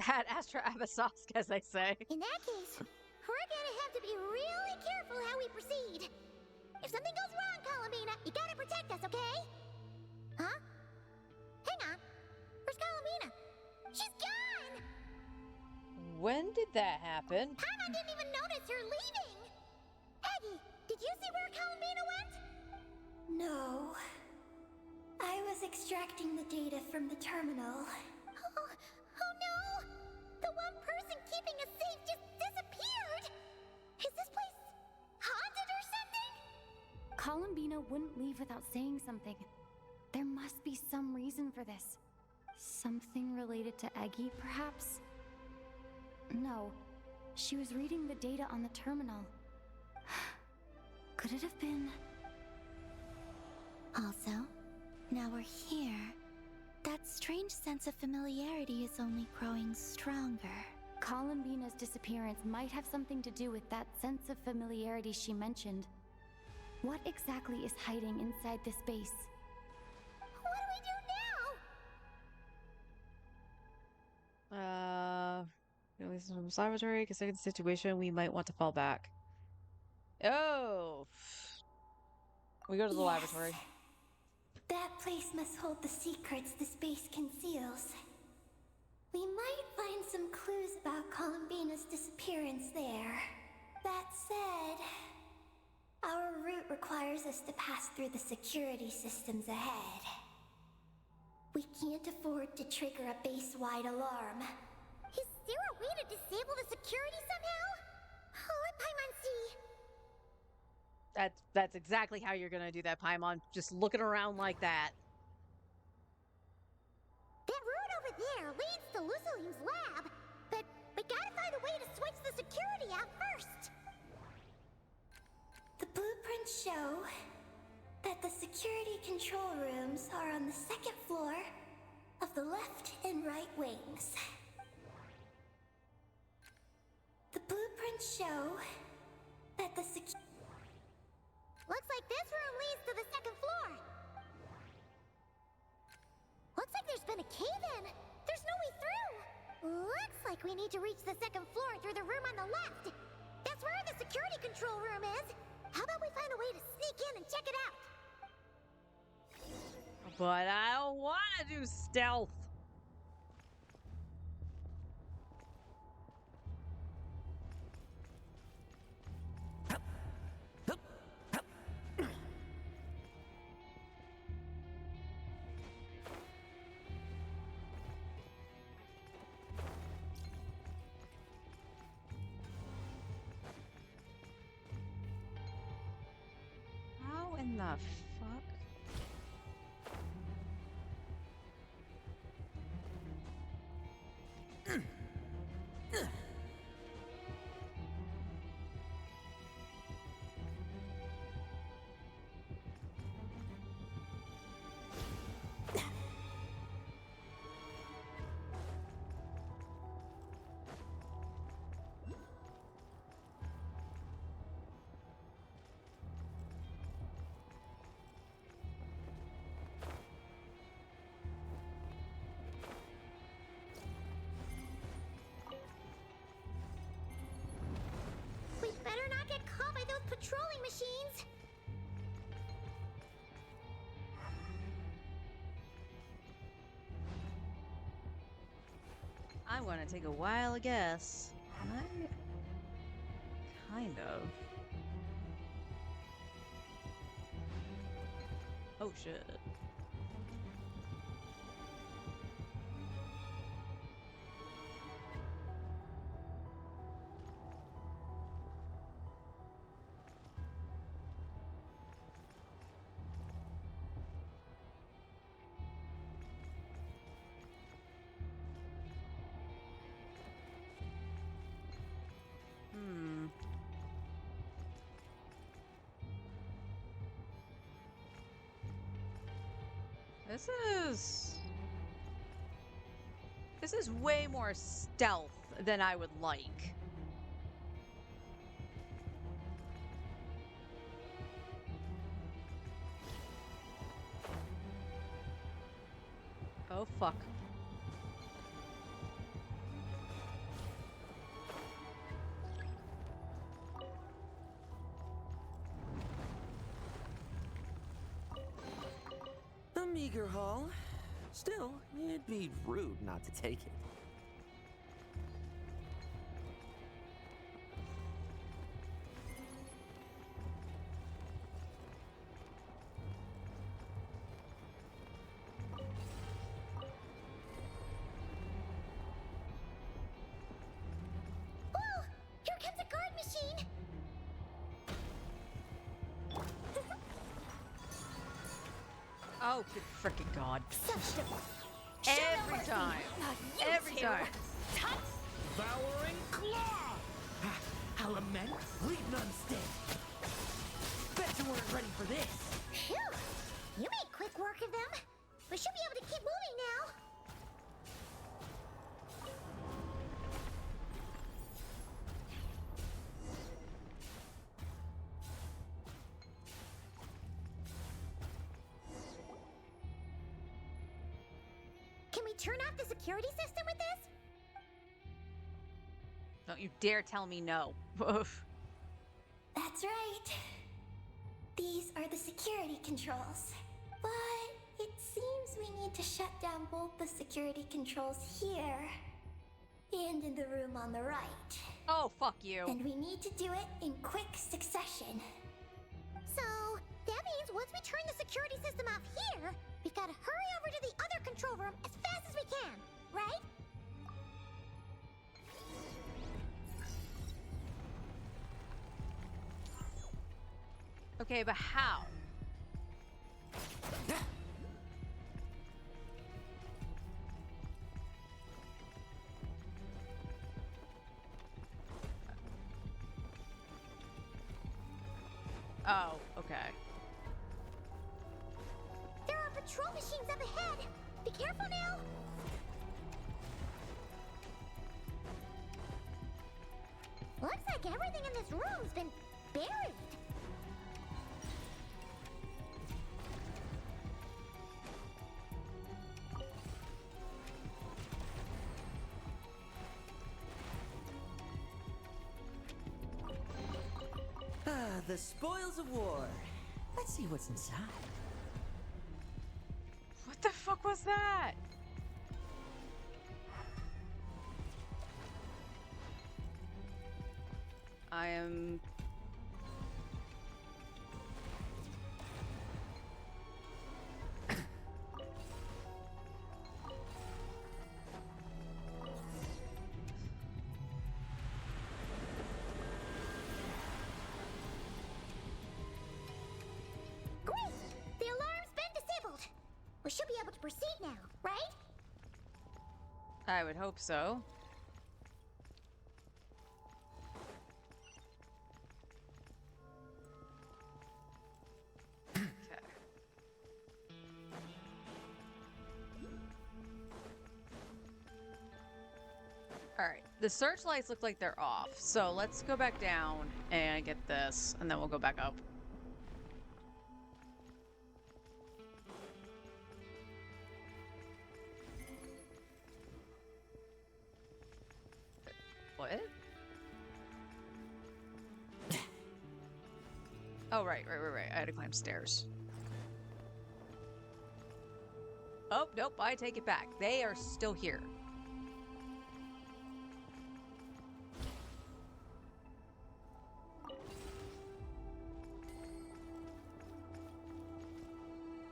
Speaker 2: At Astra Abasosk, as I say.
Speaker 10: In that case, we're gonna have to be really careful how we proceed. If something goes wrong, Colomina, you gotta protect us, okay? Huh? Hang on. Where's Colomina? She's gone!
Speaker 2: When did that happen?
Speaker 10: Paimon didn't even notice her leaving! Aggie, did you see where Colomina went?
Speaker 3: No. I was extracting the data from the terminal.
Speaker 10: Oh no! The one person keeping us safe just disappeared! Is this place haunted or something?
Speaker 12: Columbina wouldn't leave without saying something. There must be some reason for this. Something related to Eggy, perhaps? No. She was reading the data on the terminal. Could it have been...
Speaker 11: Also, now we're here. That strange sense of familiarity is only growing stronger.
Speaker 12: Columbina's disappearance might have something to do with that sense of familiarity she mentioned. What exactly is hiding inside this base?
Speaker 10: What do we do now?
Speaker 2: Release from this laboratory, considering the situation, we might want to fall back. Oh. We go to the
Speaker 11: Yes.
Speaker 2: laboratory.
Speaker 11: That place must hold the secrets the space conceals. We might find some clues about Columbina's disappearance there. That said, our route requires us to pass through the security systems ahead. We can't afford to trigger a base-wide alarm.
Speaker 10: Is there a way to disable the security somehow? Oh, let Paimon see.
Speaker 2: That's exactly how you're gonna do that, Paimon. Just looking around like that.
Speaker 10: That road over there leads to Lucilim's lab, but we gotta find a way to switch the security out first.
Speaker 11: The blueprints show that the security control rooms are on the second floor of the left and right wings. The blueprints show that the
Speaker 10: Looks like this room leads to the second floor. Looks like there's been a cave-in. There's no way through. Looks like we need to reach the second floor through the room on the left. That's where the security control room is. How about we find a way to sneak in and check it out?
Speaker 2: But I don't want to do stealth. How in the fuck?
Speaker 10: We better not get caught by those patrolling machines.
Speaker 2: I'm gonna take a wild guess. Kind of. Oh shit. This is way more stealth than I would like. Oh fuck.
Speaker 9: A meager haul. Still, it'd be rude not to take it.
Speaker 10: Whoa! Here comes a guard machine.
Speaker 2: Oh, good frickin' god.
Speaker 10: Such a
Speaker 2: Every time. Every time.
Speaker 6: Devouring claw! I'll lament, leave none stand. Bet you weren't ready for this.
Speaker 10: Phew! You made quick work of them. We should be able to keep moving now. Can we turn off the security system with this?
Speaker 2: Don't you dare tell me no.
Speaker 11: That's
Speaker 3: right. These are the security controls. But it seems we need to shut down both the security controls here and in the room on the right.
Speaker 2: Oh, fuck you.
Speaker 3: And we need to do it in quick succession.
Speaker 10: So, that means once we turn the security system off here, we've got to hurry over to the other control room as fast as we can, right?
Speaker 2: Okay, but how? Oh, okay.
Speaker 10: There are patrol machines up ahead. Be careful now. Looks like everything in this room's been buried.
Speaker 9: Ah, the spoils of war. Let's see what's inside.
Speaker 2: What the fuck was that? I am...
Speaker 10: Great! The alarm's been disabled. We should be able to proceed now, right?
Speaker 2: I would hope so. Okay. All right. The searchlights look like they're off. So let's go back down and get this, and then we'll go back up. What? Oh, right. I had to climb stairs. Oh, nope. I take it back. They are still here.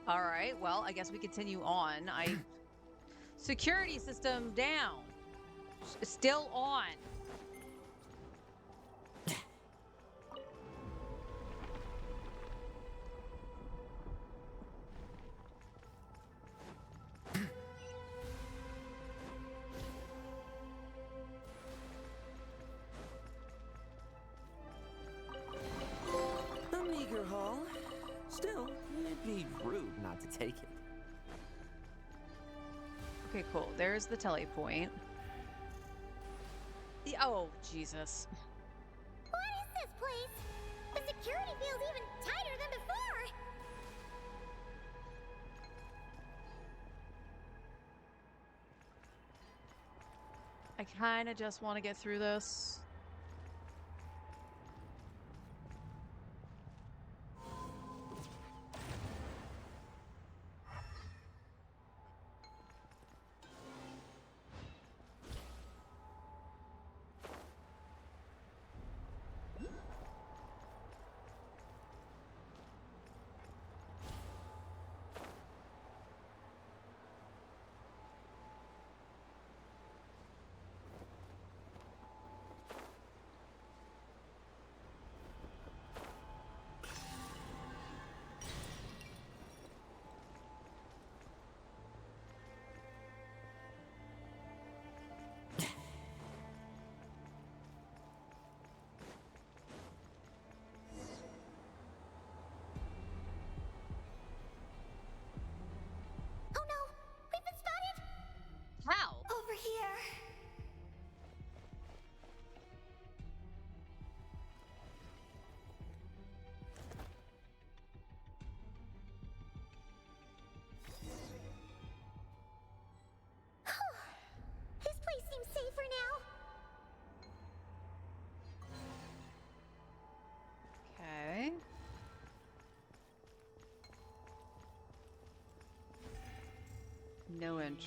Speaker 2: All right. Well, I guess we continue on. Security system down. Still on.
Speaker 9: A meager haul. Still, it'd be rude not to take it.
Speaker 2: Okay, cool. There's the tele point. Oh, Jesus.
Speaker 10: What is this place? The security feels even tighter than before.
Speaker 2: I kind of just want to get through this.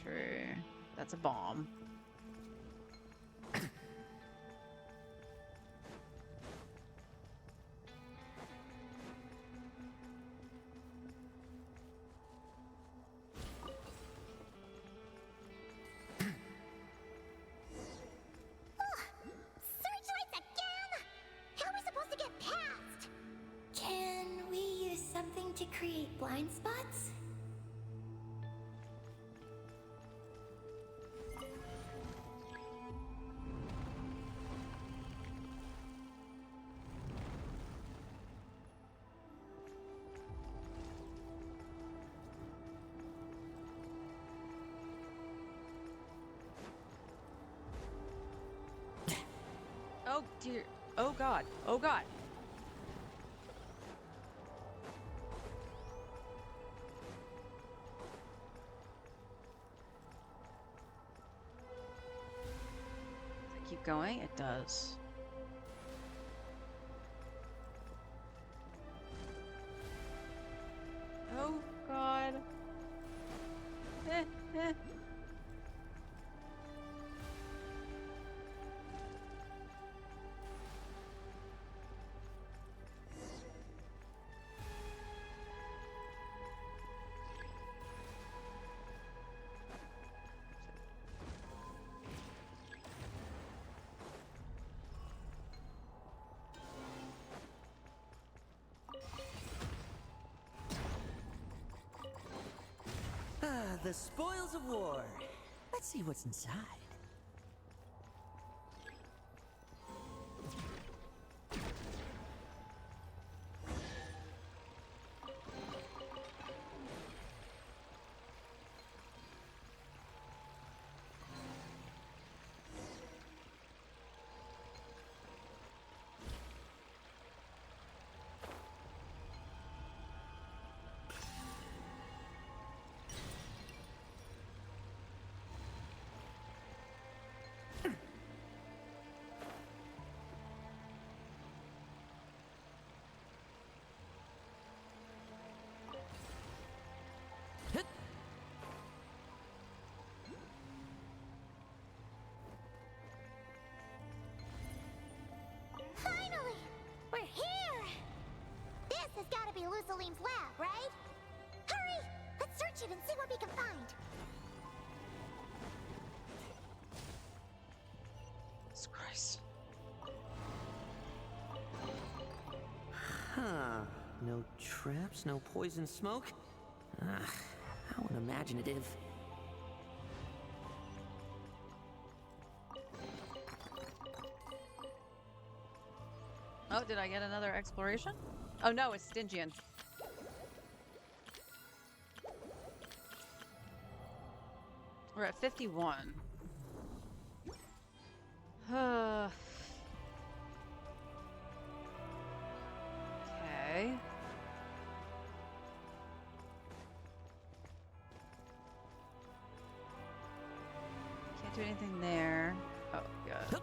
Speaker 2: True. That's a bomb.
Speaker 10: Searchlights again? How are we supposed to get past?
Speaker 11: Can we use something to create blind spots?
Speaker 2: Oh dear. Oh god. Oh god. Does it keep going? It does. Oh god. Eh, eh.
Speaker 9: Ah, the spoils of war. Let's see what's inside.
Speaker 10: Finally! We're here! This has got to be Lusalim's lab, right? Hurry! Let's search it and see what we can find.
Speaker 2: Jesus Christ.
Speaker 9: Huh. No traps, no poison smoke? Ah, how unimaginative.
Speaker 2: Oh, did I get another exploration? Oh no, it's Stygian. We're at 51. Okay. Can't do anything there. Oh god.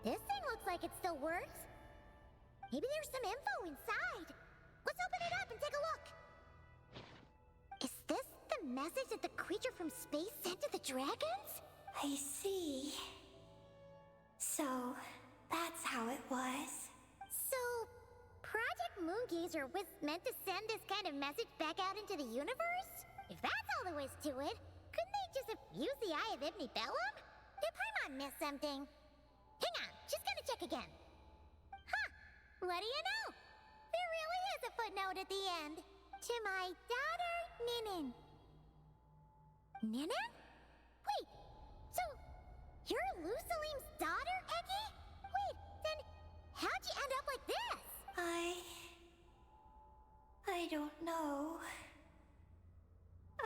Speaker 10: This thing looks like it still works. Maybe there's some info inside. Let's open it up and take a look. Is this the message that the creature from space sent to the dragons?
Speaker 11: I see. So, that's how it was.
Speaker 10: So, Project Moongazer was meant to send this kind of message back out into the universe? If that's all there was to it, couldn't they just have used the Eye of Ibn Bellum? Did Paimon miss something? Hang on, just gonna check again. Huh, what do you know? There really is a footnote at the end. To my daughter, Ninin. Ninin? Wait, so you're Lusalim's daughter, Eggy? Wait, then how'd you end up like this?
Speaker 11: I don't know.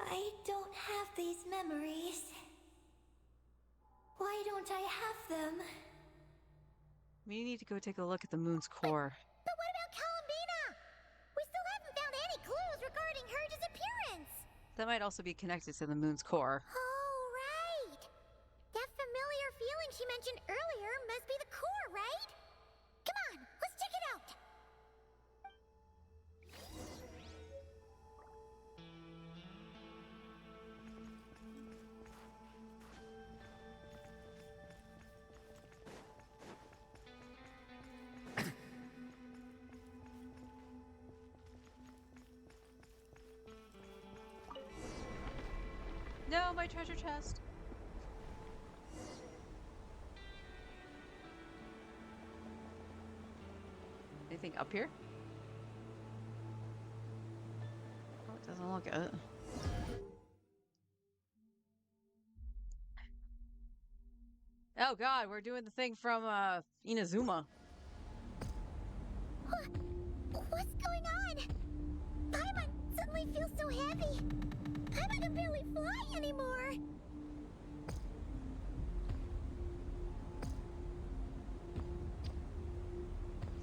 Speaker 11: I don't have these memories. Why don't I have them?
Speaker 2: We need to go take a look at the moon's core.
Speaker 10: But what about Columbina? We still haven't found any clues regarding her disappearance.
Speaker 2: That might also be connected to the moon's core.
Speaker 10: Oh, right! That familiar feeling she mentioned earlier must be the core, right? Come on, let's check it out!
Speaker 2: No, my treasure chest. Anything up here? Oh, it doesn't look it. Oh god, we're doing the thing from Inazuma.
Speaker 10: What's going on? Paimon suddenly feels so heavy. Paimon can barely fly anymore.
Speaker 2: Is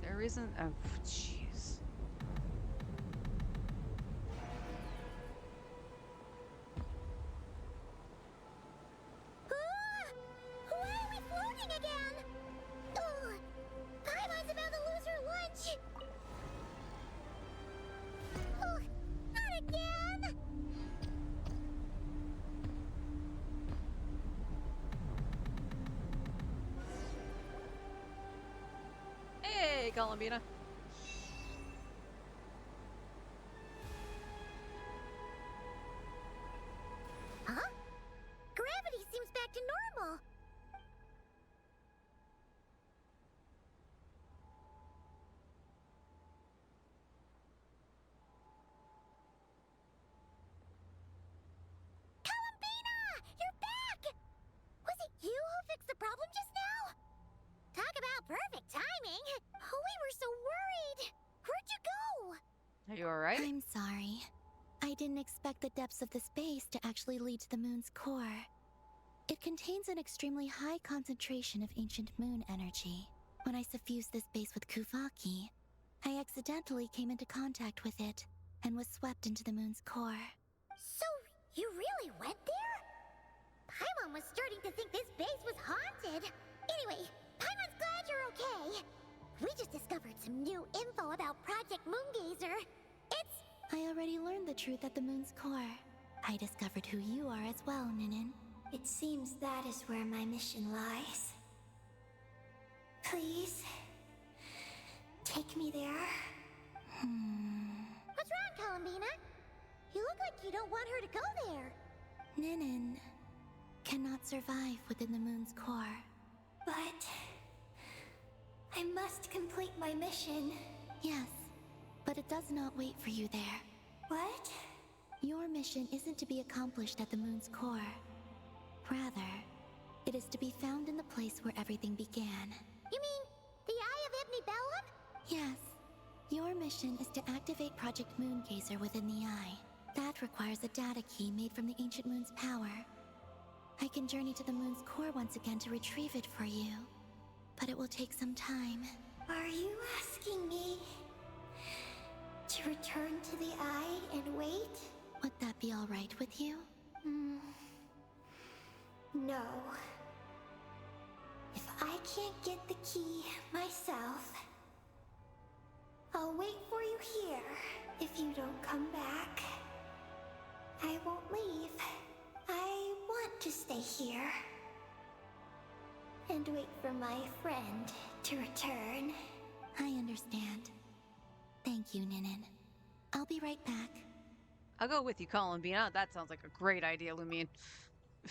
Speaker 2: there a reason? Oh, jeez.
Speaker 10: Why are we floating again? Oh, Paimon's about to lose her lunch. Oh, not again.
Speaker 2: Hey, Columbina.
Speaker 10: Huh? Gravity seems back to normal. Columbina! You're back! Was it you who fixed the problem just now? Talk about perfect timing. We were so worried. Where'd you go?
Speaker 2: Are you alright?
Speaker 11: I'm sorry. I didn't expect the depths of the space to actually lead to the moon's core. It contains an extremely high concentration of ancient moon energy. When I suffused this base with Kuvaki, I accidentally came into contact with it and was swept into the moon's core.
Speaker 10: So, you really went there? Paimon was starting to think this base was haunted. Anyway, Paimon's glad you're okay. We just discovered some new info about Project Moongazer. It's...
Speaker 11: I already learned the truth at the moon's core. I discovered who you are as well, Ninin.
Speaker 3: It seems that is where my mission lies. Please, take me there.
Speaker 10: What's wrong, Columbina? You look like you don't want her to go there.
Speaker 11: Ninin cannot survive within the moon's core.
Speaker 3: But I must complete my mission.
Speaker 11: Yes, but it does not wait for you there.
Speaker 3: What?
Speaker 11: Your mission isn't to be accomplished at the moon's core. Rather, it is to be found in the place where everything began.
Speaker 10: You mean the Eye of Ibni Bellum?
Speaker 11: Yes. Your mission is to activate Project Moongazer within the Eye. That requires a data key made from the ancient moon's power. I can journey to the moon's core once again to retrieve it for you, but it will take some time.
Speaker 3: Are you asking me to return to the Eye and wait?
Speaker 11: Would that be all right with you?
Speaker 3: No. If I can't get the key myself, I'll wait for you here. If you don't come back, I won't leave. I want to stay here and wait for my friend to return.
Speaker 11: I understand. Thank you, Ninin. I'll be right back.
Speaker 2: I'll go with you, Columbina. That sounds like a great idea, Lumine.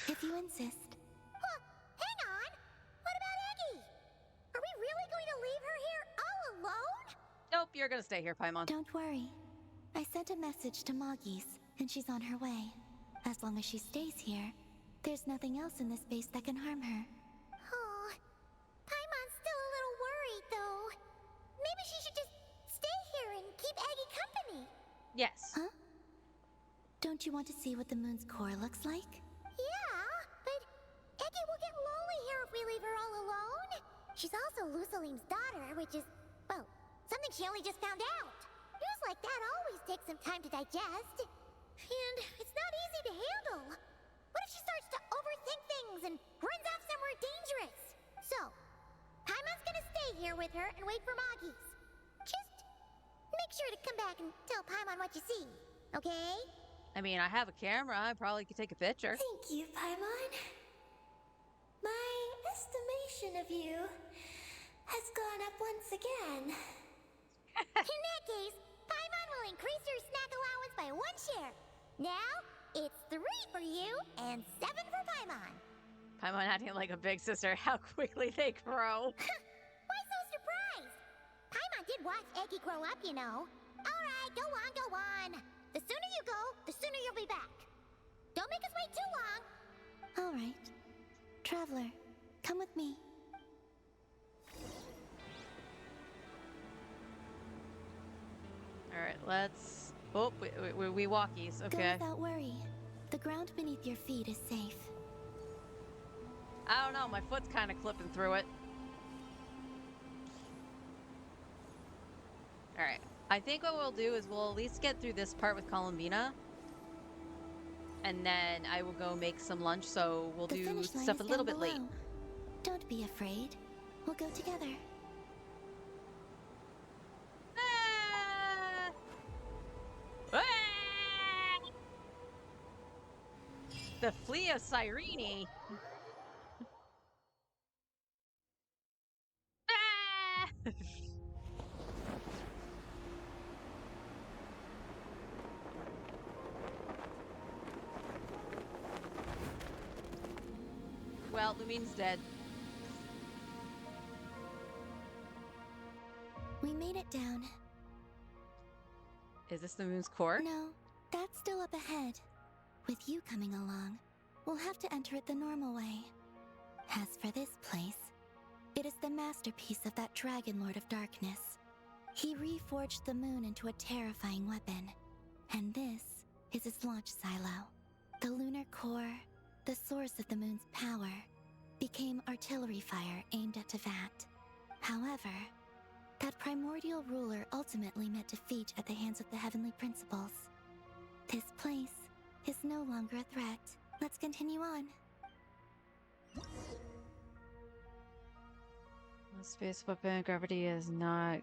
Speaker 11: If you insist.
Speaker 10: Well, hang on. What about Eggy? Are we really going to leave her here all alone?
Speaker 2: Nope, you're gonna stay here, Paimon.
Speaker 11: Don't worry. I sent a message to Moggy's, and she's on her way. As long as she stays here, there's nothing else in this base that can harm her.
Speaker 10: Oh, Paimon's still a little worried, though. Maybe she should just stay here and keep Eggy company.
Speaker 2: Yes.
Speaker 11: Huh? Don't you want to see what the moon's core looks like?
Speaker 10: Yeah, but Eggy will get lonely here if we leave her all alone. She's also Lusalim's daughter, which is, well, something she only just found out. News like that always takes some time to digest. And it's not easy to handle. What if she starts to overthink things and runs off somewhere dangerous? So, Paimon's gonna stay here with her and wait for Moggies. Just make sure to come back and tell Paimon what you see, okay?
Speaker 2: I mean, I have a camera. I probably could take a picture.
Speaker 11: Thank you, Paimon. My estimation of you has gone up once again.
Speaker 10: In that case, Paimon will increase your snack allowance by 1 share. Now, it's 3 for you and 7 for Paimon.
Speaker 2: Paimon acting like a big sister. How quickly they grow.
Speaker 10: Why so surprised? Paimon did watch Eggy grow up, you know. Alright, go on, go on. The sooner you go, the sooner you'll be back. Don't make us wait too long.
Speaker 11: All right. Traveler, come with me.
Speaker 2: All right, let's... Oh, we walkies. Okay.
Speaker 11: Go without worry. The ground beneath your feet is safe.
Speaker 2: I don't know. My foot's kind of clipping through it. All right. I think what we'll do is we'll at least get through this part with Columbina. And then I will go make some lunch, so we'll do stuff a little bit late.
Speaker 11: Don't be afraid. We'll go together.
Speaker 2: Ah! Ah! The Flea of Cyrene. Ah! Well, Lumine's dead.
Speaker 11: We made it down.
Speaker 2: Is this the moon's core?
Speaker 11: No, that's still up ahead. With you coming along, we'll have to enter it the normal way. As for this place, it is the masterpiece of that Dragon Lord of Darkness. He reforged the moon into a terrifying weapon. And this is its launch silo. The lunar core, the source of the moon's power, became artillery fire aimed at Tevat. However, that primordial ruler ultimately met defeat at the hands of the heavenly principles. This place is no longer a threat. Let's continue on.
Speaker 2: Space weapon, gravity is not...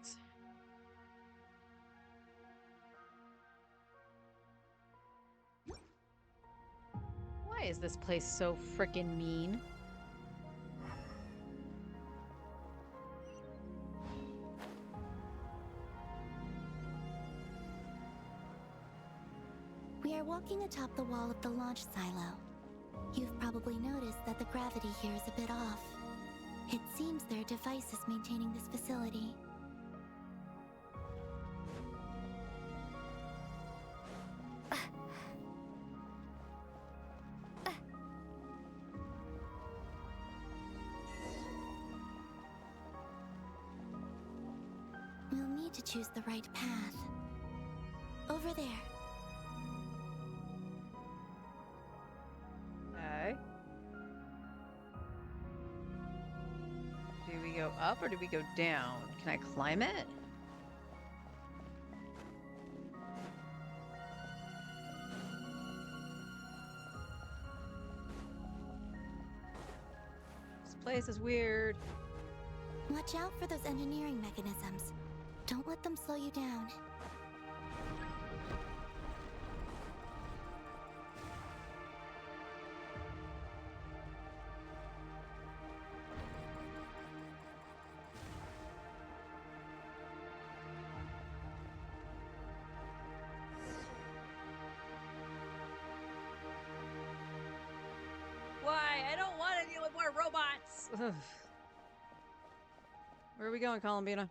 Speaker 2: Why is this place so frickin' mean?
Speaker 11: We are walking atop the wall of the launch silo. You've probably noticed that the gravity here is a bit off. It seems there are devices maintaining this facility. We'll need to choose the right path. Over there.
Speaker 2: Okay. Do we go up or do we go down? Can I climb it? This place is weird.
Speaker 11: Watch out for those engineering mechanisms. Don't let them slow you down.
Speaker 2: Why? I don't want to deal with more robots! Ugh. Where are we going, Columbina?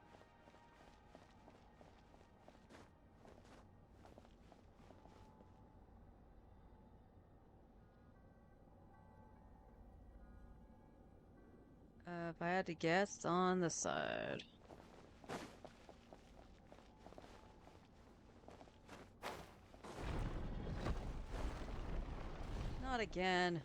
Speaker 2: If I had to guess, it's on the side. Not again.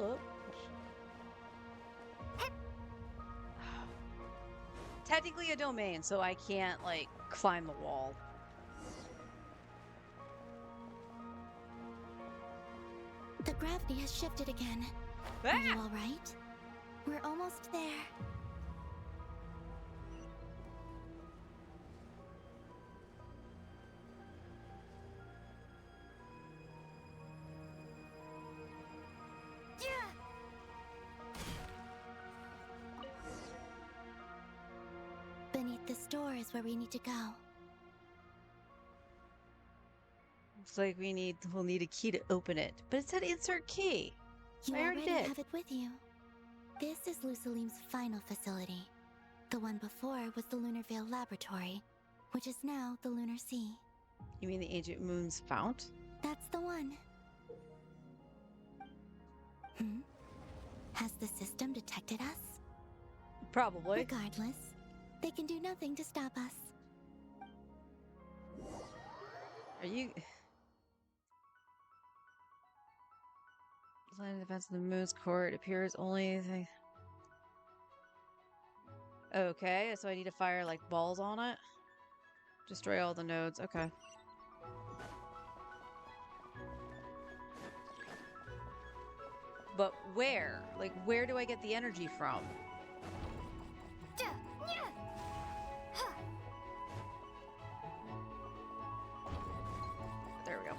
Speaker 2: hold up. Technically a domain, so I can't, like, climb the wall.
Speaker 11: The gravity has shifted again. Are you all right? We're almost there. Beneath this door is where we need to go.
Speaker 2: Looks like we'll need a key to open it. But it said insert key.
Speaker 11: You
Speaker 2: I already
Speaker 11: already
Speaker 2: did.
Speaker 11: have it with you. This is Lusalim's final facility. The one before was the Lunar Veil Laboratory, which is now the Lunar Sea.
Speaker 2: You mean the ancient moon's fount?
Speaker 11: That's the one. Has the system detected us?
Speaker 2: Probably.
Speaker 11: Regardless, they can do nothing to stop us.
Speaker 2: Are you... Line of defense of the moon's core, it appears only... Okay, so I need to fire, like, balls on it? Destroy all the nodes, okay. But where? Like, where do I get the energy from? There we go.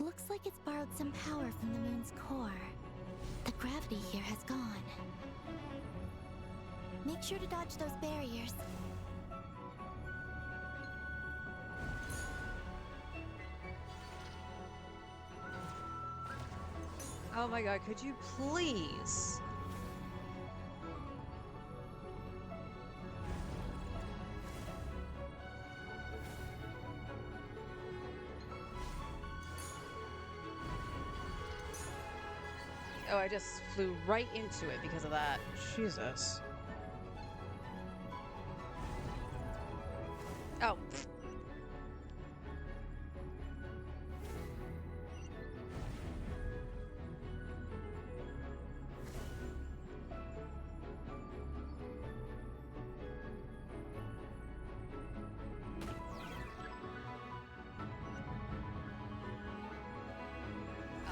Speaker 11: Looks like it's borrowed some power from the moon's core. The gravity here has gone. Make sure to dodge those barriers.
Speaker 2: Oh my god, could you please? Oh, I just flew right into it because of that. Jesus. Oh.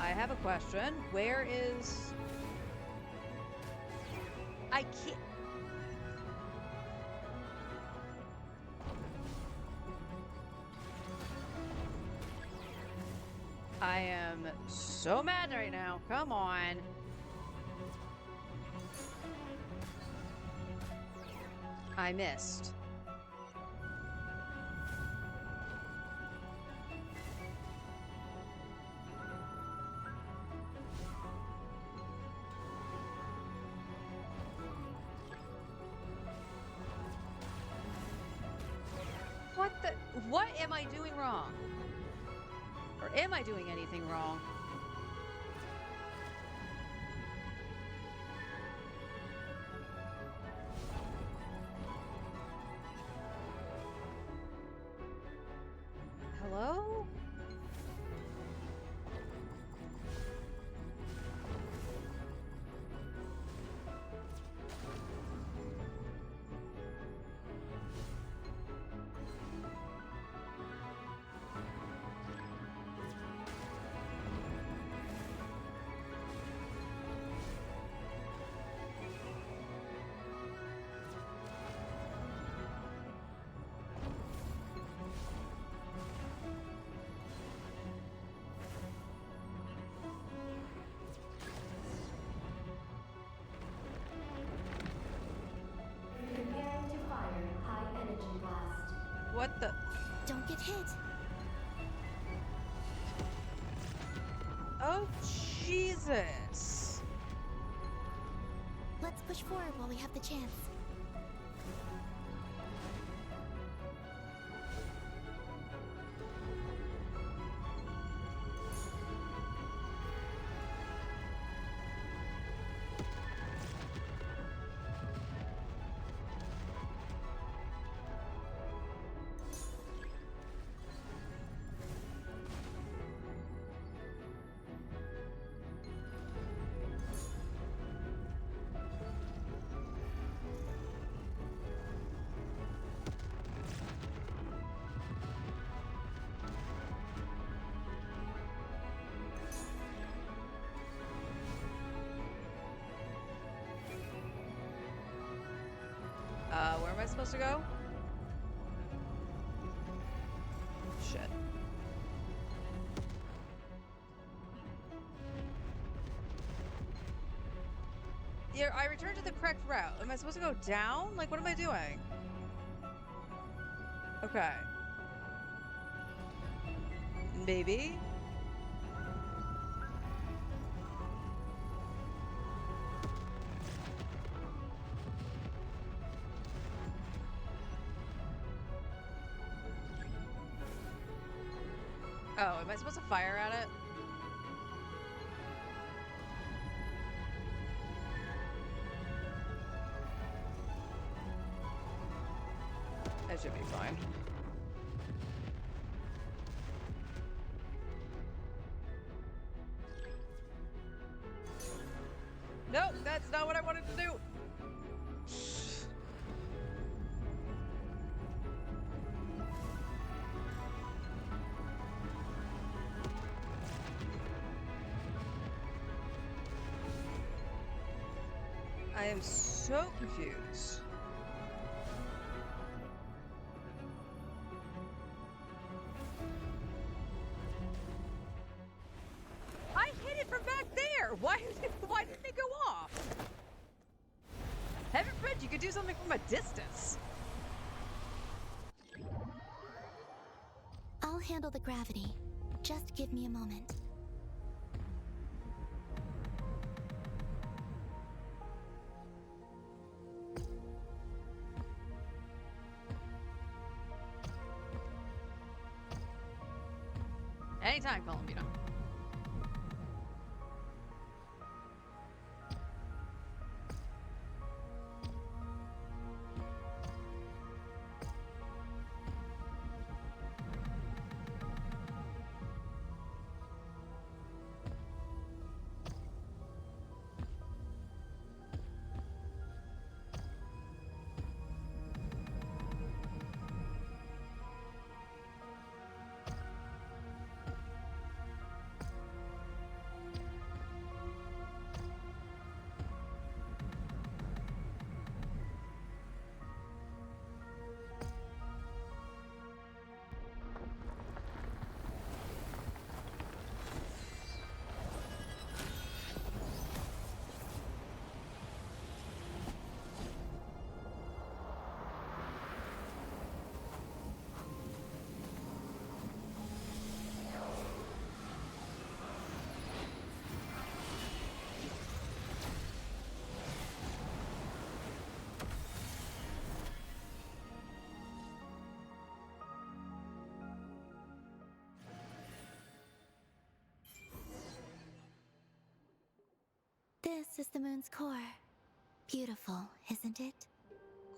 Speaker 2: I have a question. Where is... I can't... I am so mad right now. Come on. I missed. What am I doing wrong? Or am I doing anything wrong? Hello? What the?
Speaker 11: Don't get hit.
Speaker 2: Oh, Jesus.
Speaker 11: Let's push forward while we have the chance.
Speaker 2: Where am I supposed to go? Shit. Yeah, I returned to the correct route. Am I supposed to go down? Like, what am I doing? Okay. Maybe? Oh, am I supposed to fire at it? That should be fine. Nope, that's not what I wanted to do. I am so confused. I hit it from back there. Why didn't it go off? Heaven forbid you could do something from a distance.
Speaker 11: I'll handle the gravity. Just give me a moment.
Speaker 2: Anytime, Columbina.
Speaker 11: This is the moon's core. Beautiful, isn't it?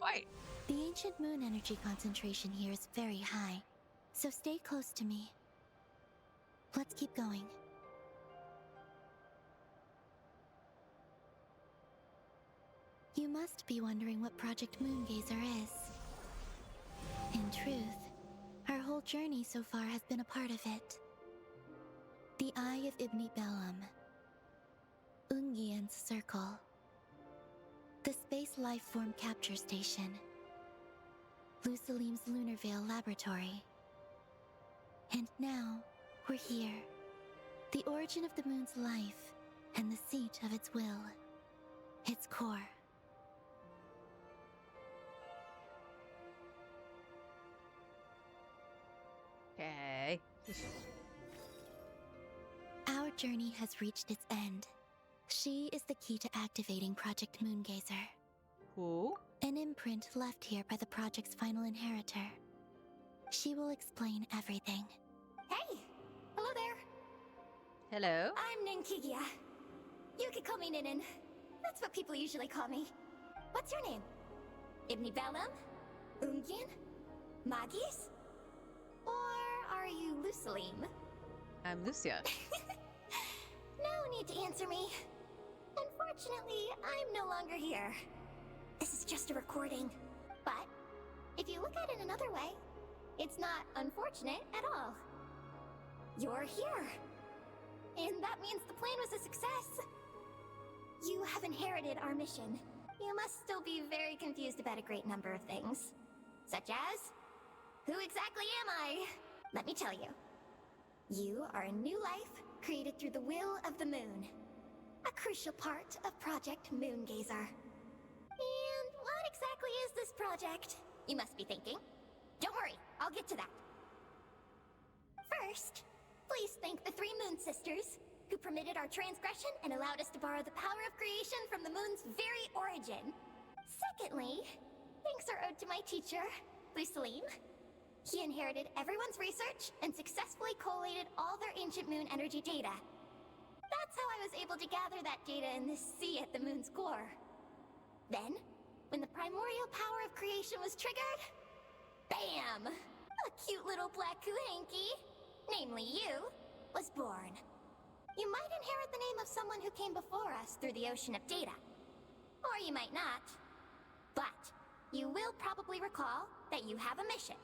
Speaker 2: Quite.
Speaker 11: The ancient moon energy concentration here is very high, so stay close to me. Let's keep going. You must be wondering what Project Moongazer is. In truth, our whole journey so far has been a part of it. The Eye of Ibni Bellum, Ungian's Circle, the Space Lifeform Capture Station, Lusalim's Lunar Veil Laboratory. And now, we're here. The origin of the moon's life, and the seat of its will. Its core.
Speaker 2: Okay.
Speaker 11: Our journey has reached its end. She is the key to activating Project Moongazer.
Speaker 2: Who?
Speaker 11: An imprint left here by the project's final inheritor. She will explain everything.
Speaker 10: Hey! Hello there.
Speaker 2: Hello?
Speaker 10: I'm Ninkigia. You could call me Ninin. That's what people usually call me. What's your name? Ibni Bellum? Ungian? Magis? Or are you Lusalim?
Speaker 2: I'm Lucia.
Speaker 10: No need to answer me. Unfortunately, I'm no longer here. This is just a recording. But, if you look at it another way, it's not unfortunate at all. You're here. And that means the plan was a success. You have inherited our mission.
Speaker 3: you must still be very confused about a great number of things. Such as, who exactly am I? Let me tell you. You are a new life created through the will of the moon. A crucial part of Project Moongazer. And what exactly is this project? You must be thinking. Don't worry, I'll get to that. First, please thank the 3 Moon Sisters, who permitted our transgression and allowed us to borrow the power of creation from the moon's very origin. Secondly, thanks are owed to my teacher, Luceline. He inherited everyone's research and successfully collated all their ancient moon energy data. That's how I was able to gather that data in this sea at the moon's core. Then, when the primordial power of creation was triggered, bam! A cute little black Kuhanky, namely you, was born. You might inherit the name of someone who came before us through the ocean of data. Or you might not. But you will probably recall that you have a mission.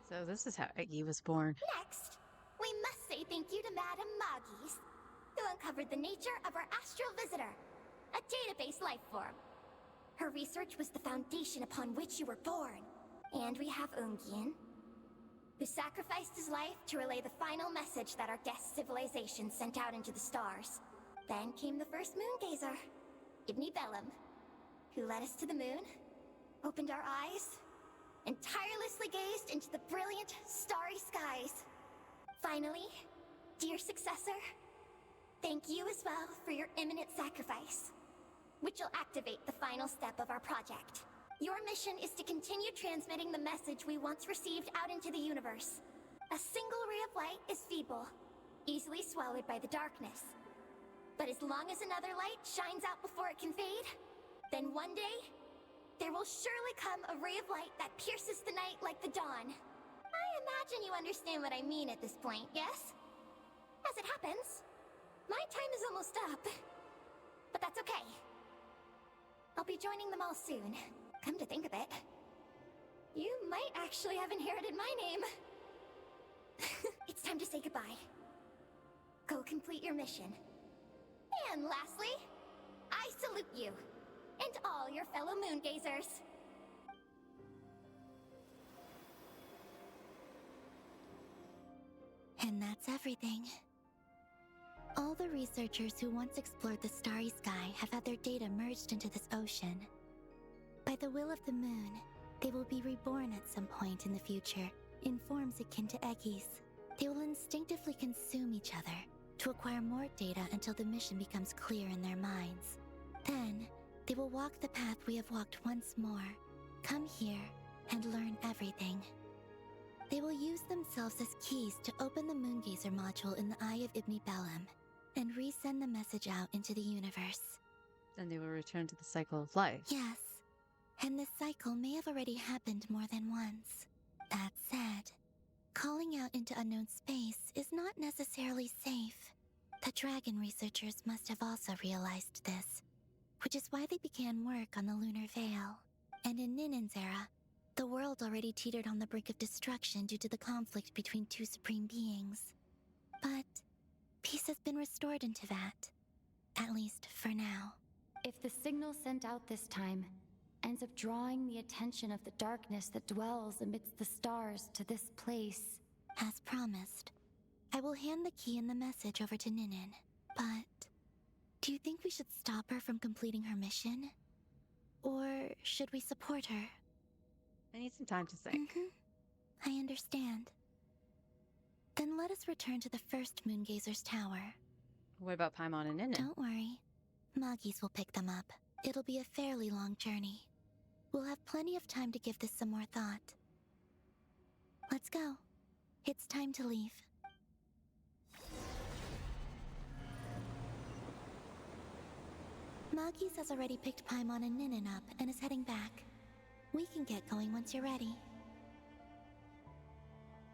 Speaker 2: So this is how Eggy was born.
Speaker 3: Next, we must say thank you to Madame Magis, who uncovered the nature of our astral visitor, a database life form. Her research was the foundation upon which you were born. And we have Ungian, who sacrificed his life to relay the final message that our guest civilization sent out into the stars. Then came the first Moongazer, Ibni Bellum, who led us to the moon, opened our eyes, and tirelessly gazed into the brilliant, starry skies. Finally, dear successor, thank you as well for your imminent sacrifice, which will activate the final step of our project. Your mission is to continue transmitting the message we once received out into the universe. A single ray of light is feeble, easily swallowed by the darkness. But as long as another light shines out before it can fade, then one day, there will surely come a ray of light that pierces the night like the dawn. I imagine you understand what I mean at this point, yes? As it happens, my time is almost up. But that's okay. I'll be joining them all soon. Come to think of it, you might actually have inherited my name. It's time to say goodbye. Go complete your mission. And lastly, I salute you, and all your fellow Moongazers.
Speaker 11: And that's everything. All the researchers who once explored the starry sky have had their data merged into this ocean. By the will of the moon, they will be reborn at some point in the future, in forms akin to Eggies. They will instinctively consume each other to acquire more data until the mission becomes clear in their minds. Then, they will walk the path we have walked once more, come here, and learn everything. They will use themselves as keys to open the Moongazer module in the Eye of Ibni Bellum, and resend the message out into the universe.
Speaker 2: Then they will return to the cycle of life.
Speaker 11: Yes. And this cycle may have already happened more than once. That said, calling out into unknown space is not necessarily safe. The dragon researchers must have also realized this, which is why they began work on the Lunar Veil. And in Ninen's era, the world already teetered on the brink of destruction due to the conflict between 2 supreme beings. But peace has been restored into that, at least for now.
Speaker 12: If the signal sent out this time ends up drawing the attention of the darkness that dwells amidst the stars to this place.
Speaker 11: As promised, I will hand the key and the message over to Ninin. But do you think we should stop her from completing her mission? Or should we support her?
Speaker 2: I need some time to think.
Speaker 11: I understand. Then let us return to the first Moongazer's tower.
Speaker 2: What about Paimon and Ninin?
Speaker 11: Don't worry. Magis will pick them up. It'll be a fairly long journey. We'll have plenty of time to give this some more thought. Let's go. It's time to leave. Magis has already picked Paimon and Ninin up and is heading back. We can get going once you're ready.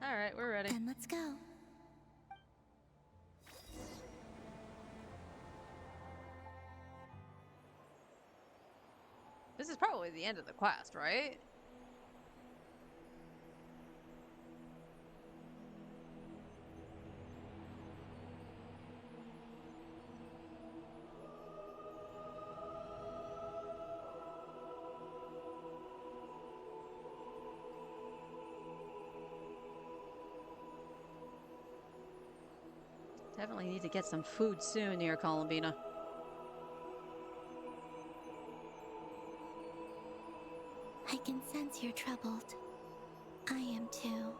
Speaker 2: Alright, we're ready.
Speaker 11: Then let's go.
Speaker 2: This is probably the end of the quest, right? Definitely need to get some food soon near Columbina.
Speaker 11: I can sense you're troubled. I am too.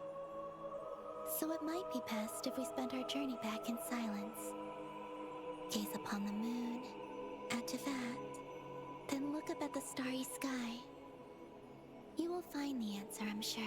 Speaker 11: So it might be best if we spend our journey back in silence. Gaze upon the moon, add to that, then look up at the starry sky. You will find the answer, I'm sure.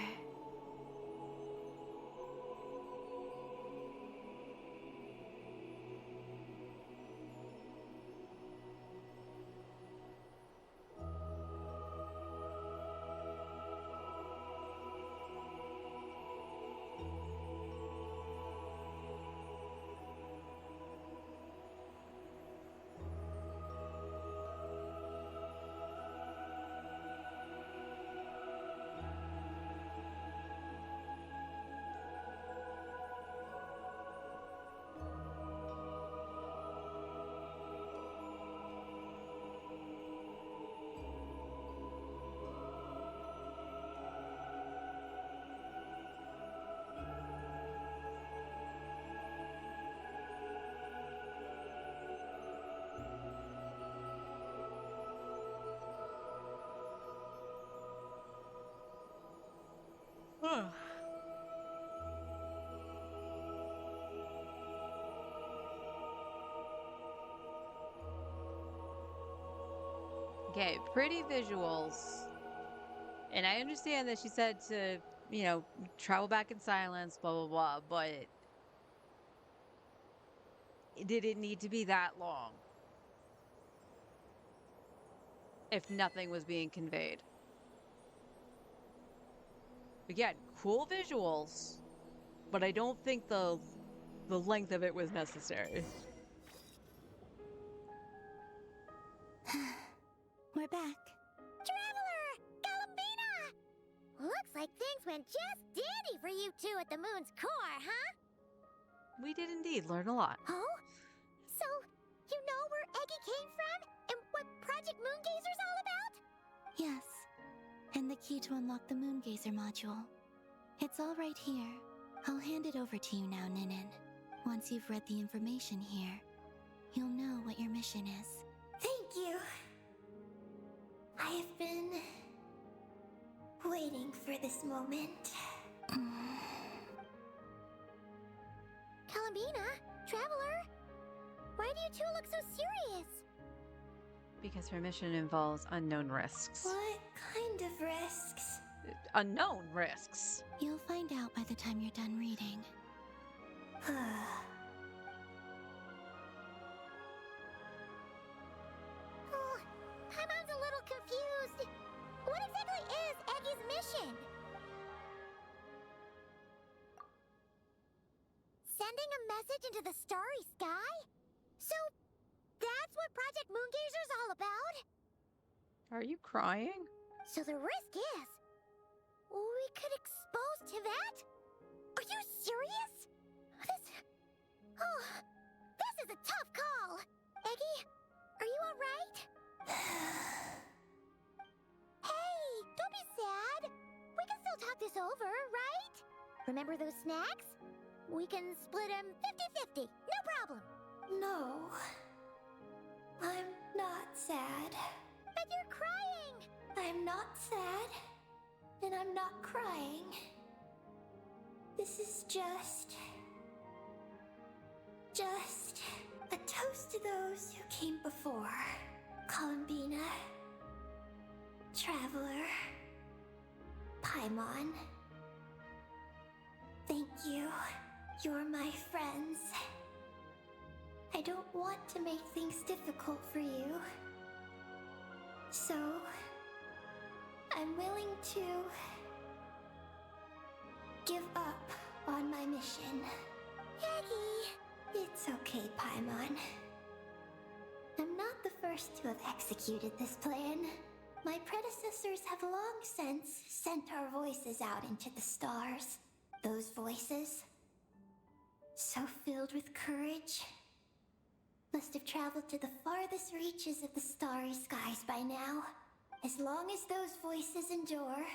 Speaker 2: Okay, pretty visuals. And I understand that she said to, travel back in silence, blah, blah, blah, but did it need to be that long if nothing was being conveyed? Again, cool visuals, but I don't think the length of it was necessary.
Speaker 11: We're back.
Speaker 10: Traveler! Columbina! Looks like things went just dandy for you two at the moon's core, huh?
Speaker 2: We did indeed learn a lot.
Speaker 10: Oh? So, you know where Eggy came from? And what Project Moongazer's all about?
Speaker 11: Yes, and the key to unlock the Moongazer module. It's all right here. I'll hand it over to you now, Ninin. Once you've read the information here, you'll know what your mission is.
Speaker 3: Thank you. I have been waiting for this moment.
Speaker 10: Columbina, Traveler, why do you two look so serious?
Speaker 2: Because her mission involves unknown risks.
Speaker 3: What kind of risks?
Speaker 2: Unknown risks.
Speaker 11: You'll find out by the time you're done reading.
Speaker 10: Oh, Paimon's a little confused. What exactly is Eggy's mission? Sending a message into the starry sky? So, that's what Project Moongazer's all about?
Speaker 2: Are you crying?
Speaker 10: So the risk is, we could expose Tivat? Are you serious? This is a tough call. Eggy, are you alright? Hey, don't be sad. We can still talk this over, right? Remember those snacks? We can split them 50-50, no problem.
Speaker 3: No. I'm not sad.
Speaker 10: But you're crying.
Speaker 3: I'm not sad. And I'm not crying. This is just a toast to those who came before. Columbina, Traveler, Paimon. Thank you. You're my friends. I don't want to make things difficult for you. So, I'm willing to give up on my mission.
Speaker 10: Eggy!
Speaker 3: It's okay, Paimon. I'm not the first to have executed this plan. My predecessors have long since sent our voices out into the stars. Those voices, so filled with courage, must have traveled to the farthest reaches of the starry skies by now. As long as those voices endure,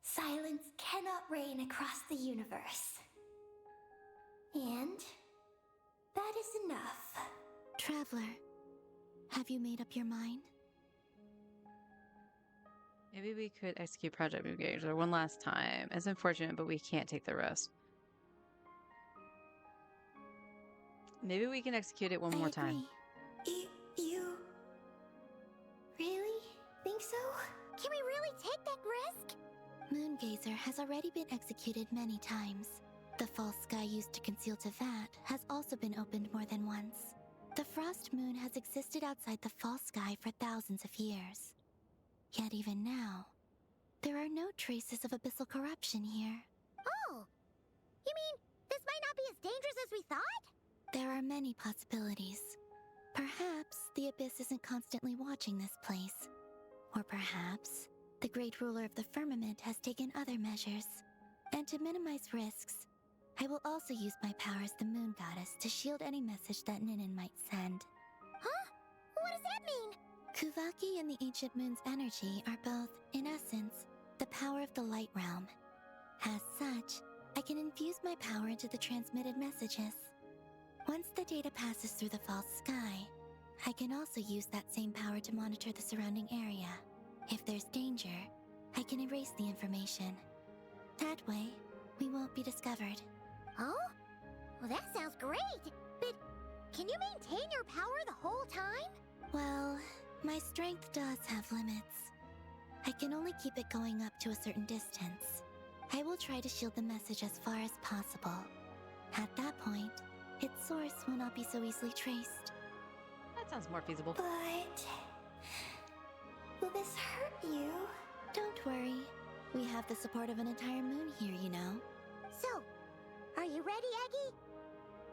Speaker 3: silence cannot reign across the universe. And
Speaker 11: That is enough. Traveler, have you made up your mind?
Speaker 2: Maybe we could execute Project Moongazer one last time. It's unfortunate, but we can't take the risk. Maybe we can execute it one more time.
Speaker 11: You really think so?
Speaker 10: Can we really take that risk?
Speaker 11: Moongazer has already been executed many times. The false sky used to conceal Tevat has also been opened more than once. The frost moon has existed outside the false sky for thousands of years. Yet even now, there are no traces of abyssal corruption here.
Speaker 10: Oh! You mean this might not be as dangerous as we thought?
Speaker 11: There are many possibilities. Perhaps the Abyss isn't constantly watching this place. Or perhaps the great ruler of the firmament has taken other measures. And to minimize risks, I will also use my power as the moon goddess to shield any message that Ninin might send.
Speaker 10: Huh? What does that mean?
Speaker 11: Kuvaki and the ancient moon's energy are both, in essence, the power of the light realm. As such, I can infuse my power into the transmitted messages. Once the data passes through the false sky, I can also use that same power to monitor the surrounding area. If there's danger, I can erase the information. That way, we won't be discovered.
Speaker 10: Oh? Well, that sounds great! But can you maintain your power the whole time?
Speaker 11: Well, my strength does have limits. I can only keep it going up to a certain distance. I will try to shield the message as far as possible. At that point, its source will not be so easily traced.
Speaker 2: That sounds more feasible.
Speaker 11: But will this hurt you? Don't worry. We have the support of an entire moon here, you know.
Speaker 10: So, are you ready, Eggy?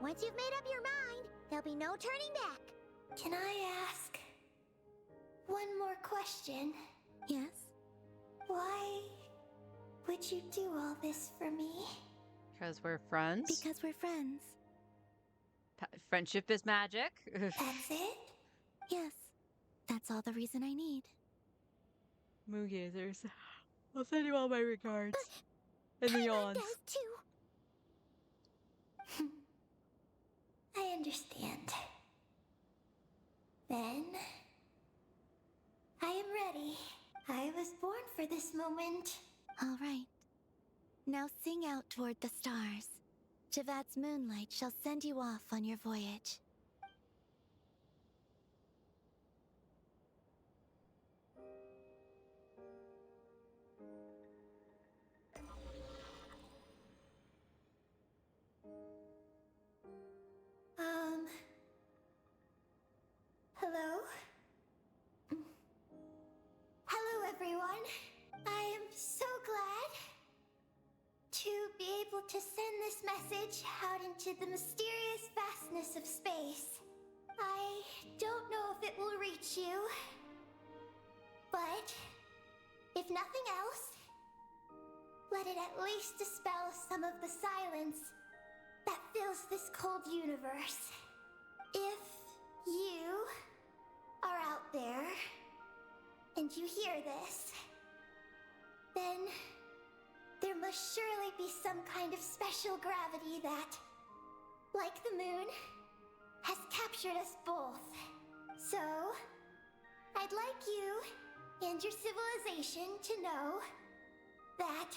Speaker 10: Once you've made up your mind, there'll be no turning back.
Speaker 11: Can I ask one more question? Yes? Why would you do all this for me?
Speaker 2: Because we're friends.
Speaker 11: Because we're friends.
Speaker 2: Friendship is magic.
Speaker 11: That's it? Yes. That's all the reason I need.
Speaker 2: Moongazers. I'll send you all my regards. And the yawns.
Speaker 10: does too.
Speaker 11: I understand. Then, I am ready. I was born for this moment. All right. Now sing out toward the stars. Javat's moonlight shall send you off on your voyage. Hello? Hello, everyone. I am so glad to be able to send this message out into the mysterious vastness of space. I don't know if it will reach you, but if nothing else, let it at least dispel some of the silence that fills this cold universe. If you are out there and you hear this, then there must surely be some kind of special gravity that, like the moon, has captured us both. So, I'd like you and your civilization to know that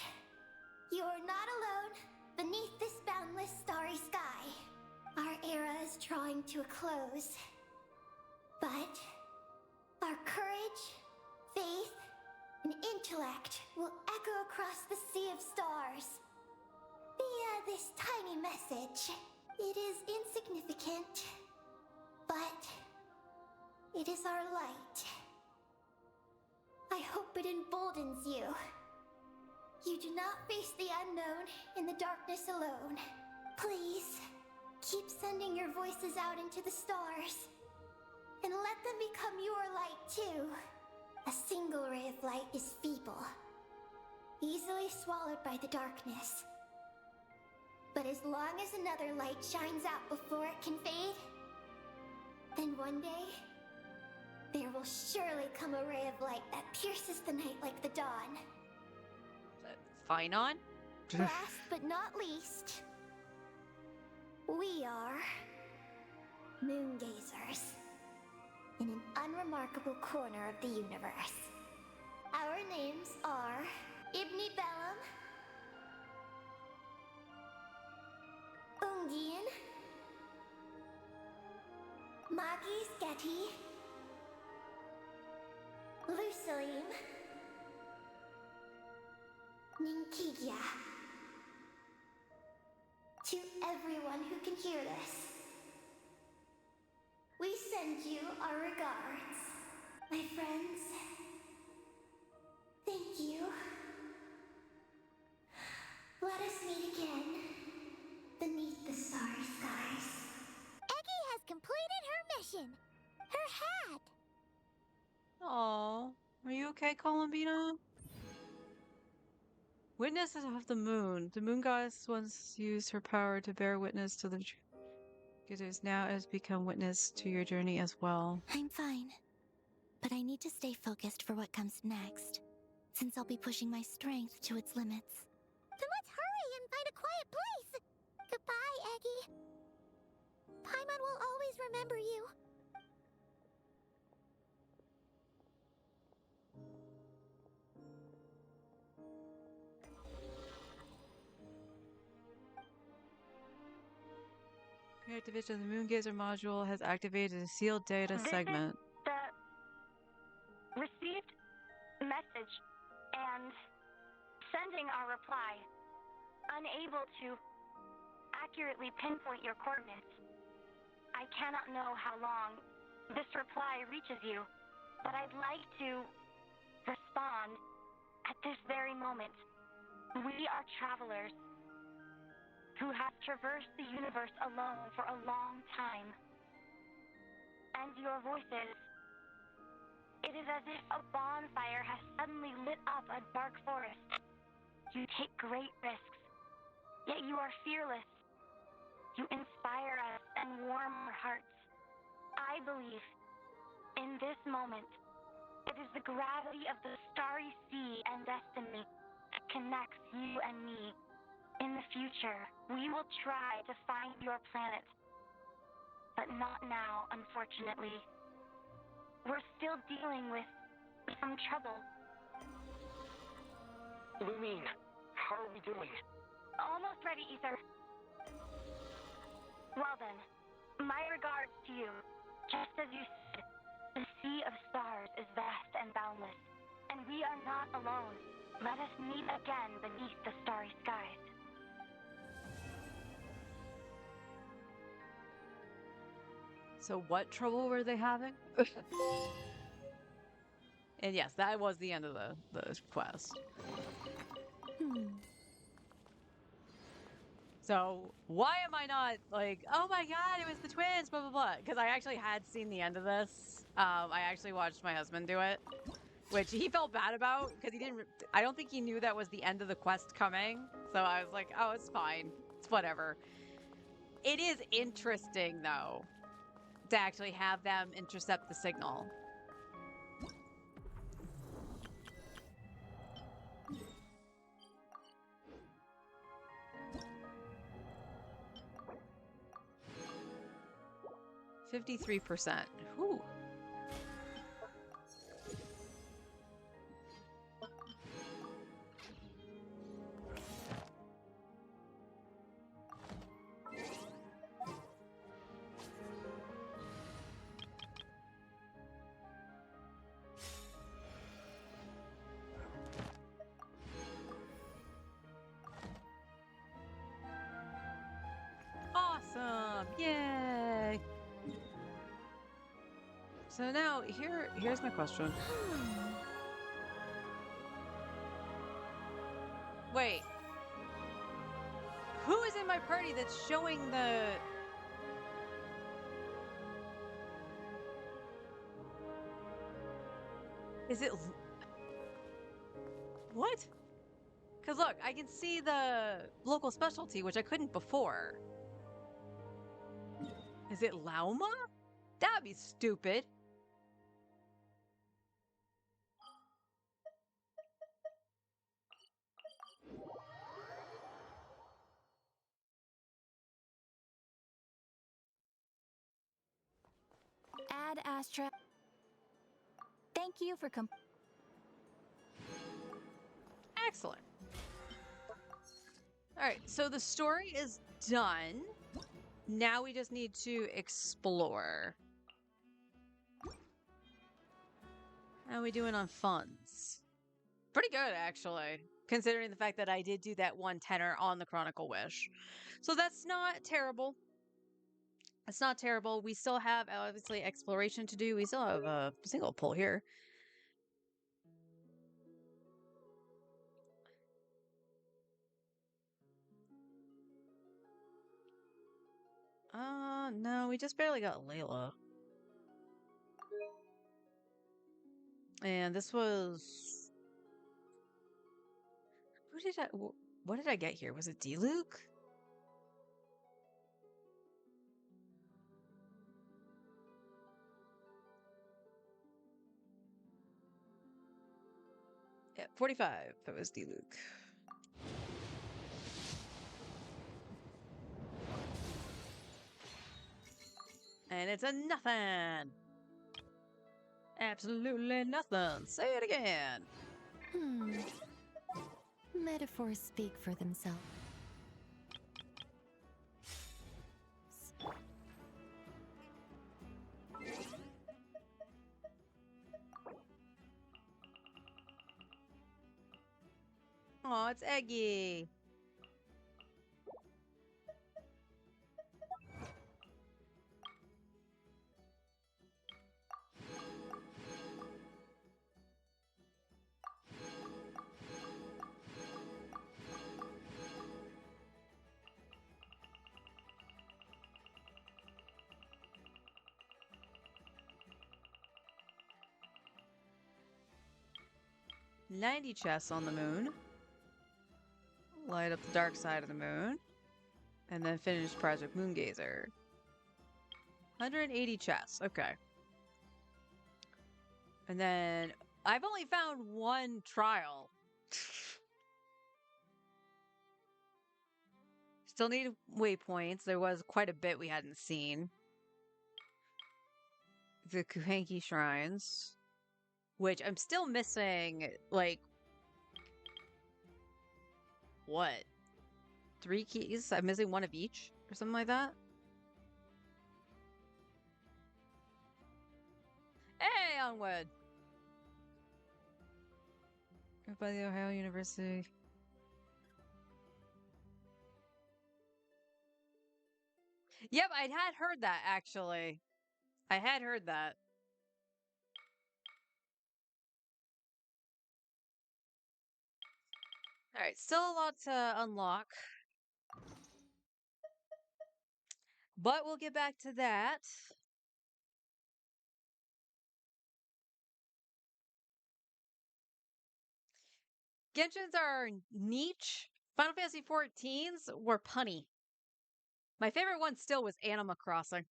Speaker 11: you are not alone beneath this boundless starry sky. Our era is drawing to a close, but our courage, faith, and intellect will echo across the sea of stars. Via this tiny message. It is insignificant, but it is our light. I hope it emboldens you. You do not face the unknown in the darkness alone. Please, keep sending your voices out into the stars, and let them become your light too. A single ray of light is feeble, easily swallowed by the darkness. But as long as another light shines out before it can fade, then one day, there will surely come a ray of light that pierces the night like the dawn.
Speaker 2: Finon?
Speaker 10: Last but not least, we are
Speaker 3: moon gazers in an unremarkable corner of the universe. Our names are Ibni Bellum, Ungian, Magi Sketty, Lusalim, Ninkigia. To everyone who can hear this, we send you our regards. My friends, thank you. Let us meet again beneath the starry skies.
Speaker 10: Eggie has completed her mission. Her hat.
Speaker 2: Aw, are you okay, Columbina? Witnesses of the moon. The moon goddess once used her power to bear witness to the truth. Now has become witness to your journey as well.
Speaker 11: I'm fine, but I need to stay focused for what comes next, since I'll be pushing my strength to its limits.
Speaker 10: Then let's hurry and find a quiet place. Goodbye, Eggie. Paimon will always remember you.
Speaker 2: Activation of the Moon Gazer module has activated a sealed data segment.
Speaker 13: The received message and sending our reply. Unable to accurately pinpoint your coordinates. I cannot know how long this reply reaches you, but I'd like to respond at this very moment. We are travelers who have traversed the universe alone for a long time. And your voices, it is as if a bonfire has suddenly lit up a dark forest. You take great risks, yet you are fearless. You inspire us and warm our hearts. I believe, in this moment, it is the gravity of the starry sea and destiny that connects you and me. In the future, we will try to find your planet. But not now, unfortunately. We're still dealing with some trouble.
Speaker 14: Lumine, how are we doing?
Speaker 13: Almost ready, Ether. Well then, my regards to you. Just as you said, the sea of stars is vast and boundless, and we are not alone. Let us meet again beneath the starry skies.
Speaker 2: So what trouble were they having? And yes, that was the end of the quest. So why am I not like, oh my god, it was the twins, blah, blah, blah. Because I actually had seen the end of this. I actually watched my husband do it, which he felt bad about because he didn't, I don't think he knew that was the end of the quest coming. So I was like, oh, it's fine. It's whatever. It is interesting though, to actually have them intercept the signal. %53%. Whew. Awesome! Yay! So now here's my question. Wait. Who is in my party that's showing the... Is it... What? Because look, I can see the local specialty, which I couldn't before. Is it Lauma? That'd be stupid.
Speaker 12: bad, Astra. Thank you for
Speaker 2: Excellent. All right, so the story is done. Now we just need to explore. How are we doing on funds? Pretty good, actually, considering the fact that I did do that 110er on the Chronicle Wish. So that's not terrible. It's not terrible. We still have, obviously, exploration to do. We still have a single pull here. No, we just barely got Layla. And this was... What did I get here? Was it D-Luke? Yeah, 45. That was D-Luke. And it's a nothing. Absolutely nothing. Say it again.
Speaker 11: Metaphors speak for themselves.
Speaker 2: Oh, it's Eggy. $90 chests on the moon. Light up the dark side of the moon. And then finish Project Moongazer. 180 chests. Okay. And then I've only found one trial. Still need waypoints. There was quite a bit we hadn't seen. The Kuhanki shrines, which I'm still missing, like, what? 3 keys? I'm missing one of each or something like that. Hey, onward! By the Ohio University. Yep, I had heard that, actually. I had heard that. Alright, still a lot to unlock. But we'll get back to that. Genshins are niche. Final Fantasy XIVs were punny. My favorite one still was Animal Crossing.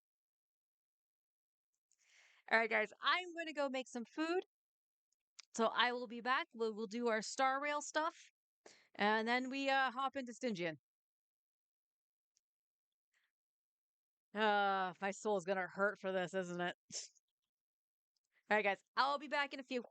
Speaker 2: Alright, guys, I'm going to go make some food. So I will be back. We'll do our Star Rail stuff. And then we hop into Stygian. My soul's gonna hurt for this, isn't it? Alright, guys, I'll be back in a few.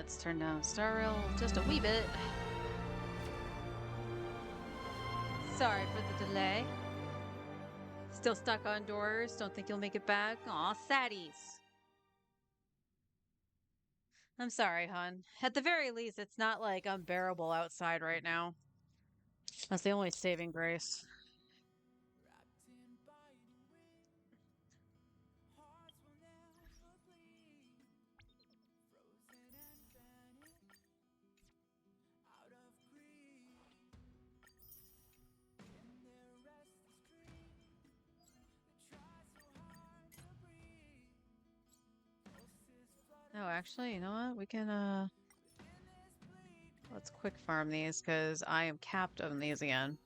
Speaker 2: Let's turn down Star Rail just a wee bit. Sorry for the delay. Still stuck on doors. Don't think you'll make it back. Aw, saddies. I'm sorry, hon. At the very least, it's not like unbearable outside right now. That's the only saving grace. Oh, actually, you know what? We can, let's quick farm these because I am capped on these again.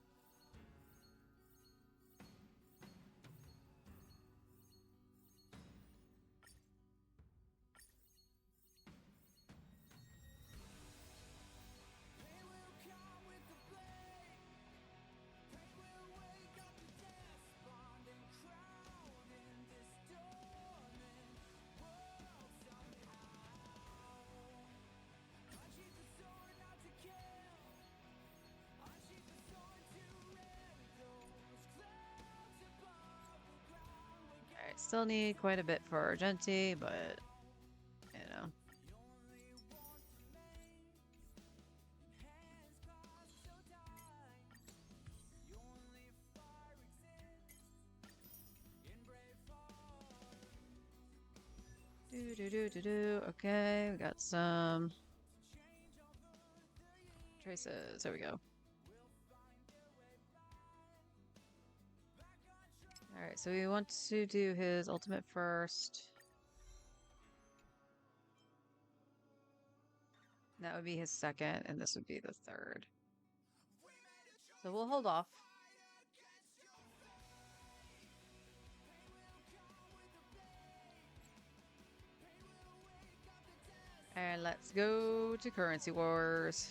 Speaker 2: Alright, still need quite a bit for Argenti, but, you know. Okay, we got some traces. There we go. Alright, so we want to do his ultimate first. That would be his second, and this would be the third. So we'll hold off. And let's go to Currency Wars.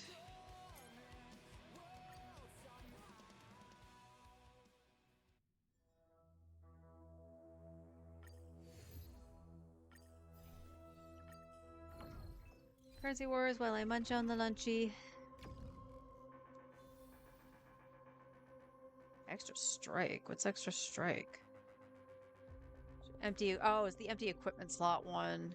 Speaker 2: Currency Wars while I munch on the lunchy. Extra strike? What's extra strike? Empty. Oh, it's the empty equipment slot one.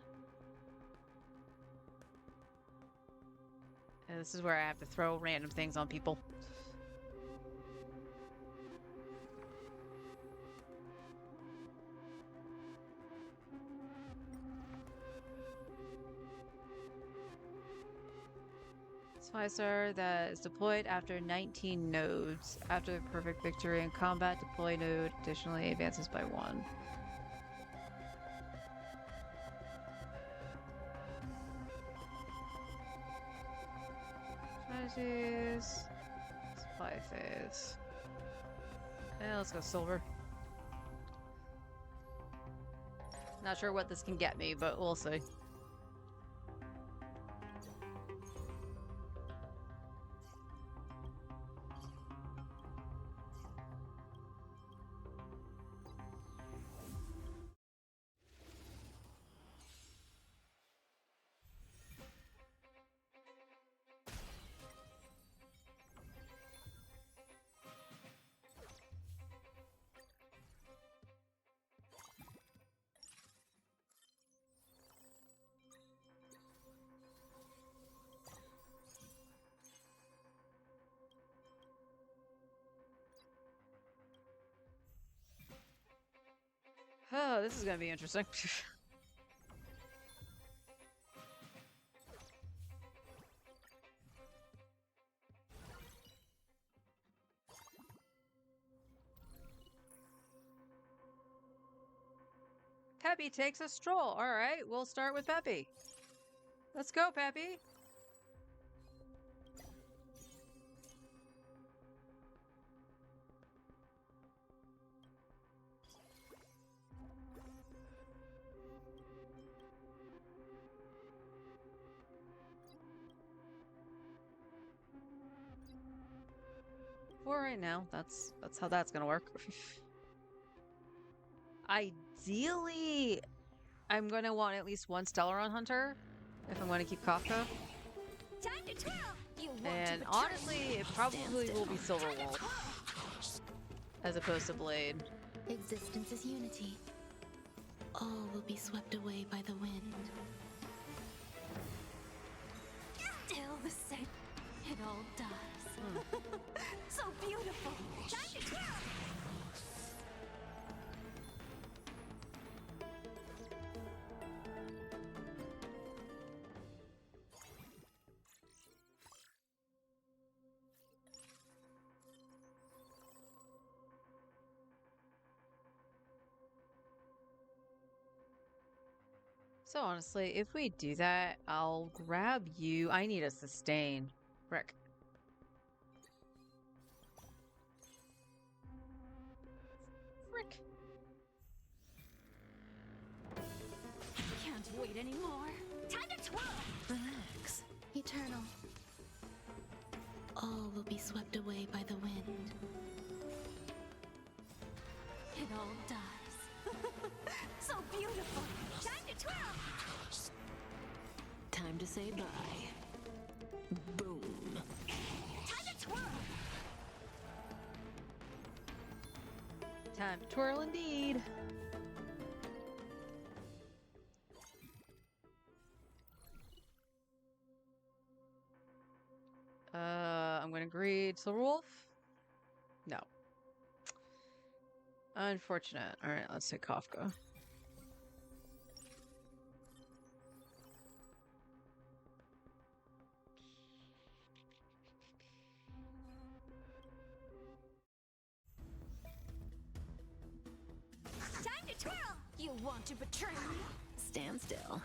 Speaker 2: And this is where I have to throw random things on people. Spicer that is deployed after 19 nodes. After perfect victory in combat, deploy node additionally advances by 1. Strategies. Supply phase. Yeah, let's go silver. Not sure what this can get me, but we'll see. Oh, this is gonna be interesting. Peppy takes a stroll. All right, we'll start with Peppy. Let's go, Peppy. For right now, that's how that's gonna work. Ideally, I'm gonna want at least one Stellaron Hunter if I'm gonna keep Kafka.
Speaker 10: Time to twirl! You want
Speaker 2: And
Speaker 10: to
Speaker 2: honestly, it probably will be Silver Wolf as opposed to Blade.
Speaker 11: Existence is unity. All will be swept away by the wind.
Speaker 12: Still the same. It all does. So beautiful.
Speaker 10: Time to twirl!
Speaker 2: So honestly, if we do that, I'll grab you. I need a sustain. Rick. Rick.
Speaker 12: Can't wait anymore.
Speaker 10: Time to twirl!
Speaker 11: Relax. Eternal. All will be swept away by the wind.
Speaker 12: It all does. So beautiful.
Speaker 10: Time to twirl!
Speaker 9: Time to say bye. Boom.
Speaker 10: Time to twirl!
Speaker 2: Time to twirl indeed. I'm gonna greet Silver Wolf. No. Unfortunate. Alright, let's say Kafka.
Speaker 10: Time to twirl!
Speaker 12: You want to betray me?
Speaker 9: Stand still.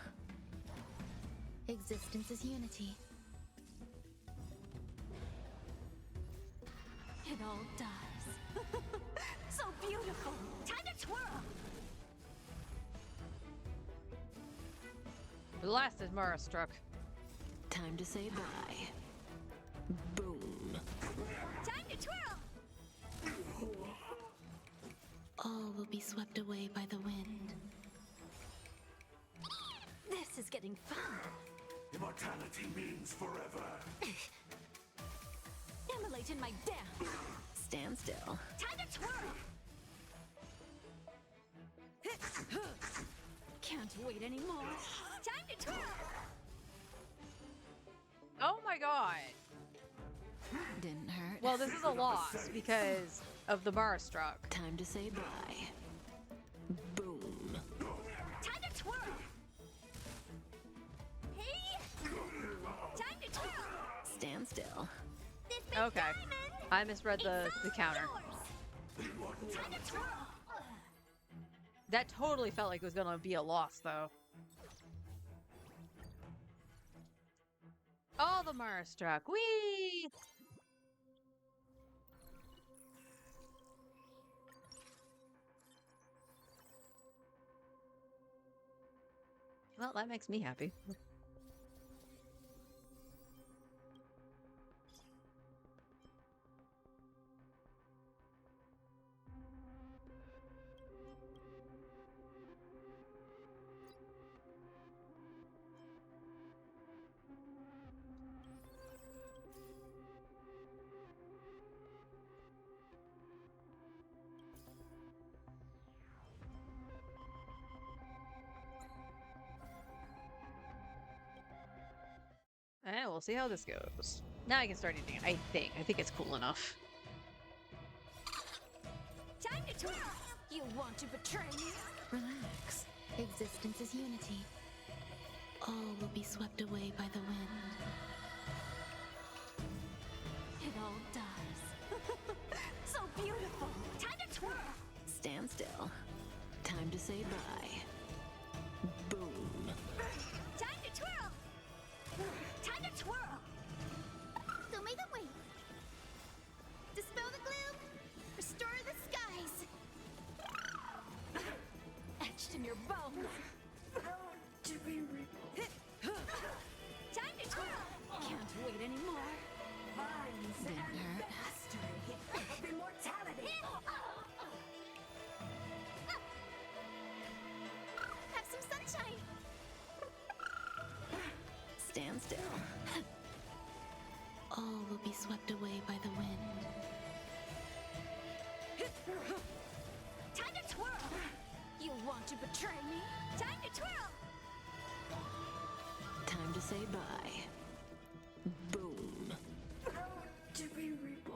Speaker 11: Existence is unity.
Speaker 12: It all does. So beautiful.
Speaker 10: Time to twirl!
Speaker 2: The last is Mara struck.
Speaker 9: Time to say bye. Boom.
Speaker 10: Time to twirl!
Speaker 11: All will be swept away by the wind.
Speaker 12: This is getting fun.
Speaker 7: Immortality means forever.
Speaker 12: Immolate in my dance.
Speaker 9: Stand still.
Speaker 10: Time to twirl!
Speaker 12: Can't wait anymore.
Speaker 10: Time to twirl!
Speaker 2: Oh my god.
Speaker 9: Didn't hurt.
Speaker 2: Well, this is a loss because of the Mara struck.
Speaker 9: Time to say bye. Boom.
Speaker 10: Time to twirl! Hey! Time to twirl!
Speaker 9: Stand still.
Speaker 10: This big
Speaker 2: Okay.
Speaker 10: diamond!
Speaker 2: I misread the
Speaker 10: It's
Speaker 2: counter.
Speaker 10: yours! Time to twirl!
Speaker 2: That totally felt like it was gonna be a loss, though. Oh, the Mara struck. Whee! Well, that makes me happy. And we'll see how this goes. Now I can start eating it, I think. I think it's cool enough.
Speaker 10: Time to twirl!
Speaker 12: You want to betray me?
Speaker 11: Relax. Existence is unity. All will be swept away by the wind.
Speaker 12: It all does. So beautiful.
Speaker 10: Time to twirl!
Speaker 9: Stand still. Time to say bye. Boom.
Speaker 10: Time to twirl! Time to twirl! Don't make them wait. Dispel the gloom. Restore the skies.
Speaker 12: Etched in your bones.
Speaker 10: Time to twirl!
Speaker 12: Can't wait anymore.
Speaker 9: Didn't hurt.
Speaker 10: Have some sunshine.
Speaker 9: Stand still.
Speaker 11: all will be swept away by the wind.
Speaker 12: Time to twirl! You want to betray me? Time to twirl!
Speaker 11: Time to say bye. Boom.
Speaker 3: Jimmy Reaper.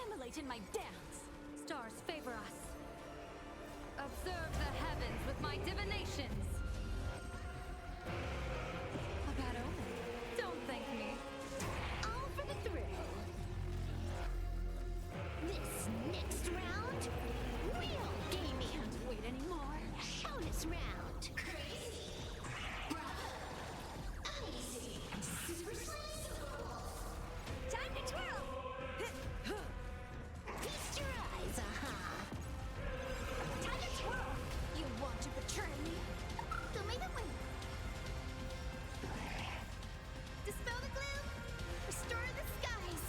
Speaker 12: Emulate in my dance! Stars favor us. Observe the heavens with my divinations! A bad omen. Don't thank me.
Speaker 10: All for the thrill. This next round, real gaming.
Speaker 12: Can't wait anymore.
Speaker 10: Bonus round. Crazy. Bravo. Uneasy. Super Slice.
Speaker 12: Time to twirl!
Speaker 10: Feast your eyes,
Speaker 12: Time to twirl! You want to betray me?
Speaker 10: Don't make them win. Dispel the gloom. Restore the skies.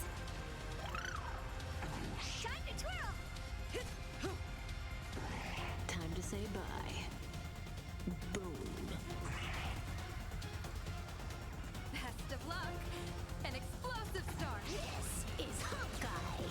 Speaker 12: Time to twirl!
Speaker 11: Time to say bye. Boom.
Speaker 12: Best of luck! An explosive start!
Speaker 10: This is Hawkeye.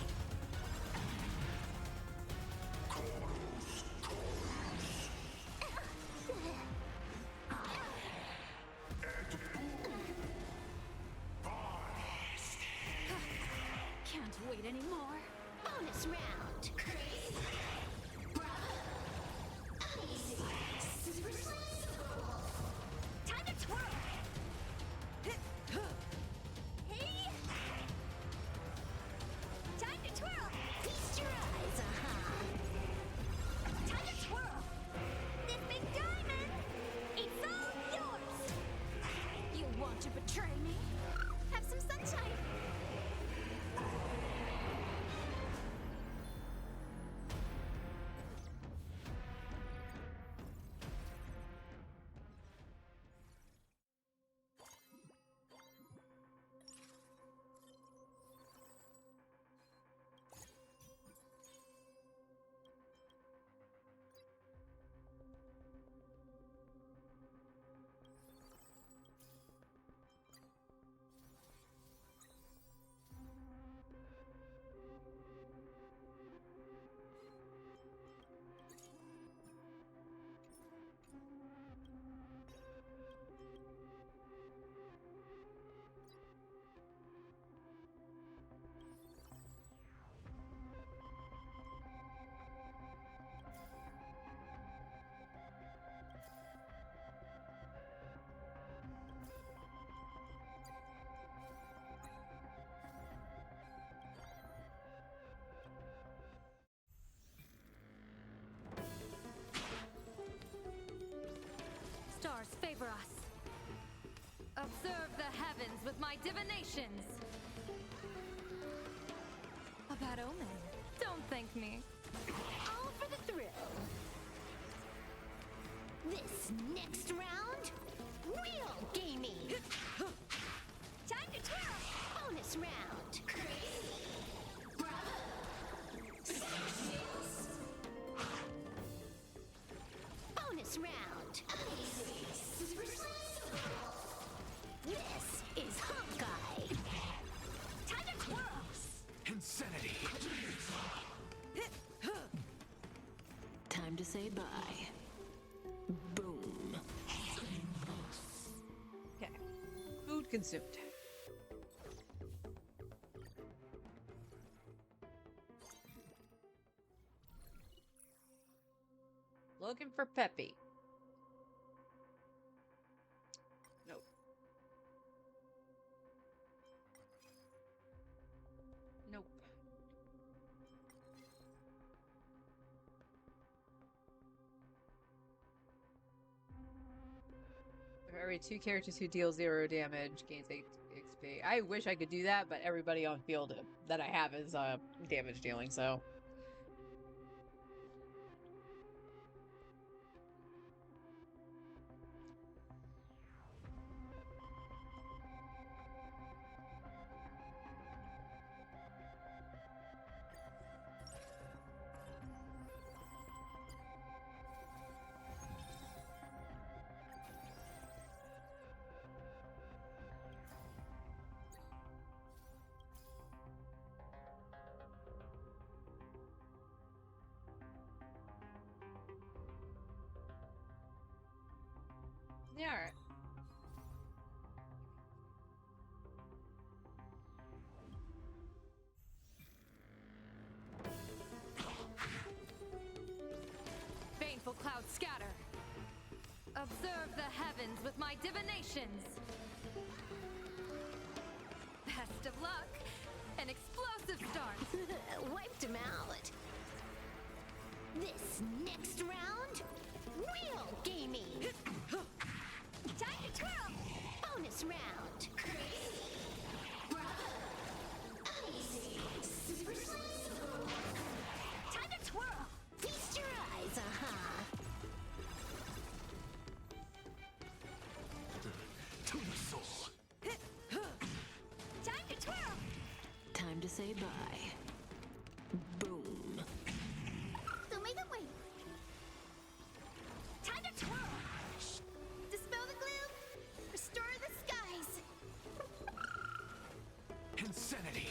Speaker 12: Can't wait anymore.
Speaker 10: Bonus round. Crazy. Bravo. Uneasy. Super Slice.
Speaker 12: my divinations. A bad omen. Don't thank me.
Speaker 10: All for the thrill. This next round, real gaming. Time to twirl. Bonus round. Crazy. Bravo. Bonus round. This is Hawkeye. Time to twirl.
Speaker 6: Insanity.
Speaker 9: Time to say bye. Boom.
Speaker 2: Okay. Food consumed. Looking for Peppy. Nope. Nope. For every 2 characters who deal 0 damage, gains 8 XP. I wish I could do that, but everybody on field that I have is damage dealing, so. Yeah, alright.
Speaker 12: Baneful clouds scatter. Observe the heavens with my divinations. Best of luck. An explosive start.
Speaker 10: Wiped him out. This next round, real gaming. Time to twirl. Bonus round. Crazy. Bravo. Easy. Super slam. Time to twirl. Feast your eyes,
Speaker 6: To the soul.
Speaker 10: Time to twirl.
Speaker 9: Time to say bye. Boom.
Speaker 10: Don't make it wait. Time to twirl. Dispel the gloom. Restore the skies.
Speaker 6: Insanity.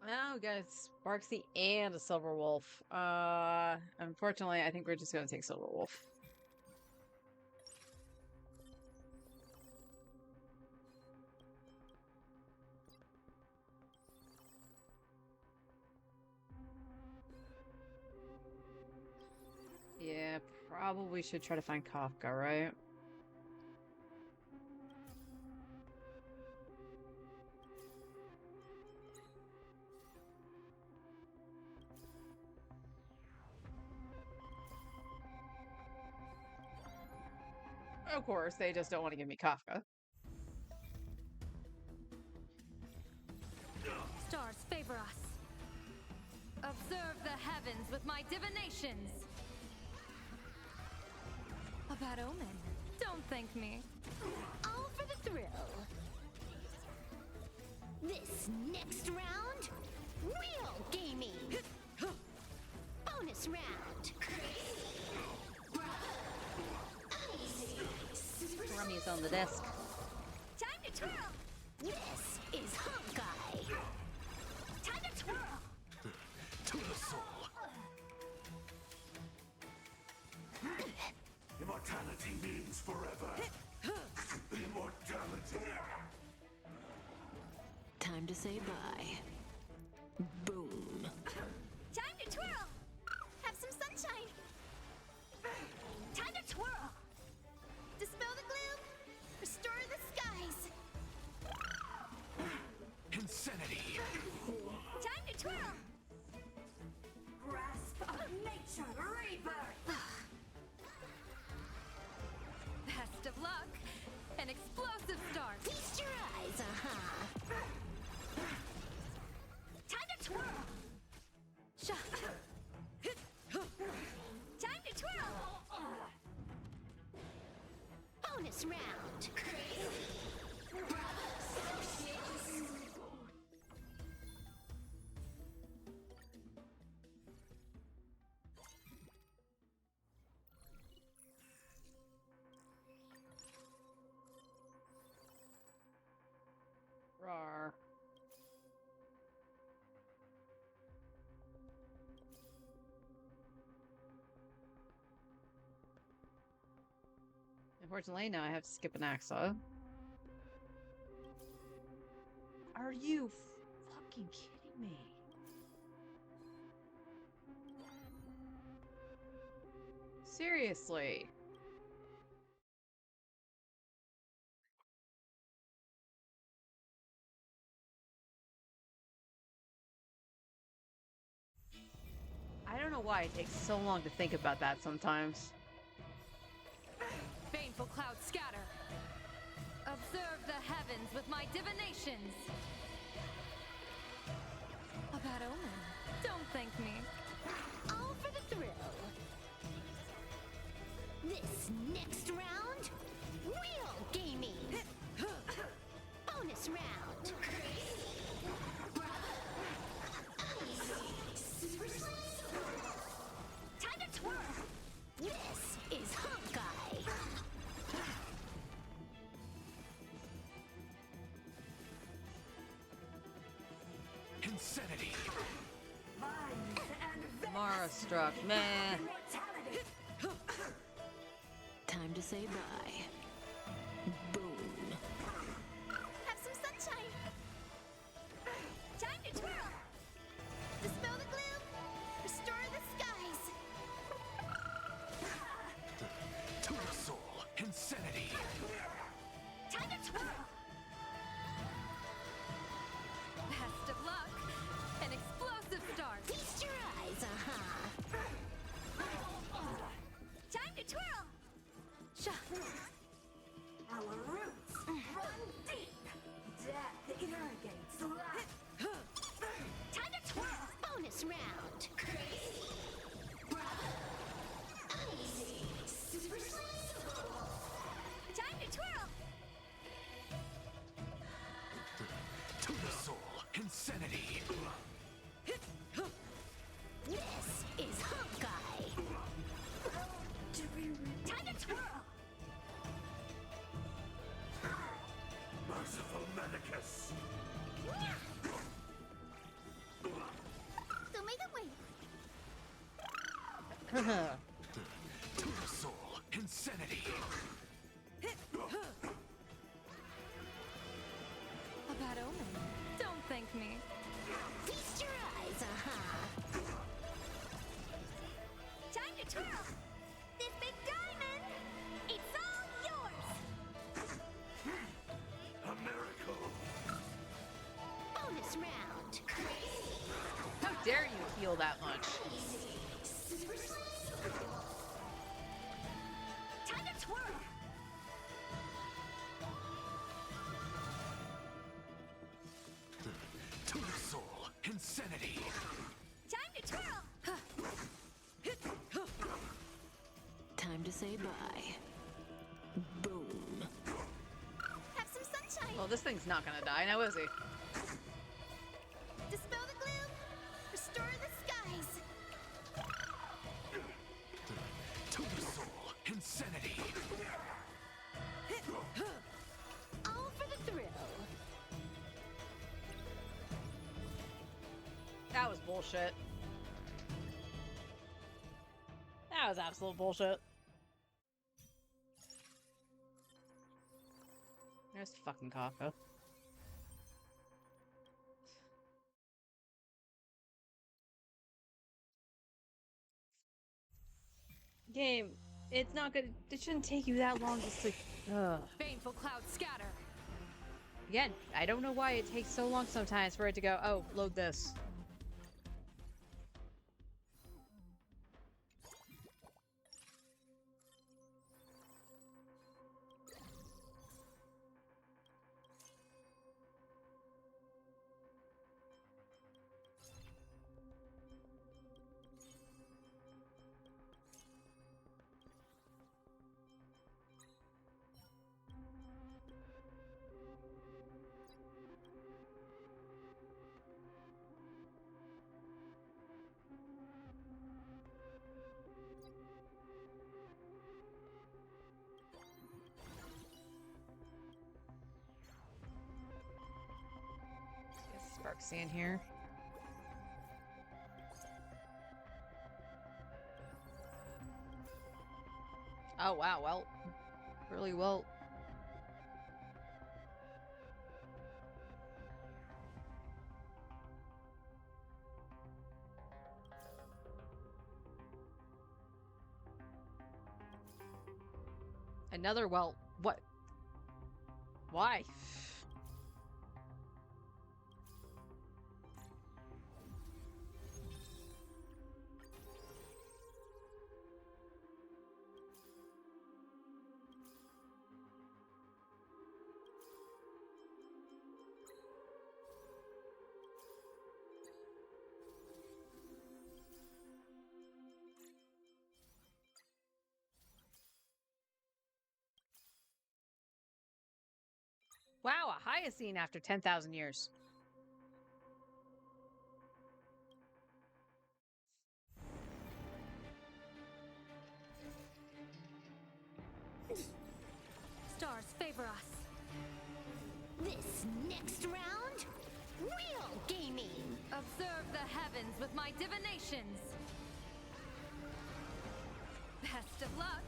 Speaker 2: Well, we got Sparksy and a Silver Wolf. Unfortunately, I think we're just gonna take Silver Wolf. Yeah, probably should try to find Kafka, right? Of course, they just don't want to give me Kafka.
Speaker 12: Stars favor us. Observe the heavens with my divinations. A bad omen. Don't thank me.
Speaker 10: All for the thrill. This next round, real gaming. Bonus round.
Speaker 2: Rummy's on the desk.
Speaker 10: Time to twirl. This is Hawkeye. Time to twirl.
Speaker 6: To the soul.
Speaker 7: Immortality means forever. Immortality.
Speaker 9: Time to say bye. Boom.
Speaker 10: Time to twirl. Have some sunshine. Time to twirl. Dispel the gloom. Restore the skies.
Speaker 6: Insanity.
Speaker 10: twirl!
Speaker 4: Grasp of nature, rebirth!
Speaker 12: Best of luck! An explosive start!
Speaker 10: Feast your eyes, Time to twirl! Time to twirl! Bonus round!
Speaker 2: Rawr. Unfortunately, now I have to skip an Axa. Are you fucking kidding me? Seriously. I don't know why it takes so long to think about that sometimes.
Speaker 12: Baneful clouds scatter. Observe the heavens with my divinations. A bad omen. Don't thank me.
Speaker 10: All for the thrill. This next round, real gaming. Bonus round. Time to twirl. This is Honkai.
Speaker 7: Insanity.
Speaker 2: Mara struck, man.
Speaker 11: Time to say bye. Boom.
Speaker 10: Have some sunshine. Time to twirl. Dispel the gloom. Restore the skies.
Speaker 7: To the soul. Insanity.
Speaker 10: Time to twirl.
Speaker 12: Best of luck. An explosive start.
Speaker 10: Feast your eyes, Time to twirl.
Speaker 4: Our roots run deep. Death irrigates life.
Speaker 10: Time to twirl. Bonus round. Crazy. Uneasy. Super Time to twirl.
Speaker 7: To the soul. Insanity.
Speaker 10: This is Honkai. Time to twirl.
Speaker 7: Merciful Manicus.
Speaker 10: Don't make it wait.
Speaker 7: To the soul. Insanity.
Speaker 12: A bad omen. Don't thank me.
Speaker 10: Feast your eyes, Time to twirl. This big diamond, it's all yours.
Speaker 7: A miracle.
Speaker 10: Bonus round.
Speaker 2: How dare you heal that much?
Speaker 10: Time to twirl.
Speaker 7: To the soul. Insanity.
Speaker 10: Time to twirl.
Speaker 11: Time to say bye. Boom.
Speaker 10: Have some sunshine.
Speaker 2: Well, this thing's not gonna die now, is he?
Speaker 10: Dispel the gloom. Restore the skies.
Speaker 7: To the soul. Insanity.
Speaker 10: All for the thrill.
Speaker 2: That was bullshit. That was absolute bullshit. There's fucking Kafka. Game, it's not good. It shouldn't take you that long just to. Ugh.
Speaker 12: Baneful clouds scatter.
Speaker 2: Again, I don't know why it takes so long sometimes for it to go, oh, load this. Dark sand here. Oh wow, well, really well. Another well, what? Why? Wow, a Hyacine after 10,000 years.
Speaker 12: Stars favor us.
Speaker 10: This next round, real gaming.
Speaker 12: Observe the heavens with my divinations. Best of luck.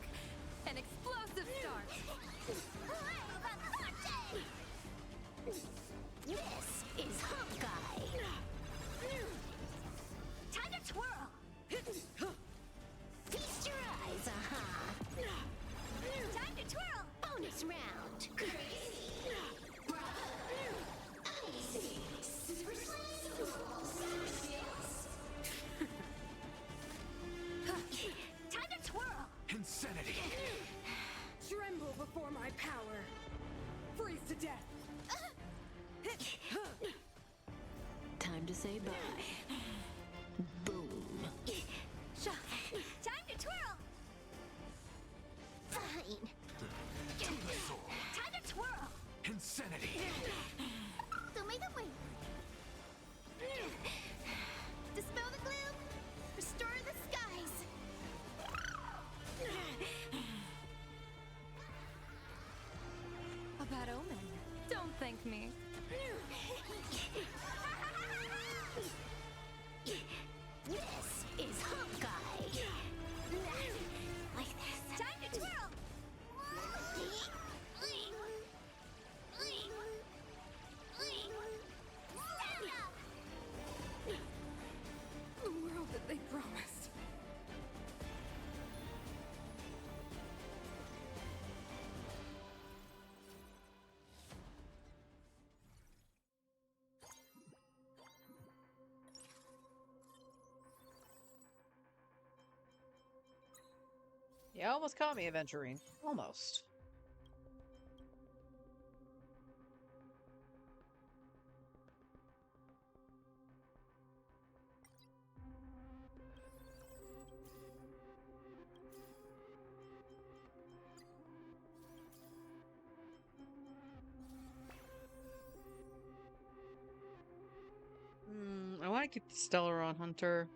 Speaker 12: An explosive start.
Speaker 10: This is Hawkeye. Time to twirl. Feast your eyes, Time to twirl. Bonus round. Crazy. Icy. Super Time to twirl.
Speaker 7: Insanity.
Speaker 5: Tremble before my power. Freeze to death.
Speaker 9: Time to say bye. Boom.
Speaker 10: Time to twirl. Fine.
Speaker 7: To the soul.
Speaker 10: Time to twirl.
Speaker 7: Insanity.
Speaker 10: Don't make them wait. Dispel the gloom. Restore the skies.
Speaker 12: A bad omen. Don't thank me.
Speaker 10: This is Hawkeye. Like this. Time to twirl. Stand up.
Speaker 5: The world that they promised.
Speaker 2: You almost caught me, Aventurine. Almost. I want to keep the Stellaron Hunter.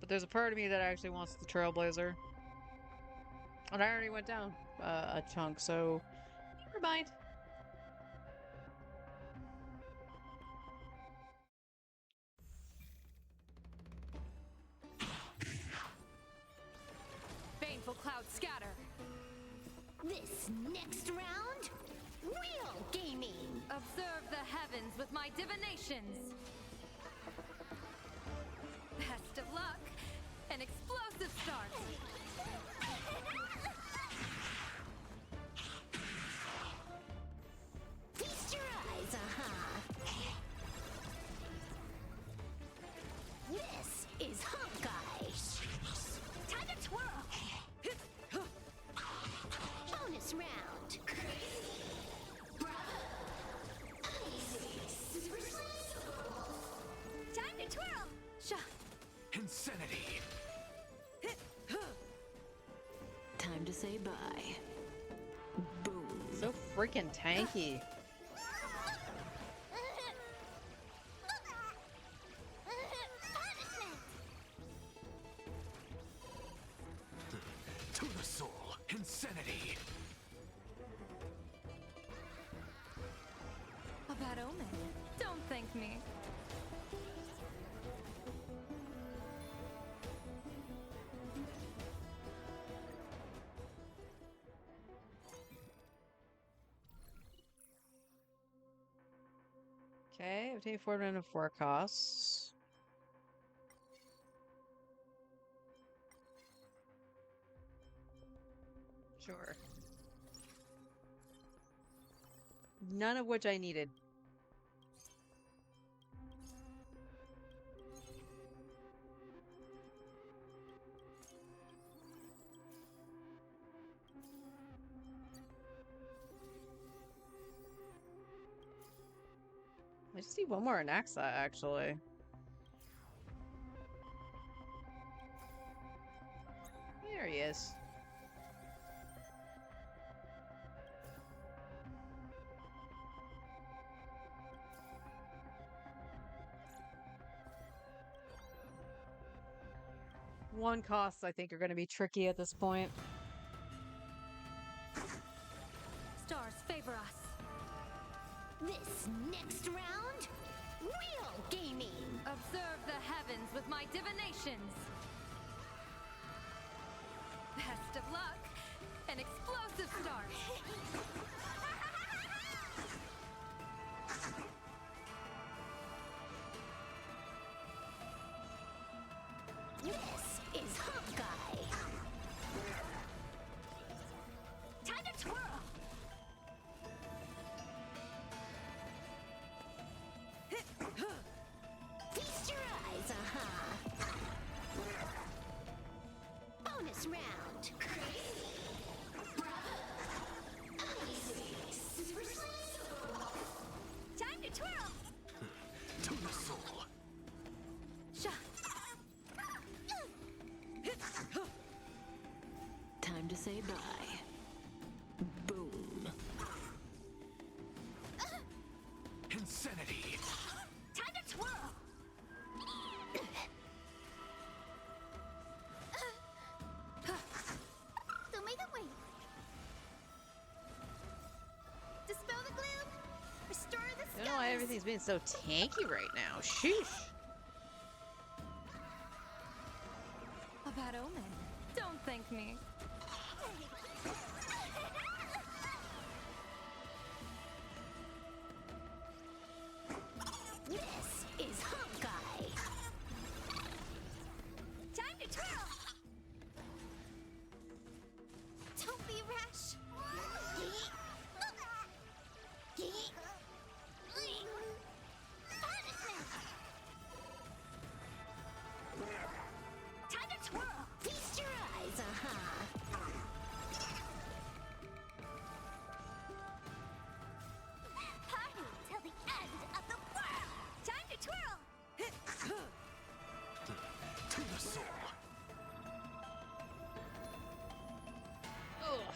Speaker 2: But there's a part of me that actually wants the Trailblazer. And I already went down a chunk, so never mind.
Speaker 12: Baneful clouds scatter.
Speaker 10: This next round, real gaming.
Speaker 12: Observe the heavens with my divinations. Best of luck. An explosive start.
Speaker 10: Feast your eyes, This is Hawkeye. Time to twirl. Bonus round. Time to twirl.
Speaker 7: Insanity.
Speaker 9: Time to say bye. Boom.
Speaker 2: So freaking tanky.
Speaker 7: To the soul. Insanity.
Speaker 12: A bad omen. Don't thank thank me.
Speaker 2: Okay, obtain 4 men of 4 costs. Sure. None of which I needed. I just need one more Anaxa, actually. There he is. One costs, I think, are going to be tricky at this point.
Speaker 12: Stars favor us.
Speaker 10: This next round, real gaming.
Speaker 12: Observe the heavens with my divinations. Best of luck. An explosive start.
Speaker 10: This is Hawkeye. Time to twirl. Feast your eyes, bonus round. Crazy. Bravo. Easy. Super time to twirl.
Speaker 7: To the soul.
Speaker 5: Time to say bye. Boom.
Speaker 7: Insanity.
Speaker 10: Time to twirl. Don't make it wait. Dispel the gloom. Restore the
Speaker 2: I don't know why
Speaker 10: skies.
Speaker 2: everything's being so tanky right now. Sheesh.
Speaker 12: A bad omen. Don't thank me.
Speaker 10: This is Hawkeye. Time to twirl. Don't be rash. Time to twirl. Feast your eyes, Party till the end of the world. Time to twirl.
Speaker 7: To the soul.
Speaker 2: Ugh.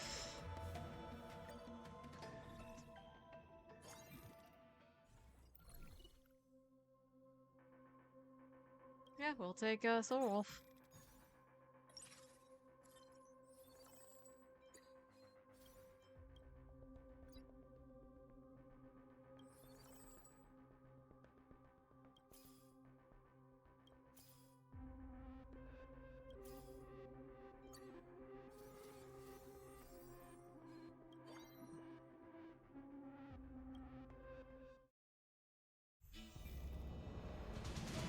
Speaker 2: Yeah, we'll take Soul Wolf.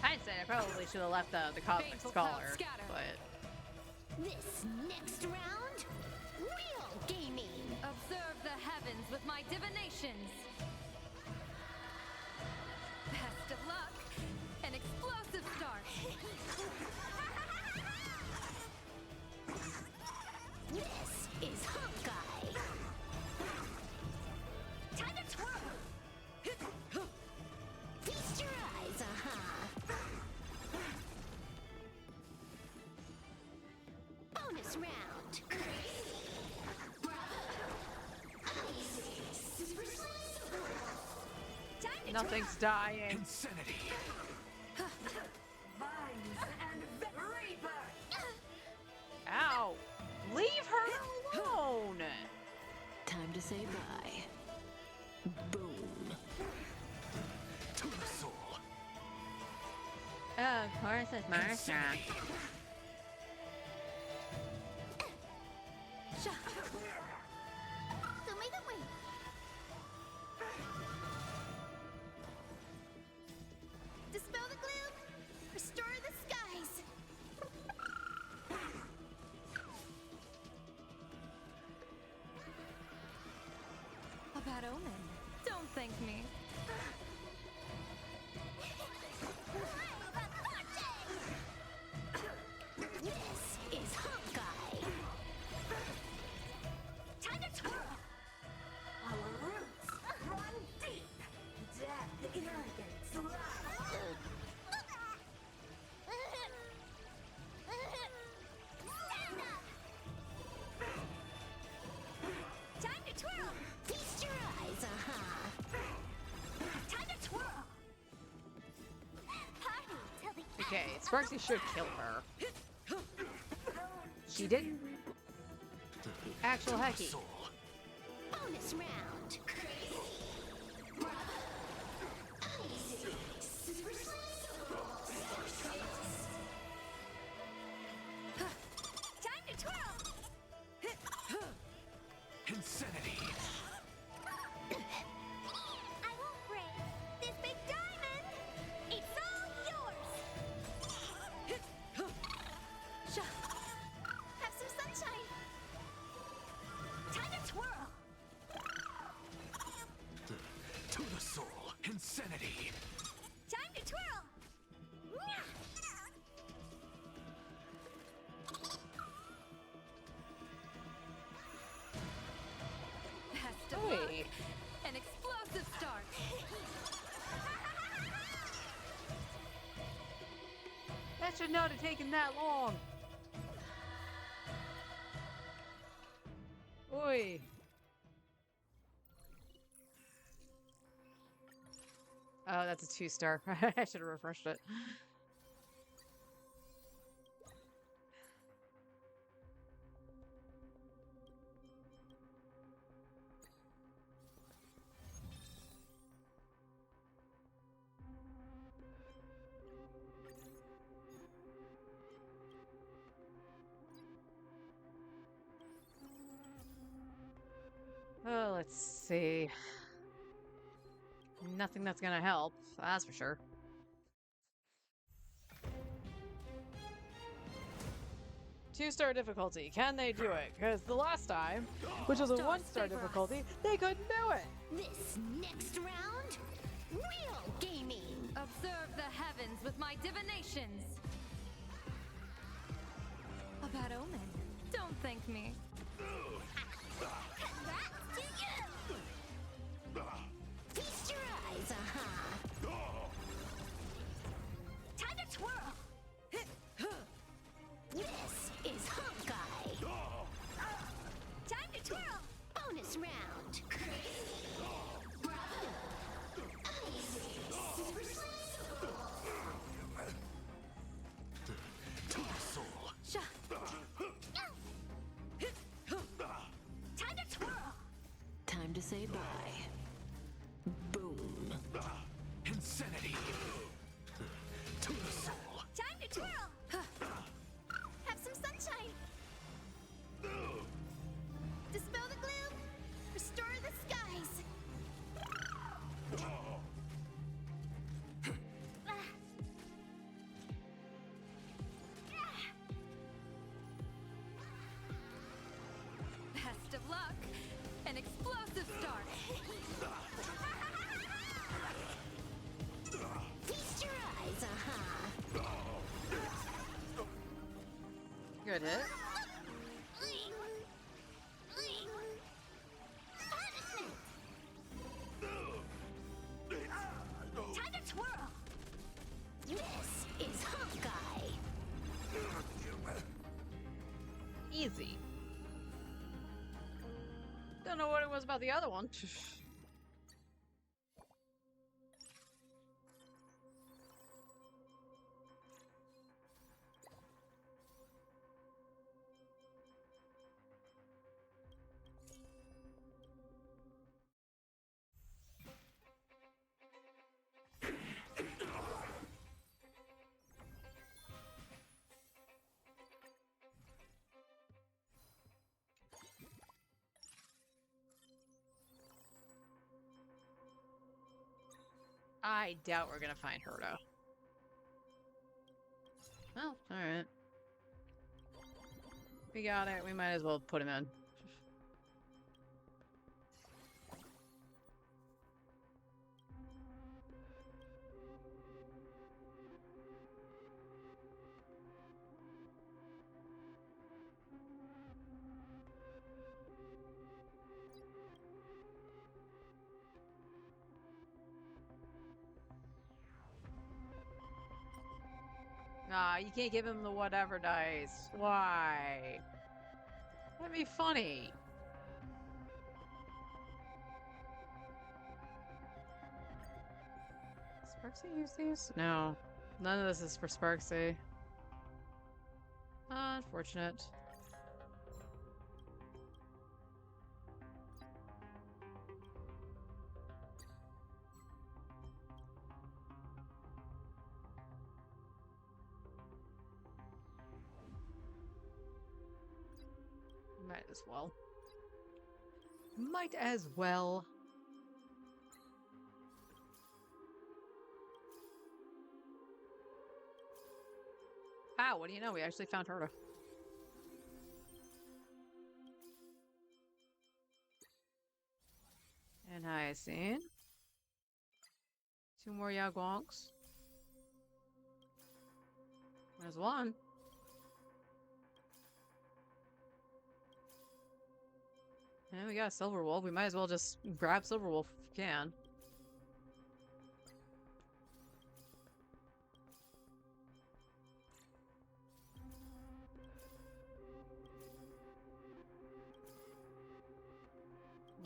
Speaker 2: Hindsight, I probably should have left the Cosmic
Speaker 12: Baneful
Speaker 2: Scholar,
Speaker 12: clouds scatter.
Speaker 2: but
Speaker 10: This next round, real gaming.
Speaker 12: Observe the heavens with my divinations. Best of luck. An explosive start.
Speaker 10: This is Hawkeye. Time to twirl. Feast your eyes, bonus round. Crazy. Bravo. Easy. Super time to
Speaker 2: nothing's dying.
Speaker 7: Insanity.
Speaker 4: Vines and rebirth.
Speaker 2: Ow! Leave her alone!
Speaker 5: Time to say bye. Boom.
Speaker 7: To the soul.
Speaker 2: course it's Marstra.
Speaker 10: Don't make them wait. Dispel the gloom. Restore the skies.
Speaker 12: A bad omen. Don't thank me.
Speaker 10: This is Hawkeye. Time to twirl.
Speaker 4: Our roots run deep. Death, arrogance, lies.
Speaker 10: Stand up. Time to twirl. Feast your eyes, Time to twirl. Party till the
Speaker 2: Okay, Sparksy should kill her. She didn't. The actual hecky.
Speaker 10: bonus round. Time to twirl.
Speaker 7: Insanity.
Speaker 10: I won't break this big diamond. It's all yours. Have some sunshine. Time to twirl.
Speaker 7: To the soul. Insanity.
Speaker 10: Time to twirl.
Speaker 12: Best of
Speaker 2: Hey.
Speaker 12: luck. An explosive start.
Speaker 2: That should not have taken that long. Oi. Oh, that's a 2-star. I should have refreshed it. Oh, let's see. Nothing that's gonna help, that's for sure. Two-star difficulty. Can they do it? Because the last time, which was a
Speaker 12: Stars
Speaker 2: 1-star
Speaker 12: favor us.
Speaker 2: difficulty, they couldn't do it.
Speaker 10: This next round, real gaming.
Speaker 12: Observe the heavens with my divinations. A bad omen. Don't thank me.
Speaker 10: Congrats to you. Feast your eyes, Time to twirl. This is Hawkeye. Time to twirl. Bonus round.
Speaker 7: To the soul.
Speaker 10: Time to twirl.
Speaker 9: Time to say bye. Boom.
Speaker 7: Insanity. To the soul.
Speaker 10: Time to twirl. Have some sunshine. Dispel the gloom. Restore the skies.
Speaker 12: Best of luck. An explosive start.
Speaker 10: Feast your eyes,
Speaker 2: Good hit.
Speaker 10: Time to twirl. This is Hawkeye.
Speaker 2: Easy. Don't know what it was about the other one. I doubt we're gonna find Herta. Well, alright. We got it. We might as well put him in. Ah, you can't give him the whatever dice. Why? That'd be funny. Sparksy use these? No. None of this is for Sparksy. Unfortunate. Might as well. Might as well. Wow, what do you know? We actually found Herta. And Hyacine. 2 more Yagwonks. There's one. And we got Silverwolf. We might as well just grab Silverwolf if we can.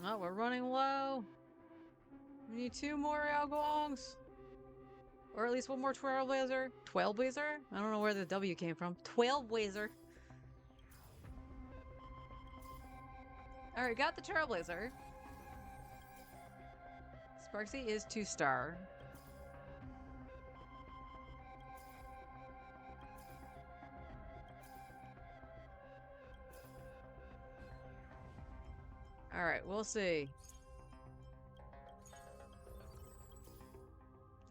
Speaker 2: Oh, we're running low. We need 2 more Yagwonks. Or at least 1 more Trailblazer. Trailblazer? I don't know where the W came from. Trailblazer. Alright, got the Trailblazer. Sparksy is 2-star. Alright, we'll see.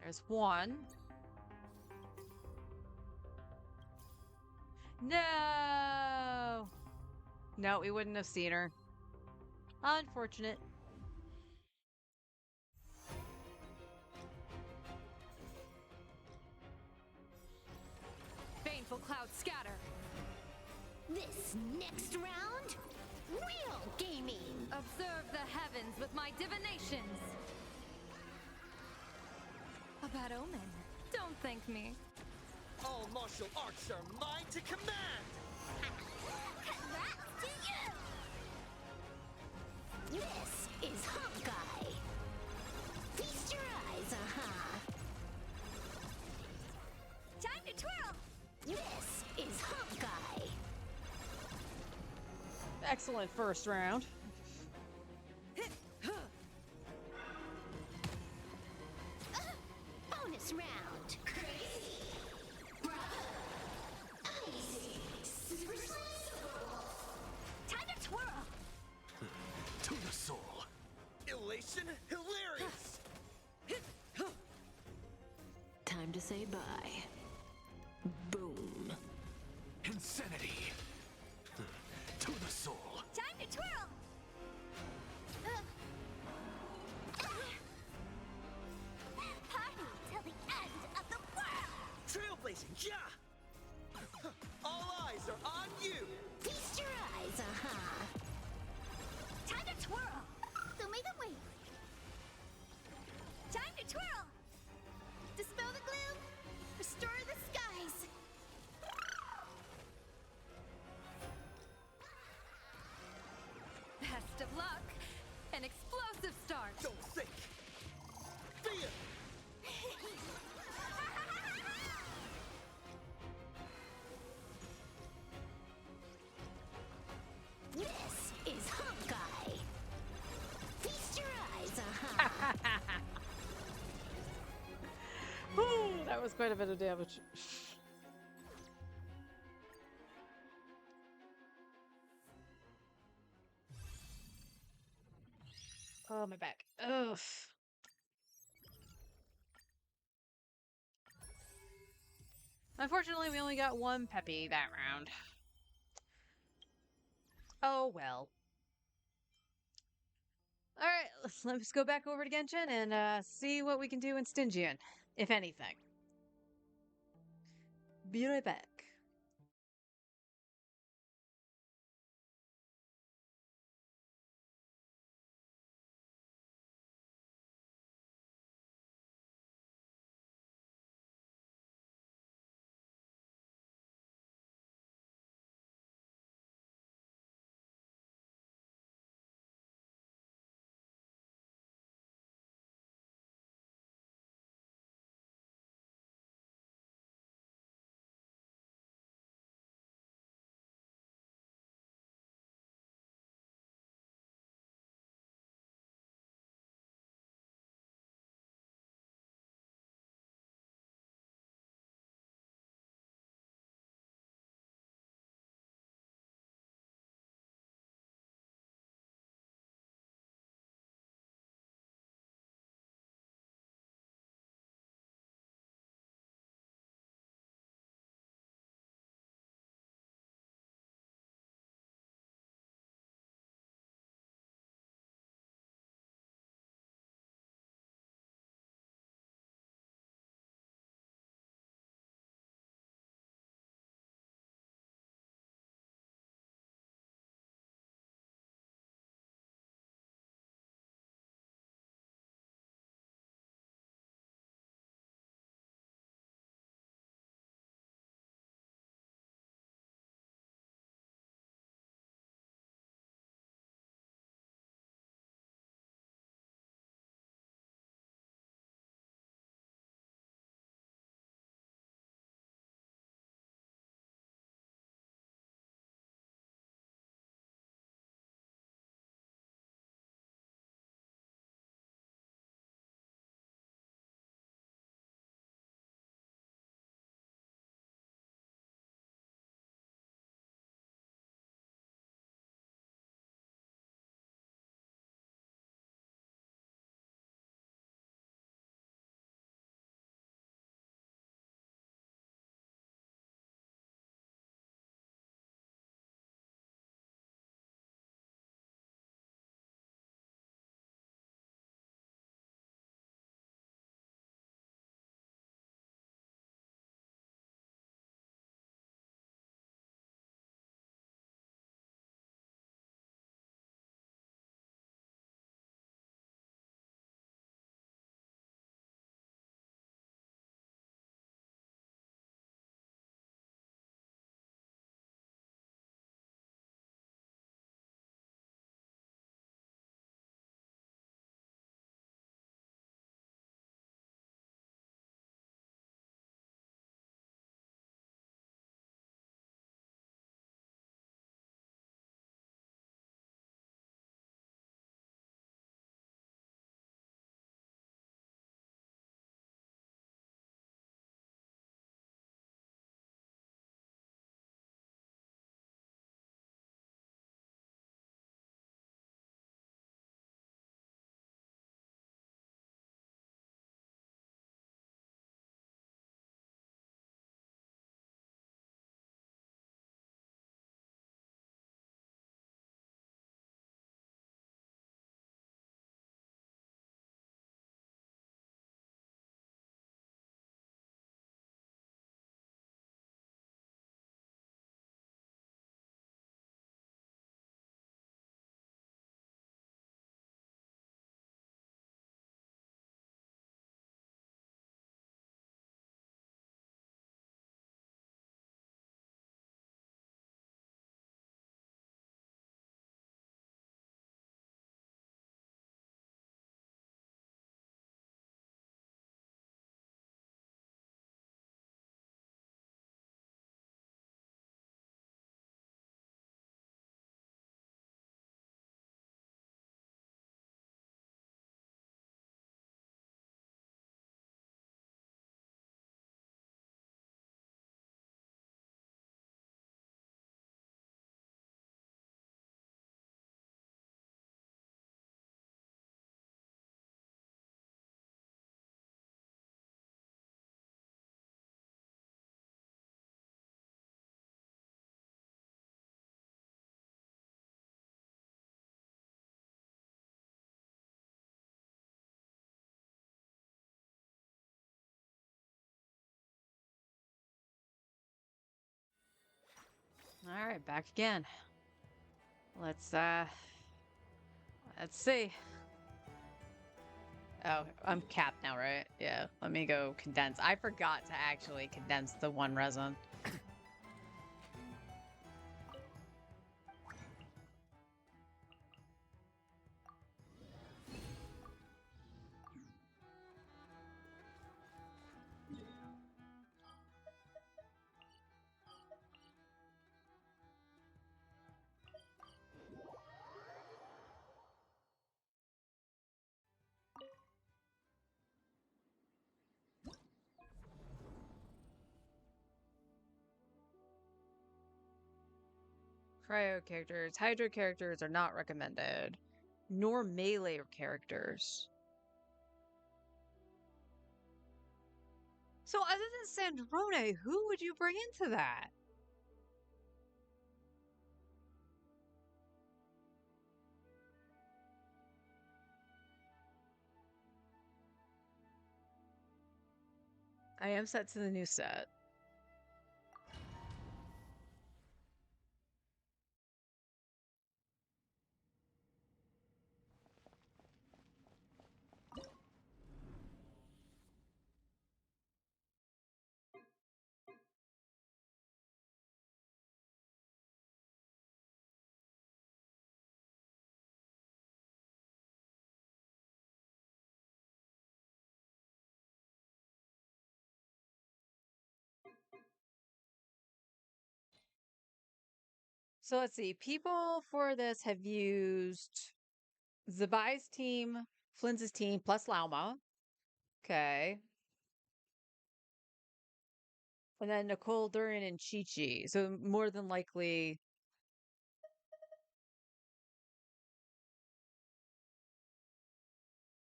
Speaker 2: There's 1. No! No, we wouldn't have seen her. Unfortunate.
Speaker 12: Baneful clouds scatter.
Speaker 10: This next round, real gaming.
Speaker 12: Observe the heavens with my divinations. A bad omen. Don't thank me.
Speaker 6: All martial arts are mine to command!
Speaker 10: Congrats to you! This is Hawkeye. Feast your eyes, Time to twirl! This is Hawkeye.
Speaker 2: Excellent first round.
Speaker 10: Bonus round. Crazy. Bravo. Amazing. Super Time to twirl.
Speaker 7: To the soul.
Speaker 6: Elation hilarious!
Speaker 9: Time to say bye. Boom.
Speaker 7: Insanity. To the soul.
Speaker 10: Time to twirl. Party till the end of the world.
Speaker 6: Trailblazing, yeah! All eyes are on you!
Speaker 10: Feast your eyes, Time to twirl. Don't make them wait. Time to twirl. Dispel the gloom. Restore the skies.
Speaker 12: Best of luck. An explosive start.
Speaker 6: Don't think! Fear!
Speaker 10: This is Hawkeye. Feast your eyes,
Speaker 2: Woo, that was quite a bit of damage. Oh, my back. Ugh. Unfortunately, we only got one Peppy that round. Oh well. Alright, let's go back over to Genshin and see what we can do in Stygian, if anything. Be right back. All right, back again. Let's see. Oh, I'm capped now, right? Yeah, let me go condense. I forgot to actually condense the one resin. Cryo characters, Hydro characters are not recommended, nor melee characters. So other than Sandrone, who would you bring into that? I am set to the new set. So let's see. People for this have used Zabai's team, Flynn's team, plus Lauma. Okay. And then Nicole, Durin, and Chi-Chi. So more than likely...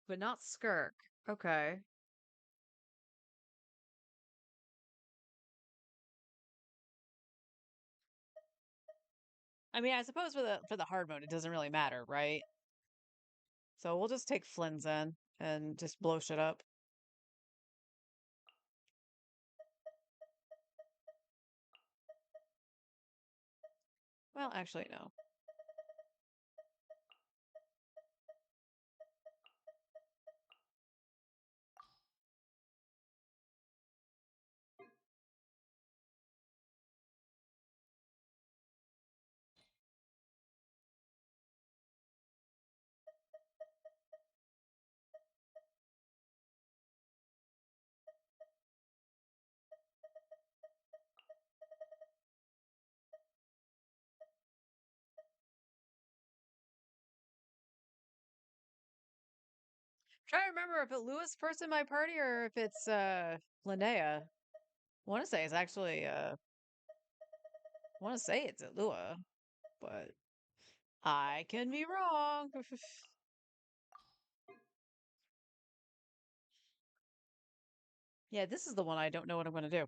Speaker 2: But not Skirk. Okay. I mean, I suppose for the hard mode, it doesn't really matter, right? So we'll just take Flynn's in and just blow shit up. Well, actually, no. Try to remember if it's Lewis first in my party or if it's Linnea. I want to say it's actually I want to say it's Lua, but I can be wrong. Yeah, this is the one I don't know what I'm going to do.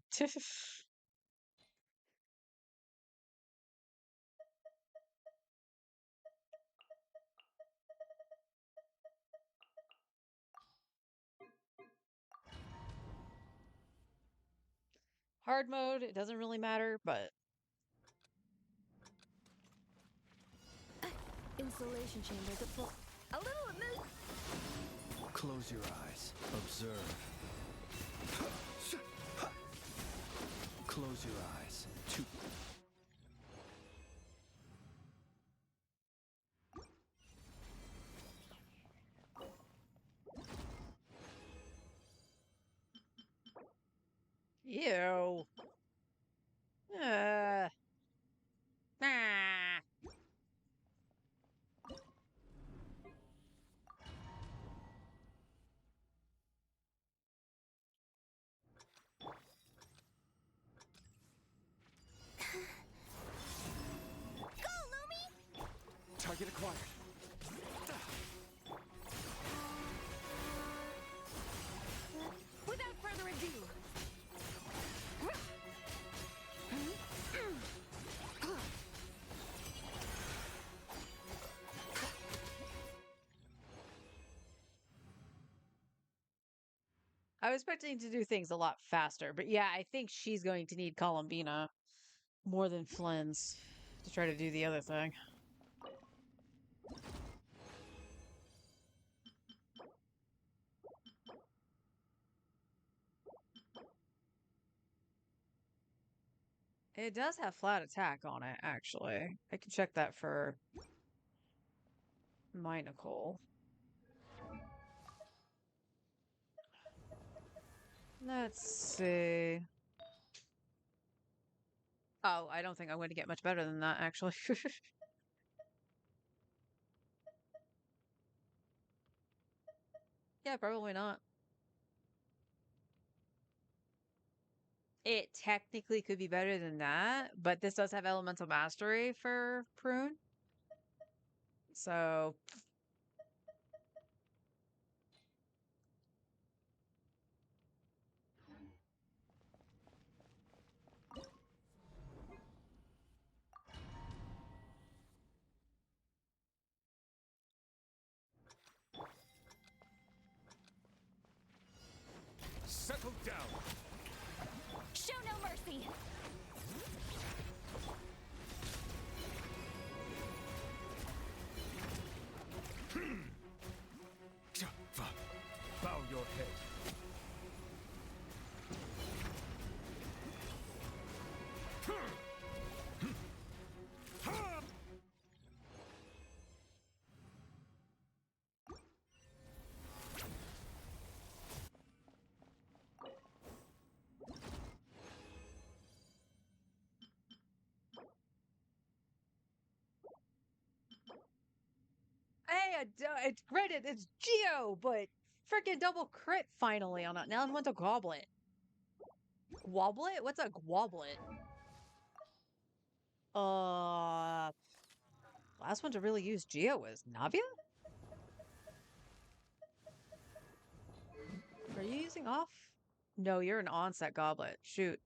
Speaker 2: Hard mode, it doesn't really matter, but
Speaker 5: Insulation chamber deployed. A little amazing.
Speaker 7: Close your eyes. Observe. Close your eyes.
Speaker 2: ew. Nah.
Speaker 10: Go, Lumi!
Speaker 7: Target acquired.
Speaker 5: Without further ado.
Speaker 2: I was expecting to do things a lot faster, but yeah, I think she's going to need Columbina more than Flynn's to try to do the other thing. It does have flat attack on it, actually. I can check that for Minacle. Let's see. Oh, I don't think I'm going to get much better than that, actually. Yeah, probably not. It technically could be better than that, but this does have Elemental Mastery for Prune. So...
Speaker 7: Settle down.
Speaker 12: Show no mercy!
Speaker 7: Bow your head.
Speaker 2: Hey, it's granted, it's Geo, but freaking double crit finally on it. Now I want a Goblet. Gwoblet? What's a Gwoblet? Last one to really use Geo was Navia? Are you using off? No, you're an onset Goblet. Shoot.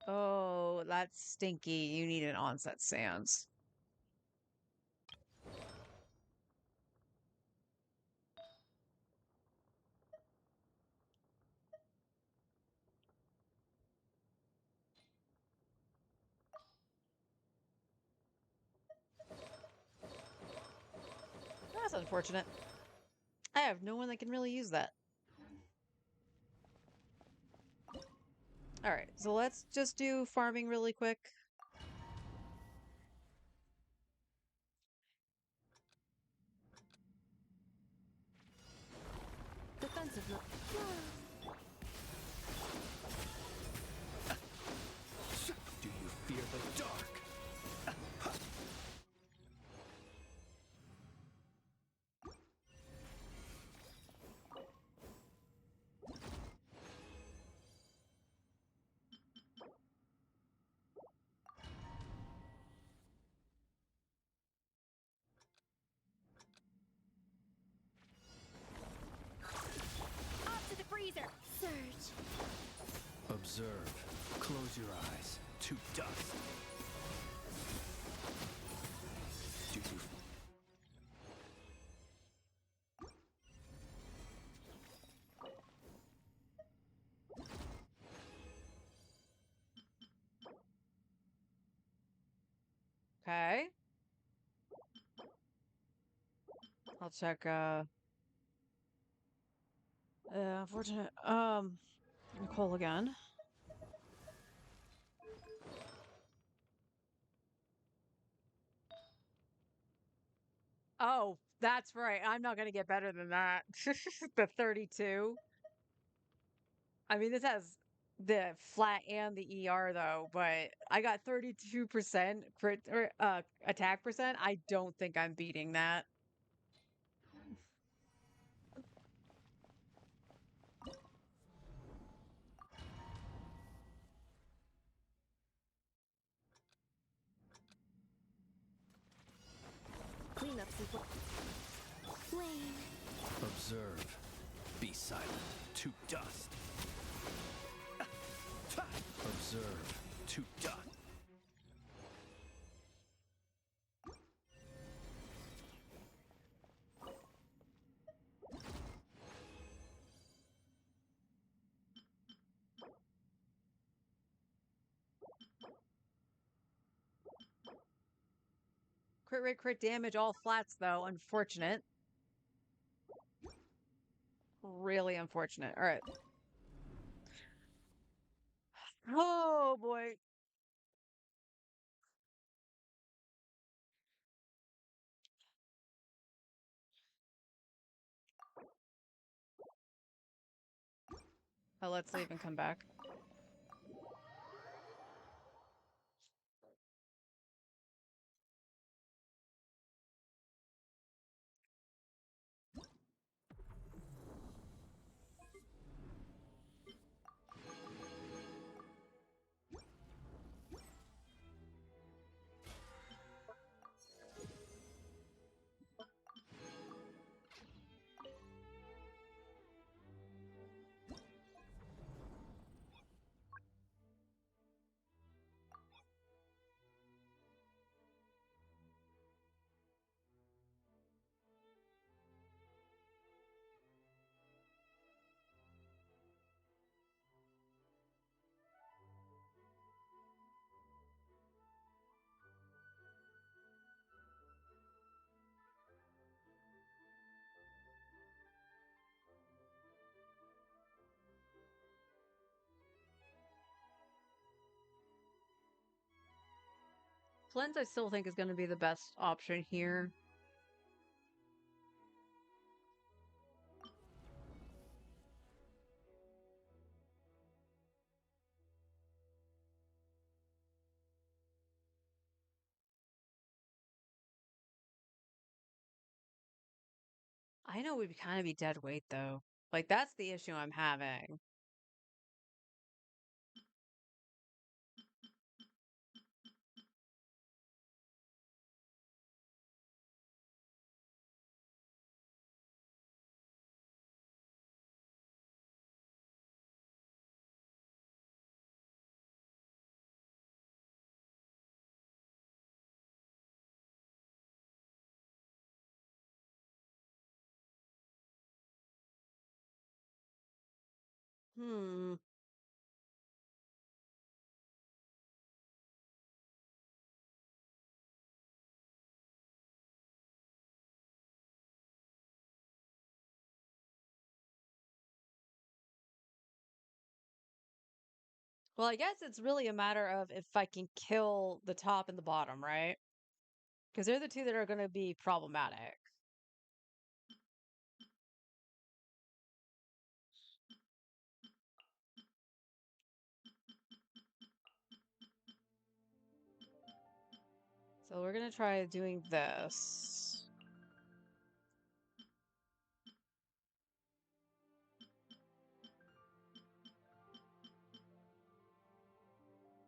Speaker 2: Oh, that's stinky. You need an onset Sans. That's unfortunate. I have no one that can really use that. Alright, so let's just do farming really quick.
Speaker 5: Defensive.
Speaker 7: Do you fear the dark?
Speaker 12: Off to the freezer!
Speaker 11: Surge.
Speaker 7: Observe. Close your eyes. To dust. Do you...
Speaker 2: Okay. I'll check, unfortunate, Nicole again. Oh, that's right. I'm not gonna get better than that. The 32. I mean, this has the flat and the ER though, but I got 32% crit or attack percent. I don't think I'm beating that.
Speaker 5: Cleanup sequence.
Speaker 11: Flame.
Speaker 7: Observe. Be silent. To dust. Observe. To dust.
Speaker 2: crit rate, crit damage, all flats though. Unfortunate. Really unfortunate. All right. Oh boy. Oh, let's leave and come back. Cleanse, I still think is going to be the best option here. I know we'd kind of be dead weight though. Like that's the issue I'm having. Hmm. Well, I guess it's really a matter of if I can kill the top and the bottom, right? Because they're the two that are going to be problematic. So we're going to try doing this.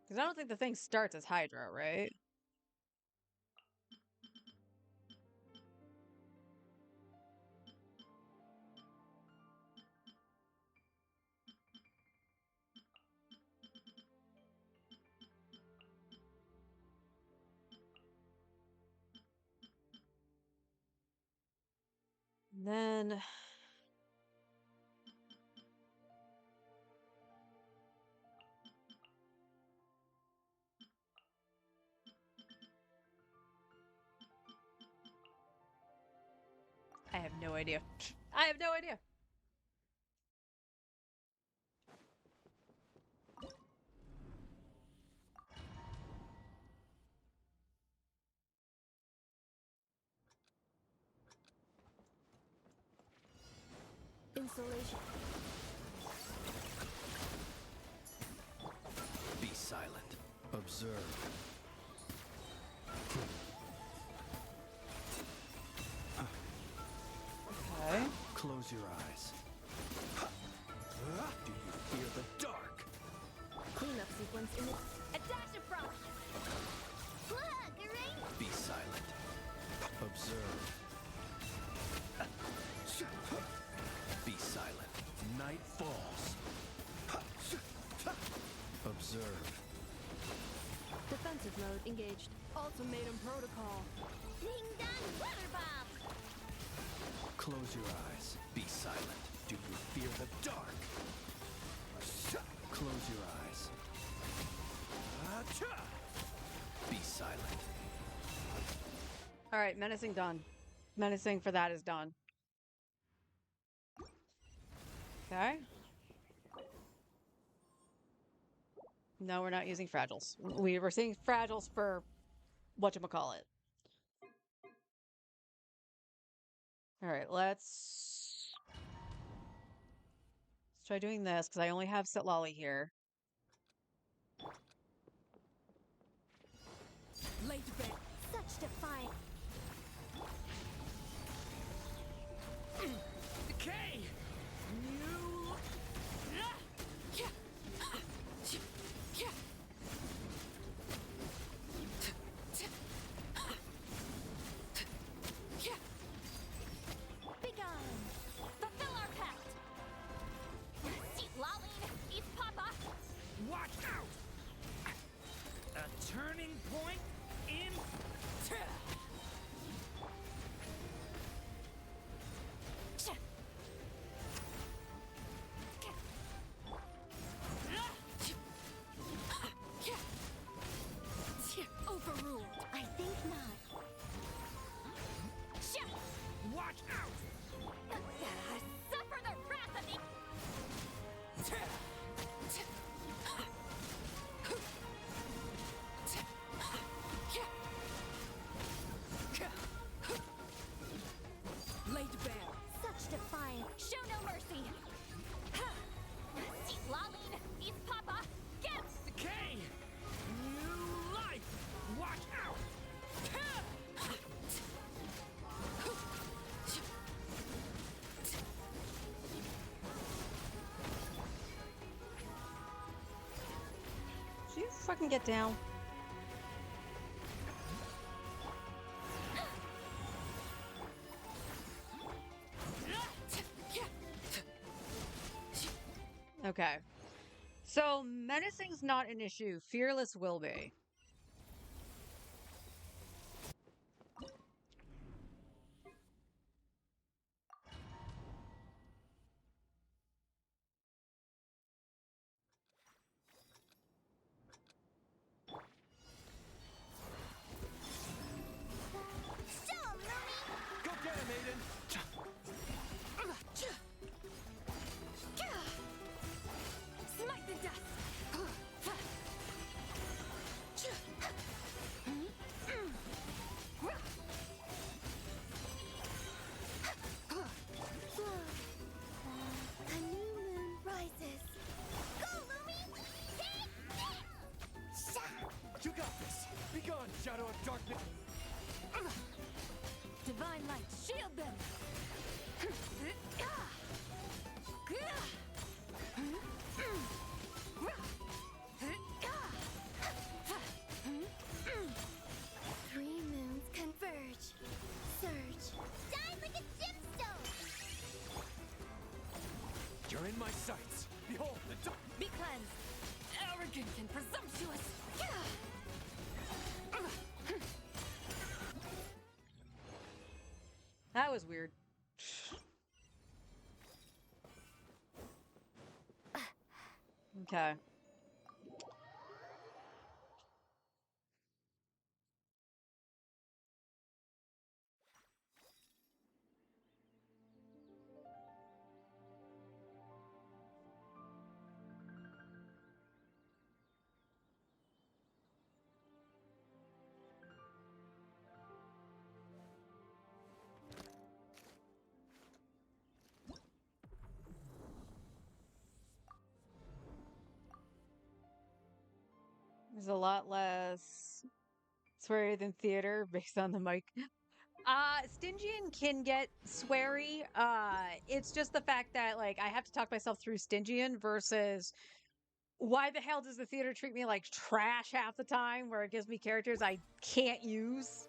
Speaker 2: Because I don't think the thing starts as Hydra, right? And then I have no idea. I have no idea.
Speaker 4: Insulation.
Speaker 7: Be silent. Observe.
Speaker 2: Okay.
Speaker 7: Close your eyes. Do you fear the dark?
Speaker 4: Cleanup sequence in it. A dash of frost.
Speaker 10: Look, a rain.
Speaker 7: Be silent. Observe. Be silent. Night falls. Observe.
Speaker 4: Defensive mode engaged. Ultimatum protocol.
Speaker 10: Ding dong water bomb.
Speaker 7: Close your eyes. Be silent. Do you fear the dark? Close your eyes. Be silent.
Speaker 2: All right, menacing done. Menacing for that is done. Okay. No, we're not using fragiles. We were seeing fragiles for whatchamacallit. All right, let's try doing this because I only have Sitlali here.
Speaker 4: Late bed.
Speaker 3: Such defiance.
Speaker 6: Decay! You...
Speaker 3: Begone. Fulfill our pact. See, Laline, eat Papa.
Speaker 6: Watch out! A turning point in...
Speaker 3: Overruled. I think not.
Speaker 6: Watch out!
Speaker 3: Suffer the wrath of the...
Speaker 4: Late bear.
Speaker 3: Such defiance. Show no mercy. See, Laline, eat Papa. Get him.
Speaker 6: Decay! New life! Watch out!
Speaker 2: Did you fucking get down? Okay. So, menacing's not an issue. Fearless will be.
Speaker 7: Go get him, Aiden!
Speaker 4: Smite the dust.
Speaker 3: A new moon rises. Go, Lumi!
Speaker 7: You got this! Be gone, Shadow of Darkness!
Speaker 4: Divine light, shield them.
Speaker 3: Three moons converge. Surge. Die like a gemstone!
Speaker 7: You're in my sights! Behold, the dark...
Speaker 4: Be cleansed. Arrogant and presumptuous.
Speaker 2: That was weird. Okay. There's a lot less sweary than theater based on the mic. Stygian can get sweary. It's just the fact that like I have to talk myself through Stygian versus why the hell does the theater treat me like trash half the time where it gives me characters I can't use?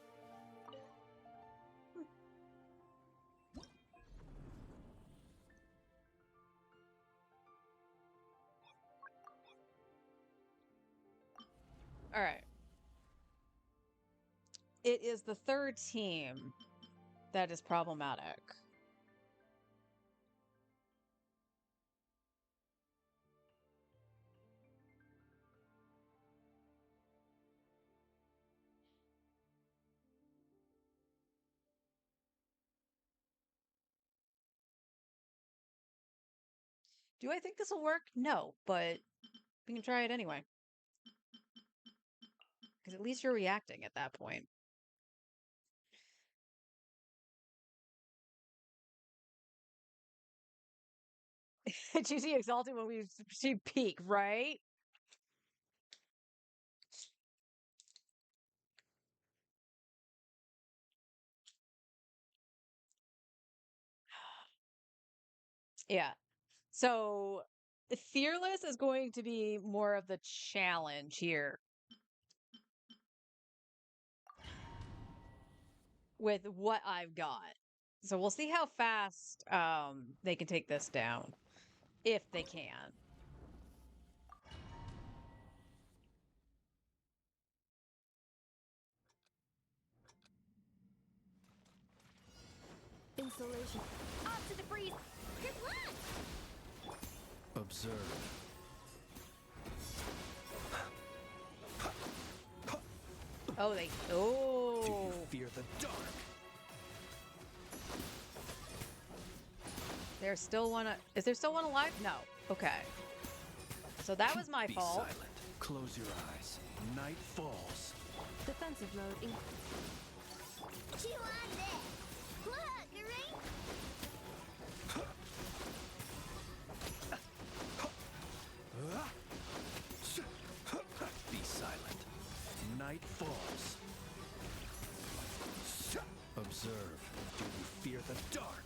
Speaker 2: All right. It is the third team that is problematic. Do I think this will work? No, but we can try it anyway. Because at least you're reacting at that point. Choosing exalted when we see peak, right? Yeah. So fearless is going to be more of the challenge here with what I've got. So we'll see how fast they can take this down, if they can.
Speaker 4: Insulation. Off to the breeze. Good luck.
Speaker 7: Observe.
Speaker 2: Oh, they.
Speaker 7: Do
Speaker 2: Oh.
Speaker 7: you fear the dark?
Speaker 2: There's still one. Is there still one alive? No. Okay. So that was my
Speaker 7: Be
Speaker 2: fault.
Speaker 7: silent. Close your eyes. Night falls.
Speaker 4: Defensive mode.
Speaker 10: Chew on this. Look, Green.
Speaker 7: Be silent. Night falls. Observe. Do you fear the dark?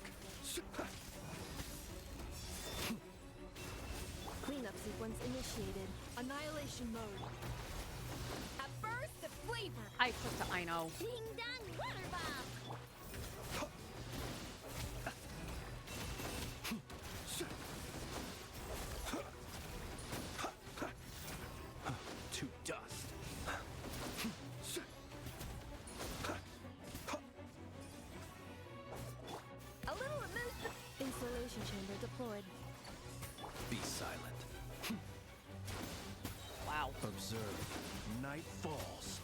Speaker 4: Cleanup sequence initiated. Annihilation mode. At first, the flavor.
Speaker 2: I took to Ino.
Speaker 10: Ding dong water bomb.
Speaker 7: To dust.
Speaker 4: A little amuse. Insulation chamber deployed.
Speaker 7: Be silent.
Speaker 2: Wow.
Speaker 7: Observe. Night falls.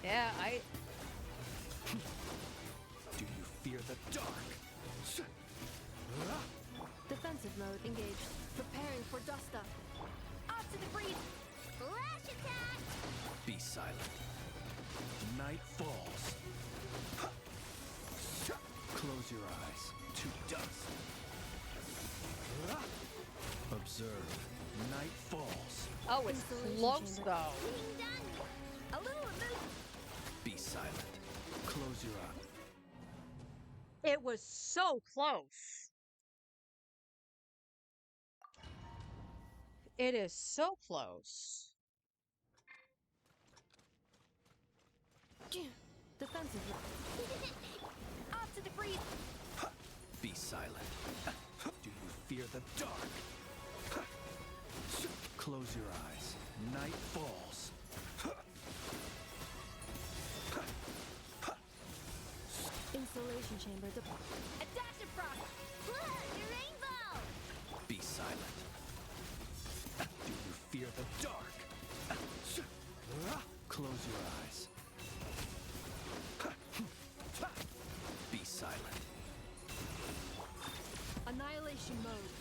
Speaker 2: Yeah, I.
Speaker 7: Do you fear the dark?
Speaker 4: Defensive mode engaged. Preparing for dust up. Off to the breeze.
Speaker 10: Flash attack.
Speaker 7: Be silent. Night falls. Close your eyes. To dust. Observe. Night falls.
Speaker 2: Oh, it's close though.
Speaker 10: Ding dong.
Speaker 4: A little amuse.
Speaker 7: Be silent. Close your eyes.
Speaker 2: It was so close. It is so close.
Speaker 4: Defensive mode. Off to the breeze.
Speaker 7: Be silent. Do you fear the dark? Close your eyes. Night falls.
Speaker 4: Insulation chamber deployed. A dash of frost.
Speaker 10: Look, your rainbow.
Speaker 7: Be silent. Do you fear the dark? Close your eyes. Be silent.
Speaker 4: Annihilation mode.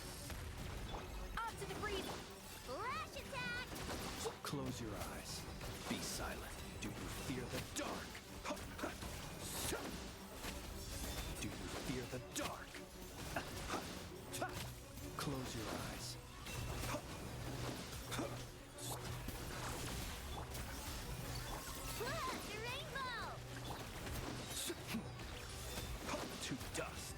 Speaker 4: Off to the breeze.
Speaker 10: Flash attack.
Speaker 7: Close your eyes. Be silent. Do you fear the dark? Do you fear the dark? Close your eyes.
Speaker 10: Look, your rainbow.
Speaker 7: To dust.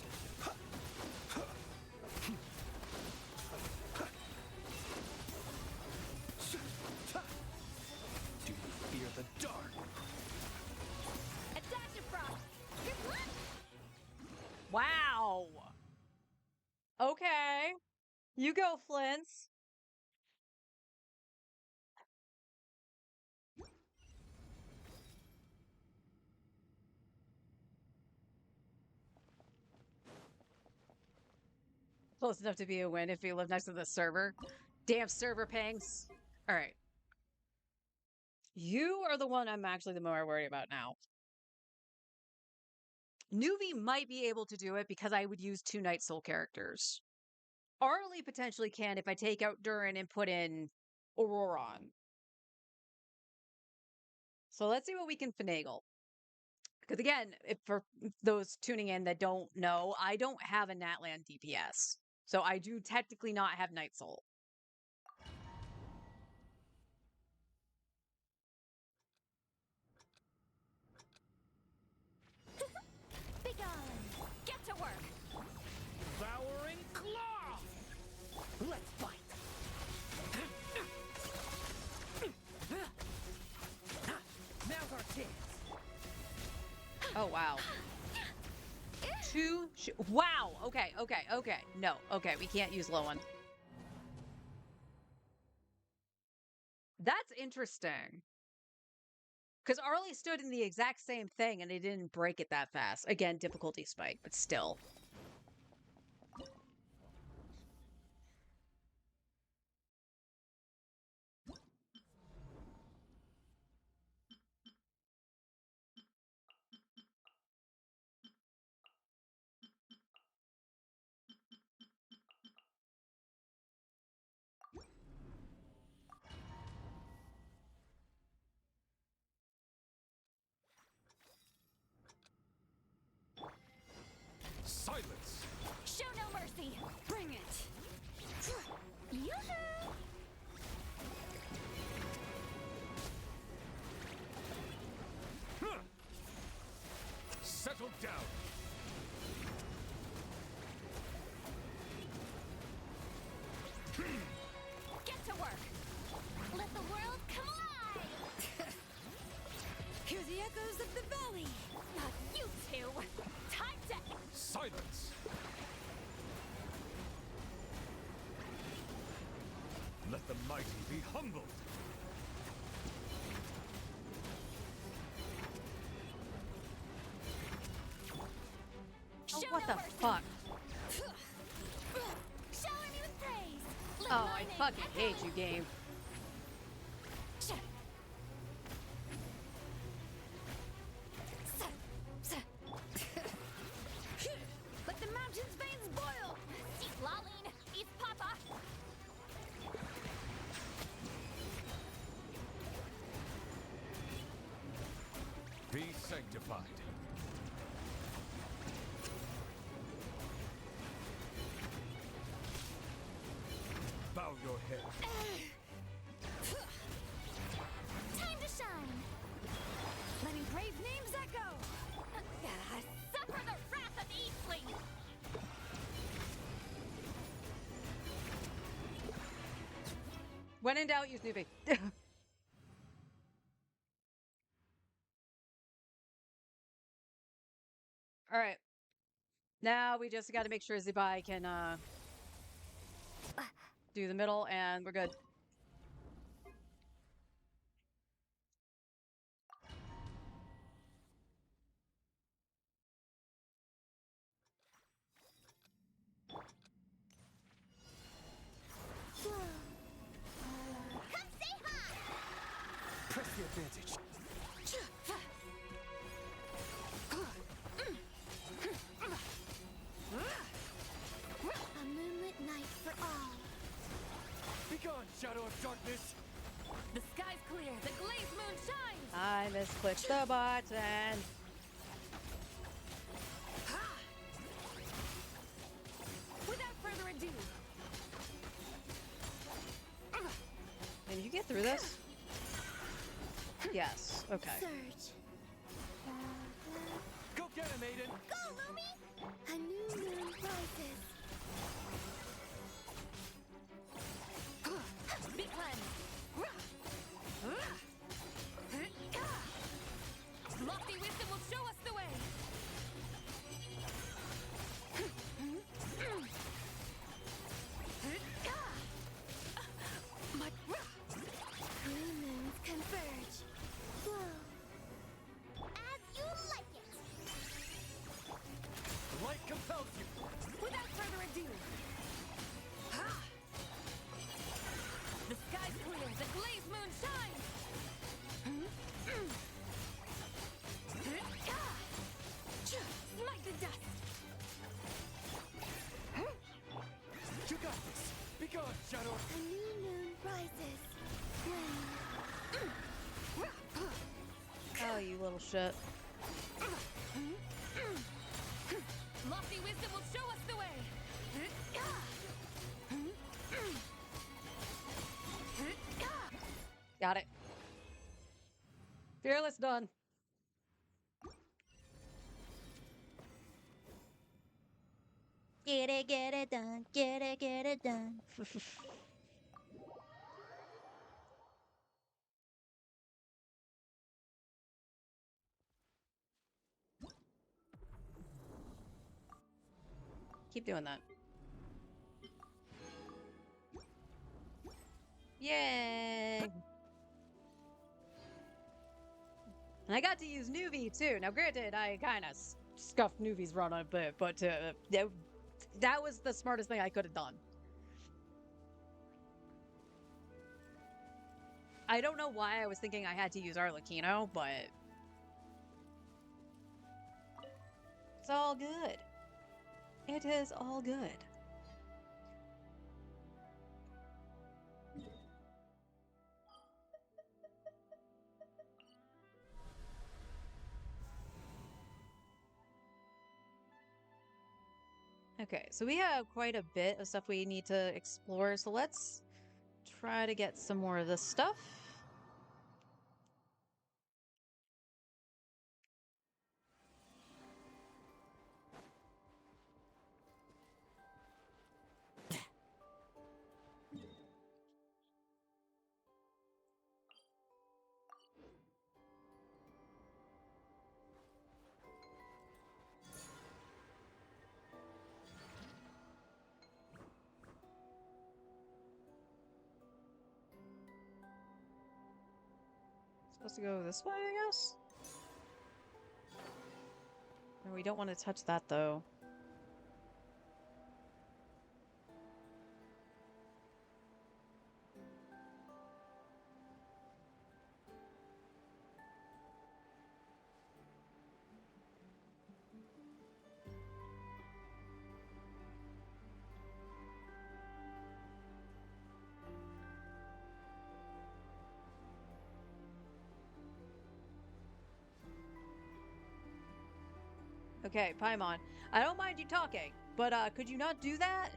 Speaker 7: Do you fear the dark?
Speaker 4: A dash of frost.
Speaker 10: Good luck.
Speaker 2: Wow. Okay. You go, Flint's. Close enough to be a win if you live next to the server. Damn server pangs. All right. You are the one I'm actually the more worried about now. Nuvi might be able to do it because I would use 2 Night Soul characters. Arlie potentially can if I take out Durin and put in Auroron. So let's see what we can finagle. Because again, if for those tuning in that don't know, I don't have a Natland DPS. So I do technically not have Night Soul.
Speaker 4: Begone! Get to work!
Speaker 6: Devouring claw! Let's fight! Now's our chance!
Speaker 2: Oh, wow. Wow! Okay. No, okay, we can't use low one. That's interesting. Because Arlie stood in the exact same thing and it didn't break it that fast. Again, difficulty spike, but still.
Speaker 7: Silence!
Speaker 4: Show no mercy! Bring it! Yoo-hoo!
Speaker 7: Settle down!
Speaker 4: Get to work! Let the world come alive!
Speaker 5: Hear the echoes of the valley!
Speaker 4: Not you two! Time to...
Speaker 7: Silence! Let the mighty be humbled!
Speaker 2: Oh,
Speaker 4: Show
Speaker 2: what
Speaker 4: no
Speaker 2: the
Speaker 4: mercy.
Speaker 2: fuck?
Speaker 4: Shower me with praise! Let
Speaker 2: Oh,
Speaker 4: my
Speaker 2: I
Speaker 4: name
Speaker 2: fucking
Speaker 4: echo
Speaker 2: hate
Speaker 4: in-
Speaker 2: you, game.
Speaker 4: Let the mountain's veins boil! See, Laline, it's Papa!
Speaker 7: Be sanctified. Bow your head.
Speaker 4: Time to shine! Letting brave names echo! Suffer the wrath of Eastling!
Speaker 2: When in doubt, use newbie. All right. Now we just got to make sure Zibai can do the middle, and we're good.
Speaker 10: Come say hi!
Speaker 7: Press the advantage.
Speaker 10: A moonlit night for all.
Speaker 7: Begone, shadow of darkness!
Speaker 4: The sky's clear, the glazed moon shines!
Speaker 2: I misclicked the button.
Speaker 4: Without further ado,
Speaker 2: Can you get through this? Yes. Okay.
Speaker 10: Surge.
Speaker 7: Go get him, Aiden!
Speaker 10: Go, Lumi! A new moon rises.
Speaker 4: be cleansed! Lofty wisdom will show us the way! My...
Speaker 10: New moons converge. Flow. As you like it.
Speaker 7: Light compels you!
Speaker 4: Without further ado,
Speaker 2: bullshit.
Speaker 4: Lofty wisdom will show us the way.
Speaker 2: Got it. Fearless done.
Speaker 11: Get it done, get it done.
Speaker 2: Keep doing that. Yay! And I got to use Nuvi too. Now, granted, I kind of scuffed Nuvi's run a bit, but that was the smartest thing I could have done. I don't know why I was thinking I had to use Arlecchino, but it's all good. It is all good. Okay, so we have quite a bit of stuff we need to explore, so let's try to get some more of this stuff. Supposed to go this way, I guess? No, we don't want to touch that, though. Okay, Paimon. I don't mind you talking, but could you not do that?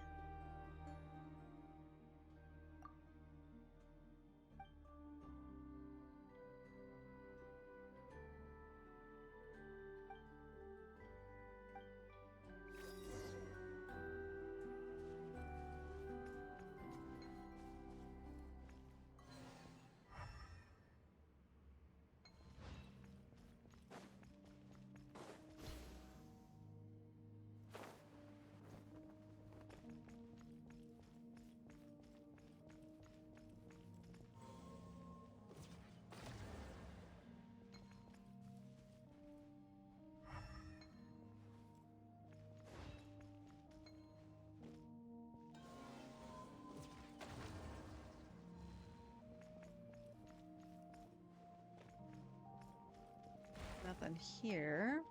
Speaker 2: Nothing here.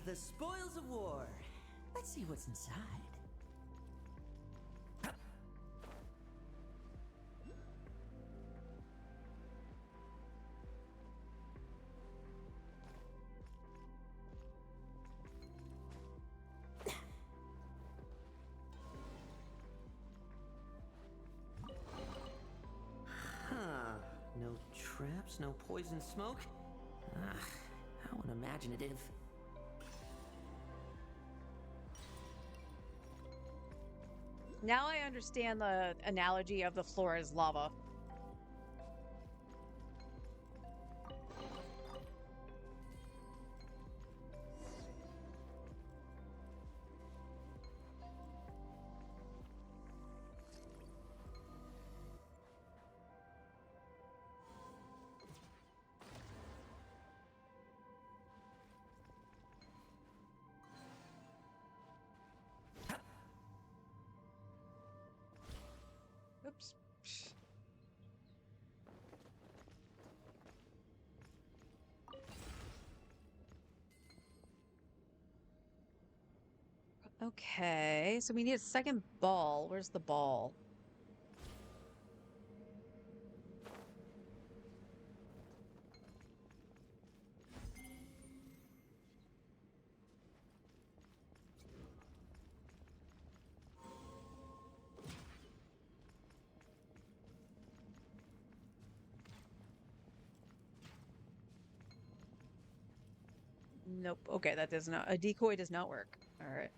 Speaker 9: The spoils of war. Let's see what's inside. No traps, no poison smoke. How unimaginative.
Speaker 2: Now I understand the analogy of the floor as lava. Okay, so we need a second ball. Where's the ball? Nope. Okay, that does not. A decoy does not work. All right.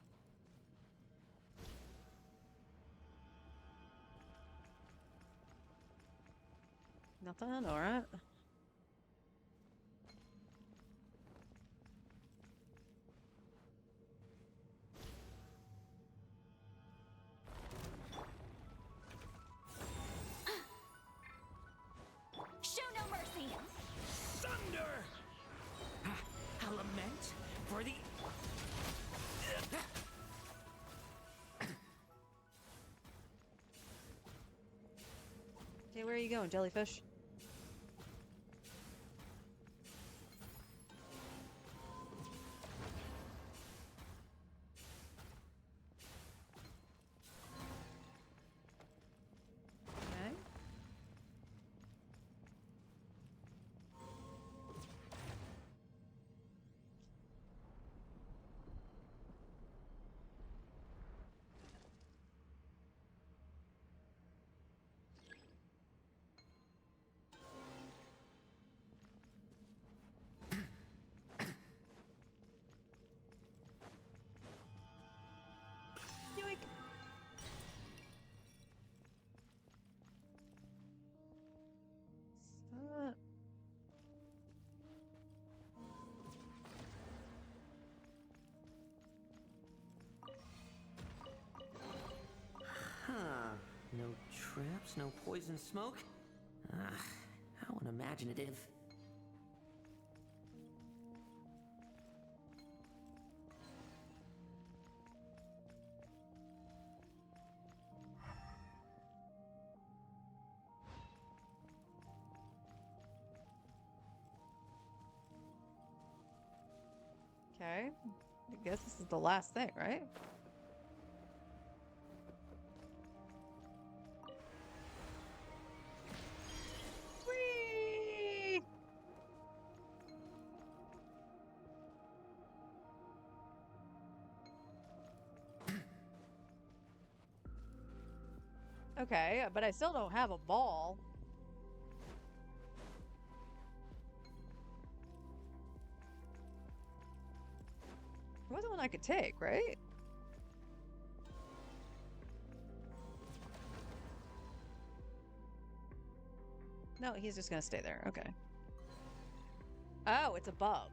Speaker 2: Nothing. All right.
Speaker 4: Show no mercy!
Speaker 6: Thunder! I'll lament for the...
Speaker 2: Okay, where are you going, jellyfish? Okay. Yoink. Uh,
Speaker 9: Huh. No traps, no poison smoke? How unimaginative.
Speaker 2: okay. I guess this is the last thing, right? Whee! Okay, but I still don't have a ball. There wasn't one I could take, right? No, he's just gonna stay there. Okay. Oh, it's above.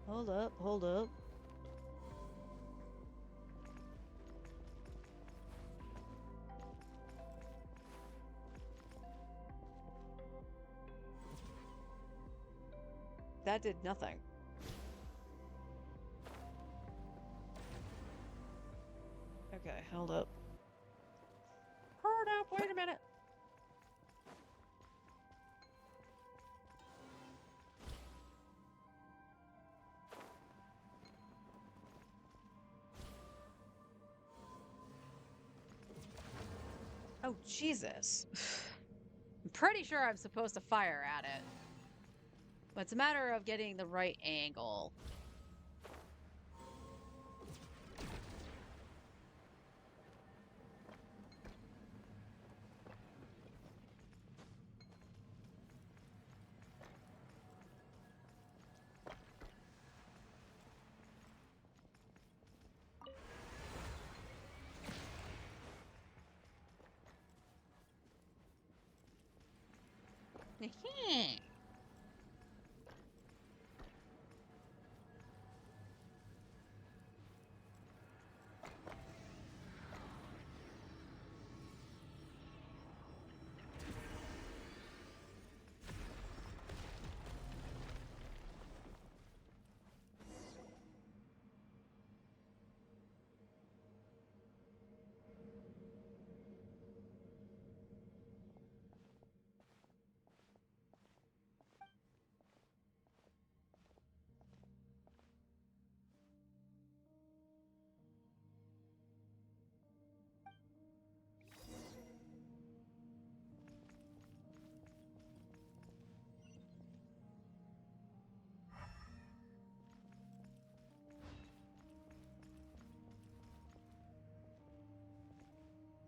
Speaker 2: Hold up, hold up. That did nothing. Okay, hold up. Hold up, wait a minute. Oh, Jesus. I'm pretty sure I'm supposed to fire at it. But it's a matter of getting the right angle.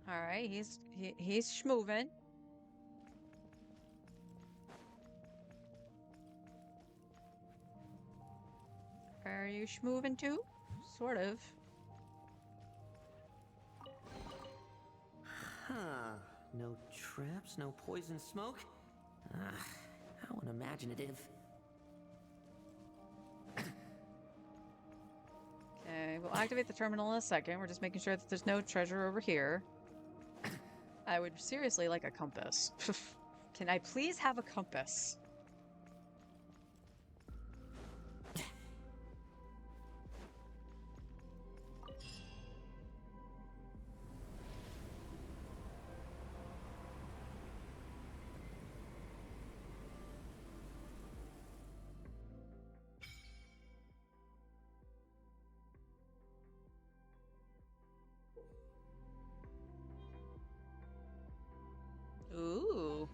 Speaker 2: All right, he's schmoving. Are you schmoving too? Sort of.
Speaker 9: Huh. No traps, no poison smoke? How unimaginative.
Speaker 2: Okay, we'll activate the terminal in a second. We're just making sure that there's no treasure over here. I would seriously like a compass. Can I please have a compass? Ooh.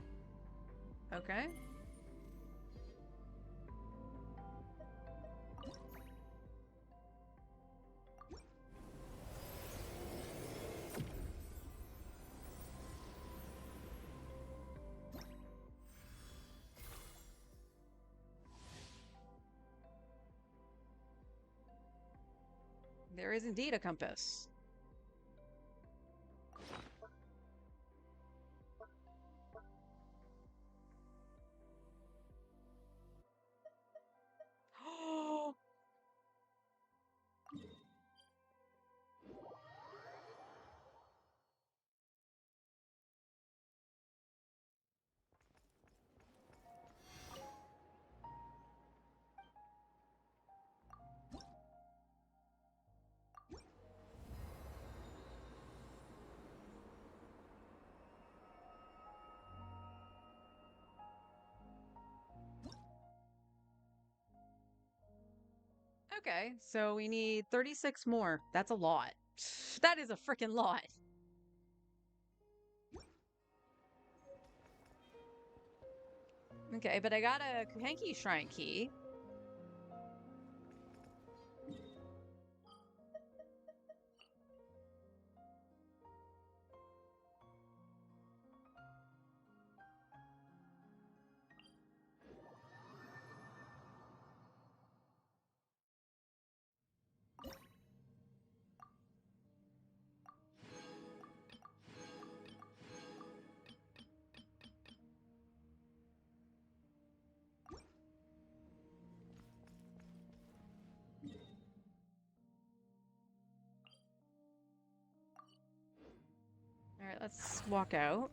Speaker 2: Okay. There is indeed a compass. Okay, so we need 36 more. That's a lot. That is a freaking lot. Okay, but I got a Kuhenki Shrine key. All right, let's walk out.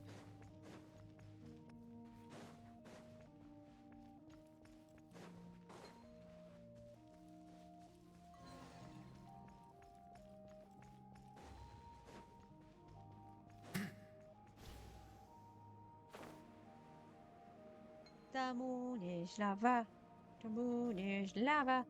Speaker 2: The moon is lava. The moon is lava.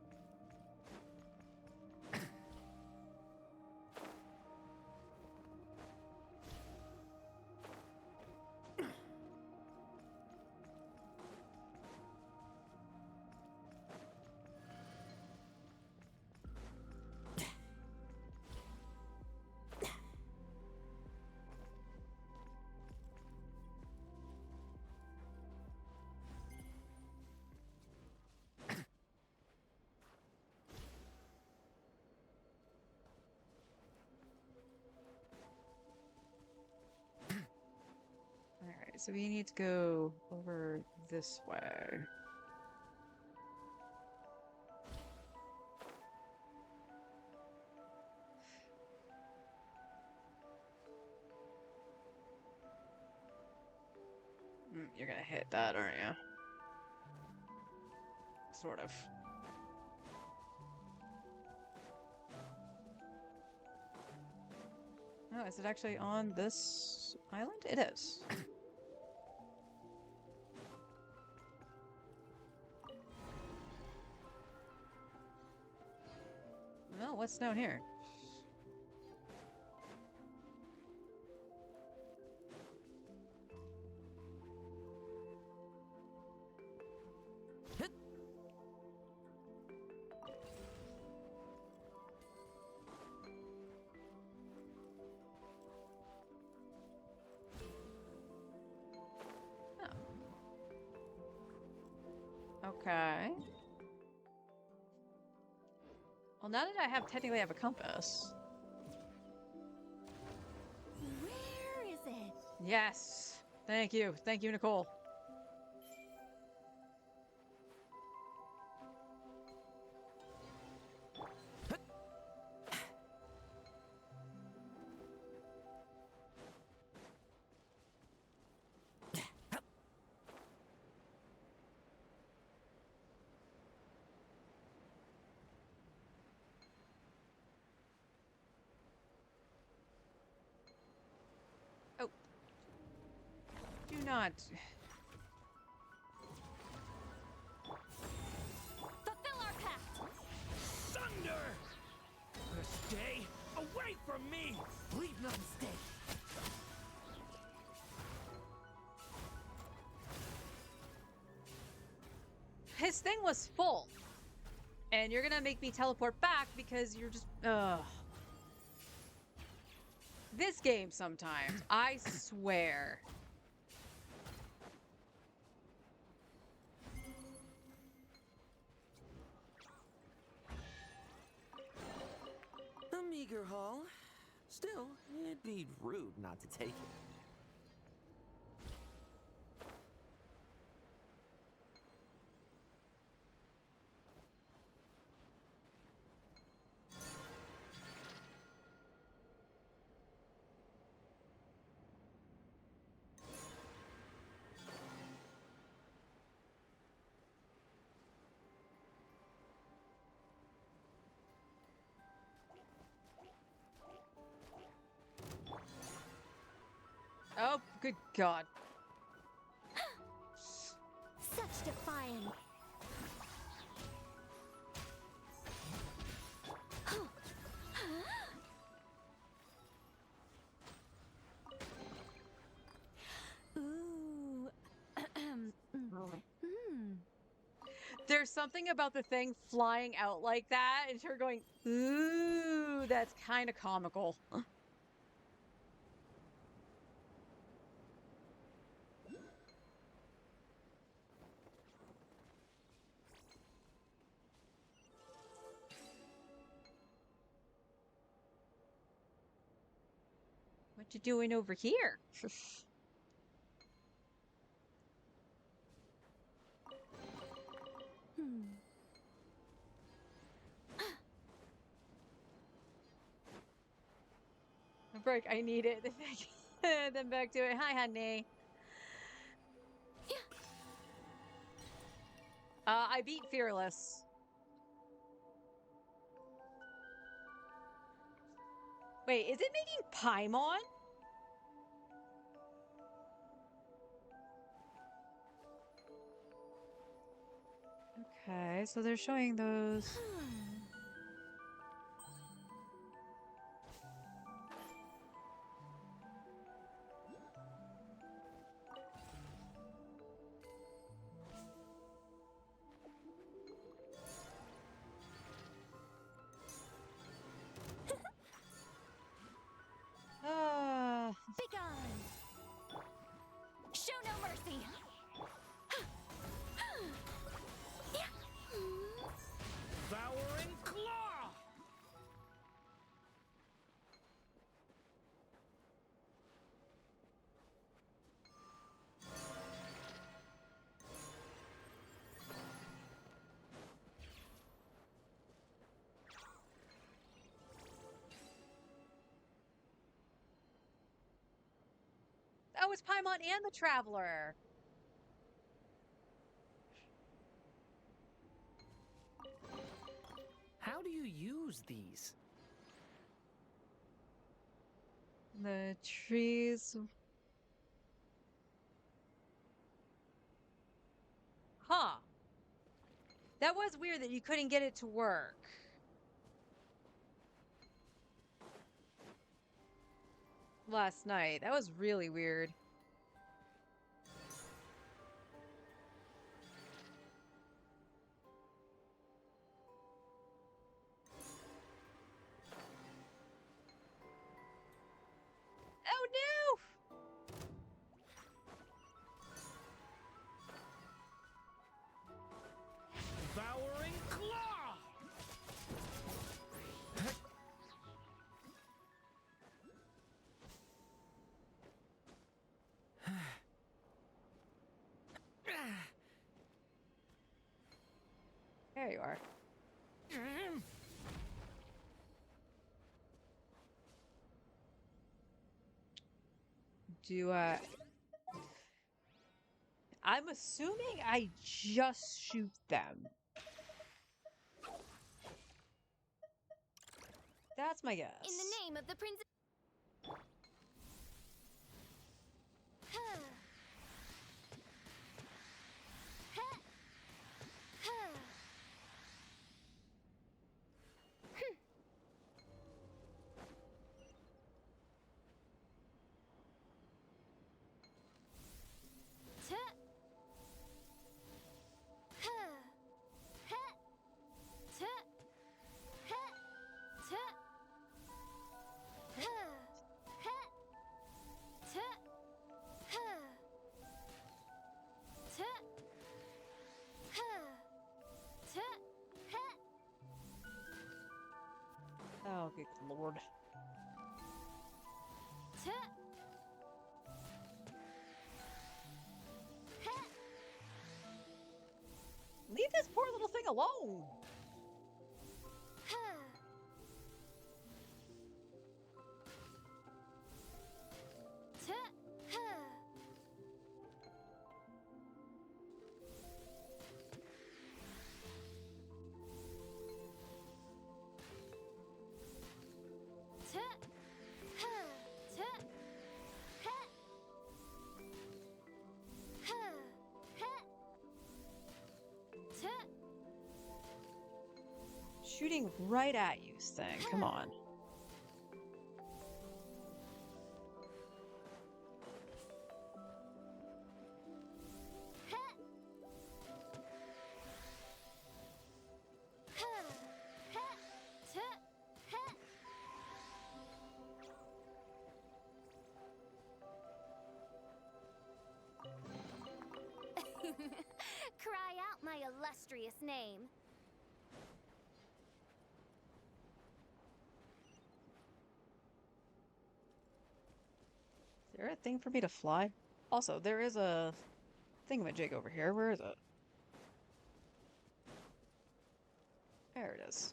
Speaker 2: All right, so we need to go over this way. You're gonna hit that, aren't you? Sort of. Oh, is it actually on this island? It is. Well, what's down here? Okay. Well, now that I technically have a compass.
Speaker 10: Where is it?
Speaker 2: Yes. Thank you. Thank you, Nicole. Oh. Do not.
Speaker 4: Fulfill our pact!
Speaker 6: Thunder! Stay away from me! Leave none stay!
Speaker 2: His thing was full. And you're gonna make me teleport back because you're just... Ugh. This game sometimes, I swear.
Speaker 9: A meager haul. Still, it'd be rude not to take it.
Speaker 2: Oh, good God.
Speaker 10: Such defiance. Ooh.
Speaker 2: There's something about the thing flying out like that and her going, ooh, that's kind of comical. What you doing over here? A break, I need it. Then back to it. Hi, honey. I beat Fearless. Wait, is it making Paimon? Okay, so they're showing those.
Speaker 4: Begone! Show no mercy!
Speaker 6: Devouring claw!
Speaker 2: Oh, it's Paimon and the Traveler.
Speaker 6: How do you use these?
Speaker 2: The trees. Huh. That was weird that you couldn't get it to work. Last night. That was really weird. Oh no! There you are. Do I'm assuming I just shoot them. That's my guess.
Speaker 4: In the name of the princess.
Speaker 2: Oh, good lord. Leave this poor little thing alone. Shooting right at you, thing. Come on.
Speaker 4: Cry out my illustrious name.
Speaker 2: Is there a thing for me to fly? Also, there is a thingamajig over here. Where is it? There it is.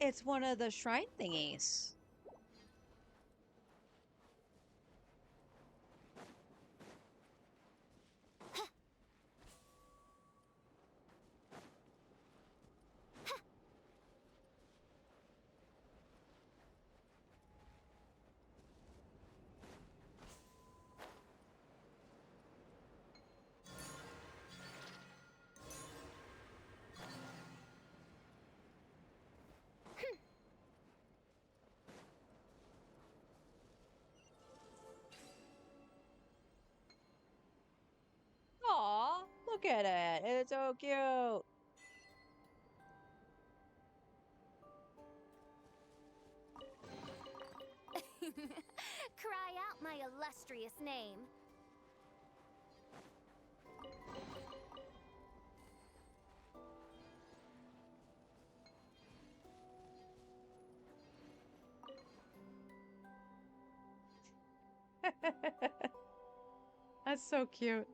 Speaker 2: It's one of the shrine thingies. Aw, look at it. It's so cute.
Speaker 4: Cry out my illustrious name.
Speaker 2: That's so cute.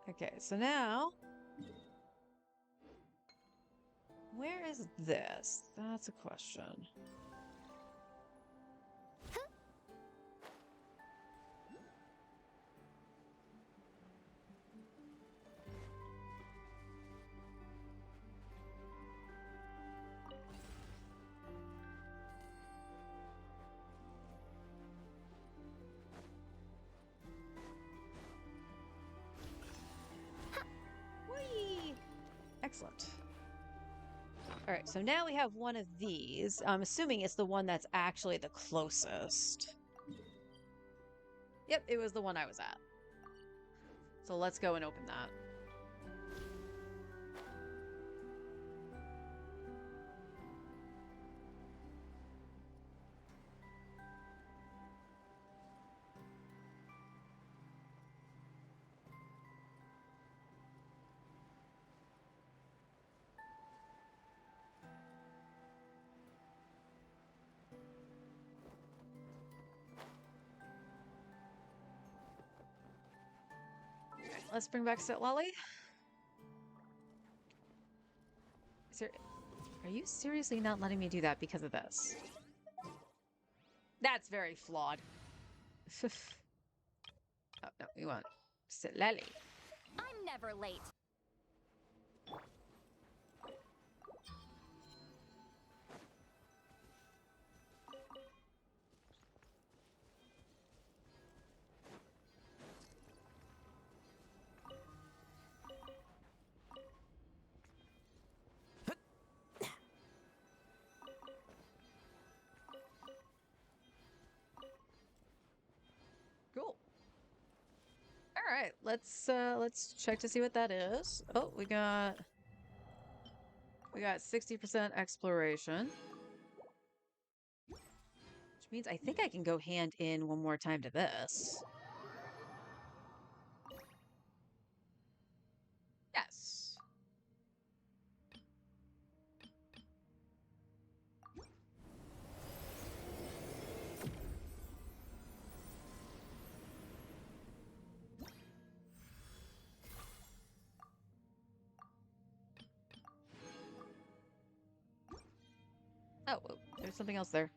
Speaker 2: Okay, so now... Where is this? That's a question. Whee! Excellent. Alright, so now we have one of these. I'm assuming it's the one that's actually the closest. Yep, it was the one I was at. So let's go and open that. let's bring back Sit Lolly. Are you seriously not letting me do that because of this? That's very flawed. Oh, no, we want Sit Lolly.
Speaker 4: I'm never late.
Speaker 2: Cool. All right, let's check to see what that is. Oh, we got 60% exploration. Which means I think I can go hand in one more time to this. Yes. Oh, there's something else there.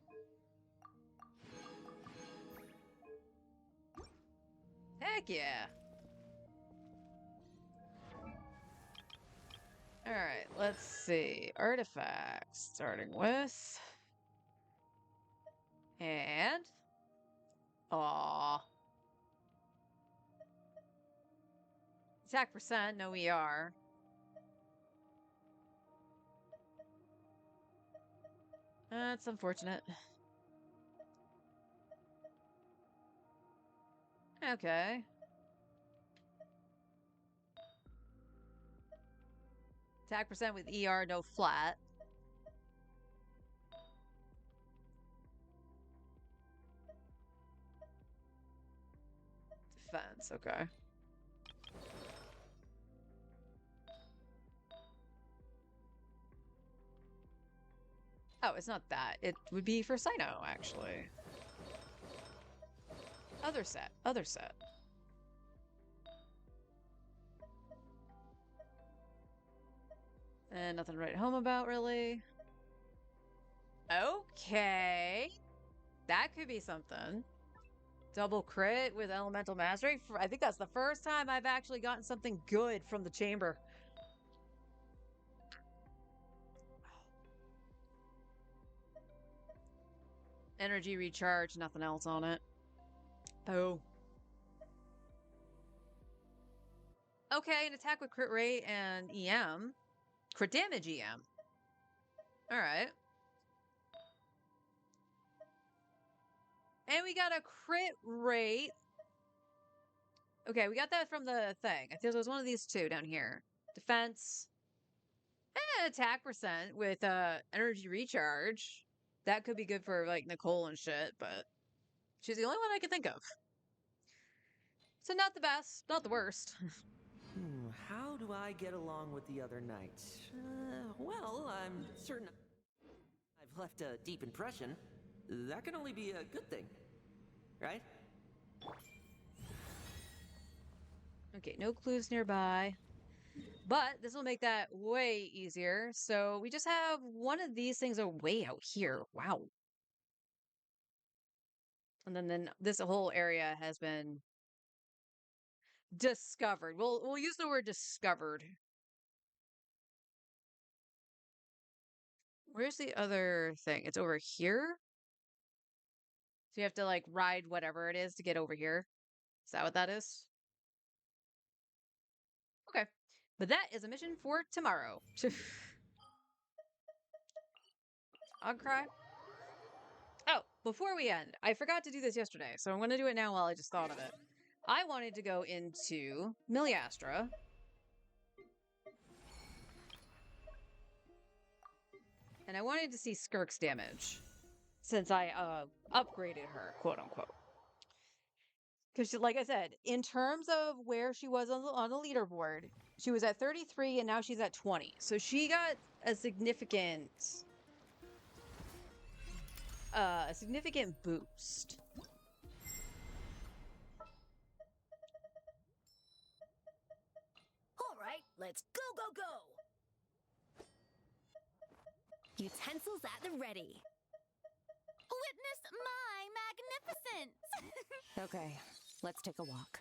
Speaker 2: Heck yeah. All right, let's see. Artifacts, starting with... And... Aw. Attack percent, no ER. That's unfortunate. Okay. Attack percent with ER, no flat. Defense, okay. Oh, it's not that. It would be for Sino, actually. Other set. Other set. And nothing to write home about, really. Okay. That could be something. Double crit with Elemental Mastery. I think that's the first time I've actually gotten something good from the chamber. Energy recharge, nothing else on it. Oh. Okay, an attack with crit rate and EM. Crit damage EM. Alright. And we got a crit rate. Okay, we got that from the thing. I think it was one of these two down here. Defense. And attack percent with energy recharge. That could be good for like Nicole and shit, but she's the only one I can think of. So not the best, not the worst.
Speaker 9: How do I get along with the other knights? Well, I'm certain I've left a deep impression. That can only be a good thing, right?
Speaker 2: Okay, no clues nearby. But this will make that way easier. So we just have one of these things are way out here. Wow. And then this whole area has been discovered. We'll use the word discovered. Where's the other thing? It's over here? So you have to like ride whatever it is to get over here. Is that what that is? Okay. But that is a mission for tomorrow. I'll cry. Oh, before we end, I forgot to do this yesterday, so I'm going to do it now while I just thought of it. I wanted to go into Miliastra. And I wanted to see Skirk's damage. Since I upgraded her, quote unquote. Because, like I said, in terms of where she was on the leaderboard, she was at 33 and now she's at 20. So she got a significant boost.
Speaker 4: Let's go, go, go! Utensils at the ready.
Speaker 12: Witness my magnificence!
Speaker 4: Okay, let's take a walk.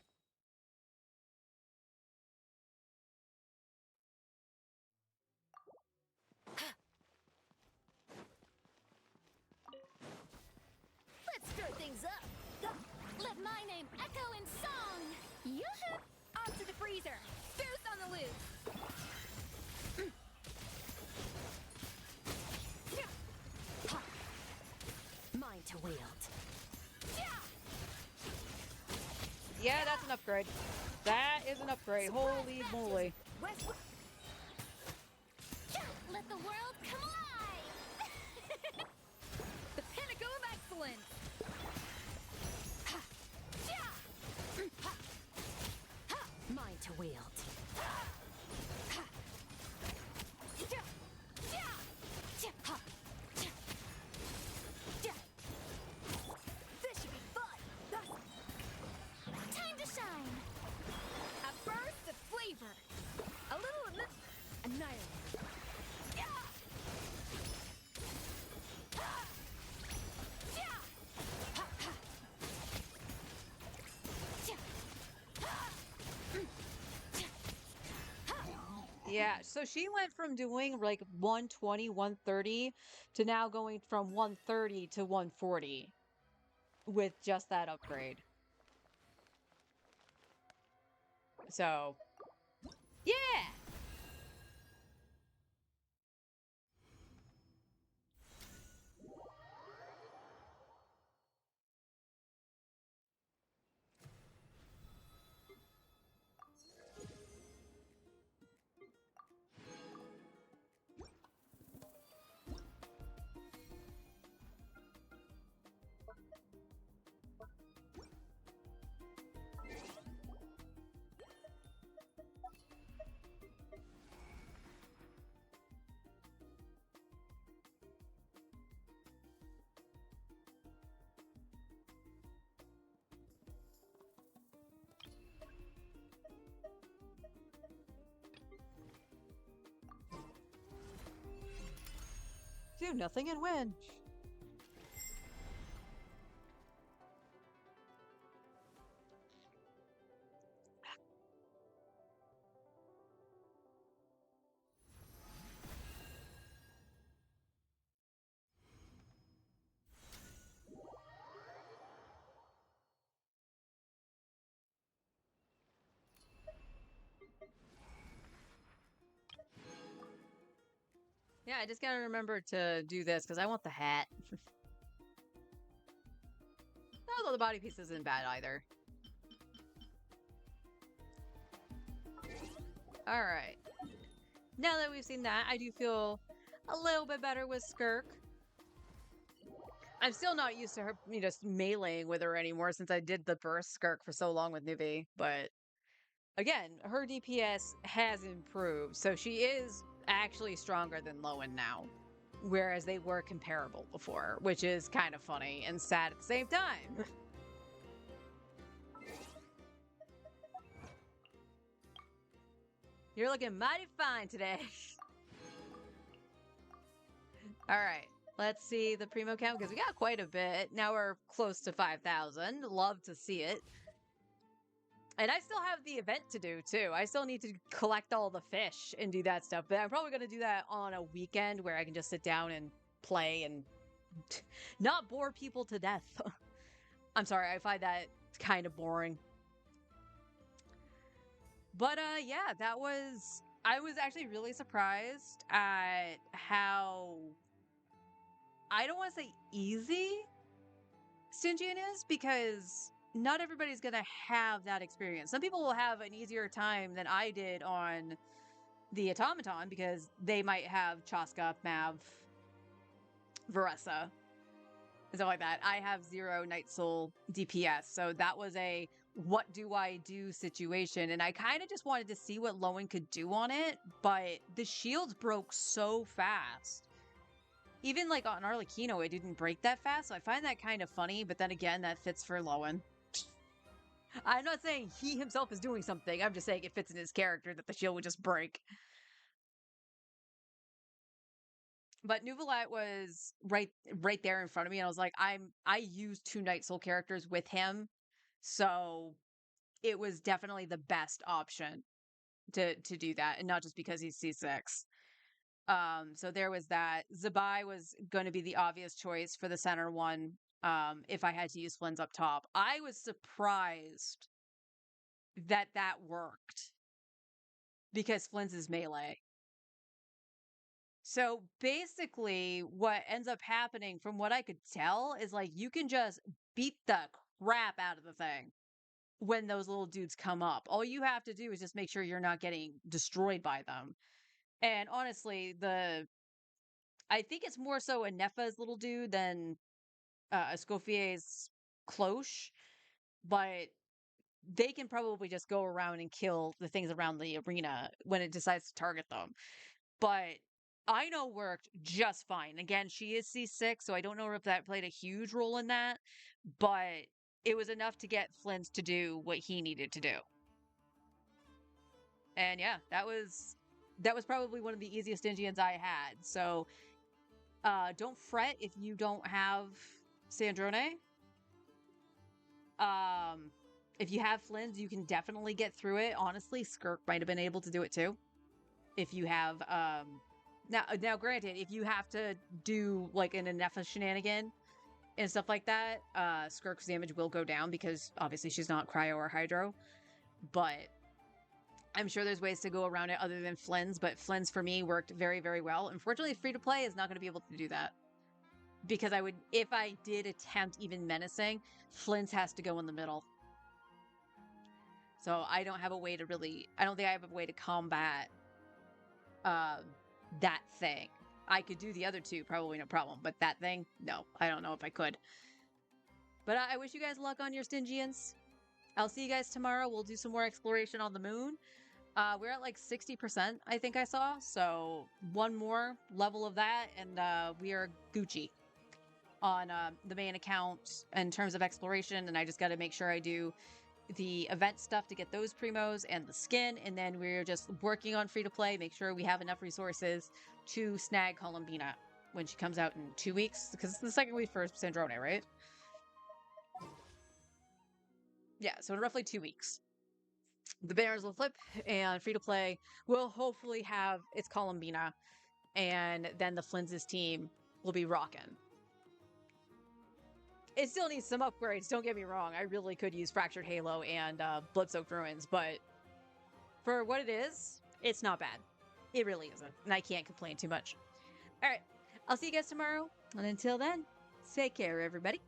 Speaker 12: Let's stir things up! Let my name echo in song! Yoo-hoo! On to the freezer! Goose on the loose!
Speaker 4: Mine to wield.
Speaker 2: Yeah, that's an upgrade. That is an upgrade. Holy moly.
Speaker 12: Let the world come alive!
Speaker 4: The pinnacle of excellence! Mine to wield.
Speaker 12: This should be fun! Time to shine!
Speaker 4: A burst of flavor. A little of this. Annihilate.
Speaker 2: Yeah, so she went from doing like 120, 130 to now going from 130 to 140 with just that upgrade. So, yeah! Do nothing and win. Yeah, I just gotta remember to do this because I want the hat. Although the body piece isn't bad either. Alright. Now that we've seen that, I do feel a little bit better with Skirk. I'm still not used to her, just meleeing with her anymore since I did the burst Skirk for so long with Newbie. But again, her DPS has improved, so she is actually stronger than Lowen now. Whereas they were comparable before, which is kind of funny and sad at the same time. You're looking mighty fine today. All right, let's see the primo count because we got quite a bit. Now we're close to 5,000. Love to see it. And I still have the event to do too. I still need to collect all the fish and do that stuff. But I'm probably going to do that on a weekend where I can just sit down and play and not bore people to death. I'm sorry, I find that kind of boring. But yeah, I was actually really surprised at how, I don't want to say easy Stygian is, because not everybody's going to have that experience. Some people will have an easier time than I did on the automaton because they might have Chaska, Mav, Varessa, and stuff like that. I have 0 Night Soul DPS, so that was a what do I do situation, and I kind of just wanted to see what Lowen could do on it, but the shields broke so fast. Even like on Arlecchino, it didn't break that fast, so I find that kind of funny, but then again, that fits for Lowen. I'm not saying he himself is doing something. I'm just saying it fits in his character that the shield would just break. But Nuvolite was right there in front of me, and I was like, I used 2 Night Soul characters with him, so it was definitely the best option to do that, and not just because he's C6. So there was that. Zabai was going to be the obvious choice for the center one. If I had to use Flynn's up top, I was surprised that that worked because Flynn's is melee. So basically, what ends up happening, from what I could tell, is like you can just beat the crap out of the thing when those little dudes come up. All you have to do is just make sure you're not getting destroyed by them. And honestly, I think it's more so a Nefa's little dude than Escoffier's cloche, but they can probably just go around and kill the things around the arena when it decides to target them. But I know worked just fine. Again, she is C6, so I don't know if that played a huge role in that, but it was enough to get Flint's to do what he needed to do. And yeah, that was probably one of the easiest Stygians I had. So don't fret if you don't have Sandrone. If you have Flynn's, you can definitely get through it. Honestly, Skirk might have been able to do it too. If you have now granted, if you have to do like an Anefa shenanigan and stuff like that, Skirk's damage will go down because obviously she's not cryo or hydro. But I'm sure there's ways to go around it other than Flynn's, but Flynn's for me worked very, very well. Unfortunately, free to play is not going to be able to do that. Because if I did attempt even menacing, Flynn's has to go in the middle. So I don't have a way to I don't think I have a way to combat that thing. I could do the other two, probably no problem, but that thing, no, I don't know if I could. But I wish you guys luck on your Stygians. I'll see you guys tomorrow. We'll do some more exploration on the moon. We're at like 60%, I think I saw. So one more level of that, and we are Gucci on the main account in terms of exploration. And I just got to make sure I do the event stuff to get those primos and the skin, and then we're just working on free to play, make sure we have enough resources to snag Columbina when she comes out in 2 weeks, because it's the second week for Sandrone, right? Yeah, so in roughly 2 weeks. The banners will flip, and free to play will hopefully have its Columbina, and then the Flynn's team will be rocking. It still needs some upgrades, don't get me wrong. I really could use Fractured Halo and Bloodsoaked Ruins, but for what it is, it's not bad. It really isn't, and I can't complain too much. All right, I'll see you guys tomorrow, and until then, take care, everybody.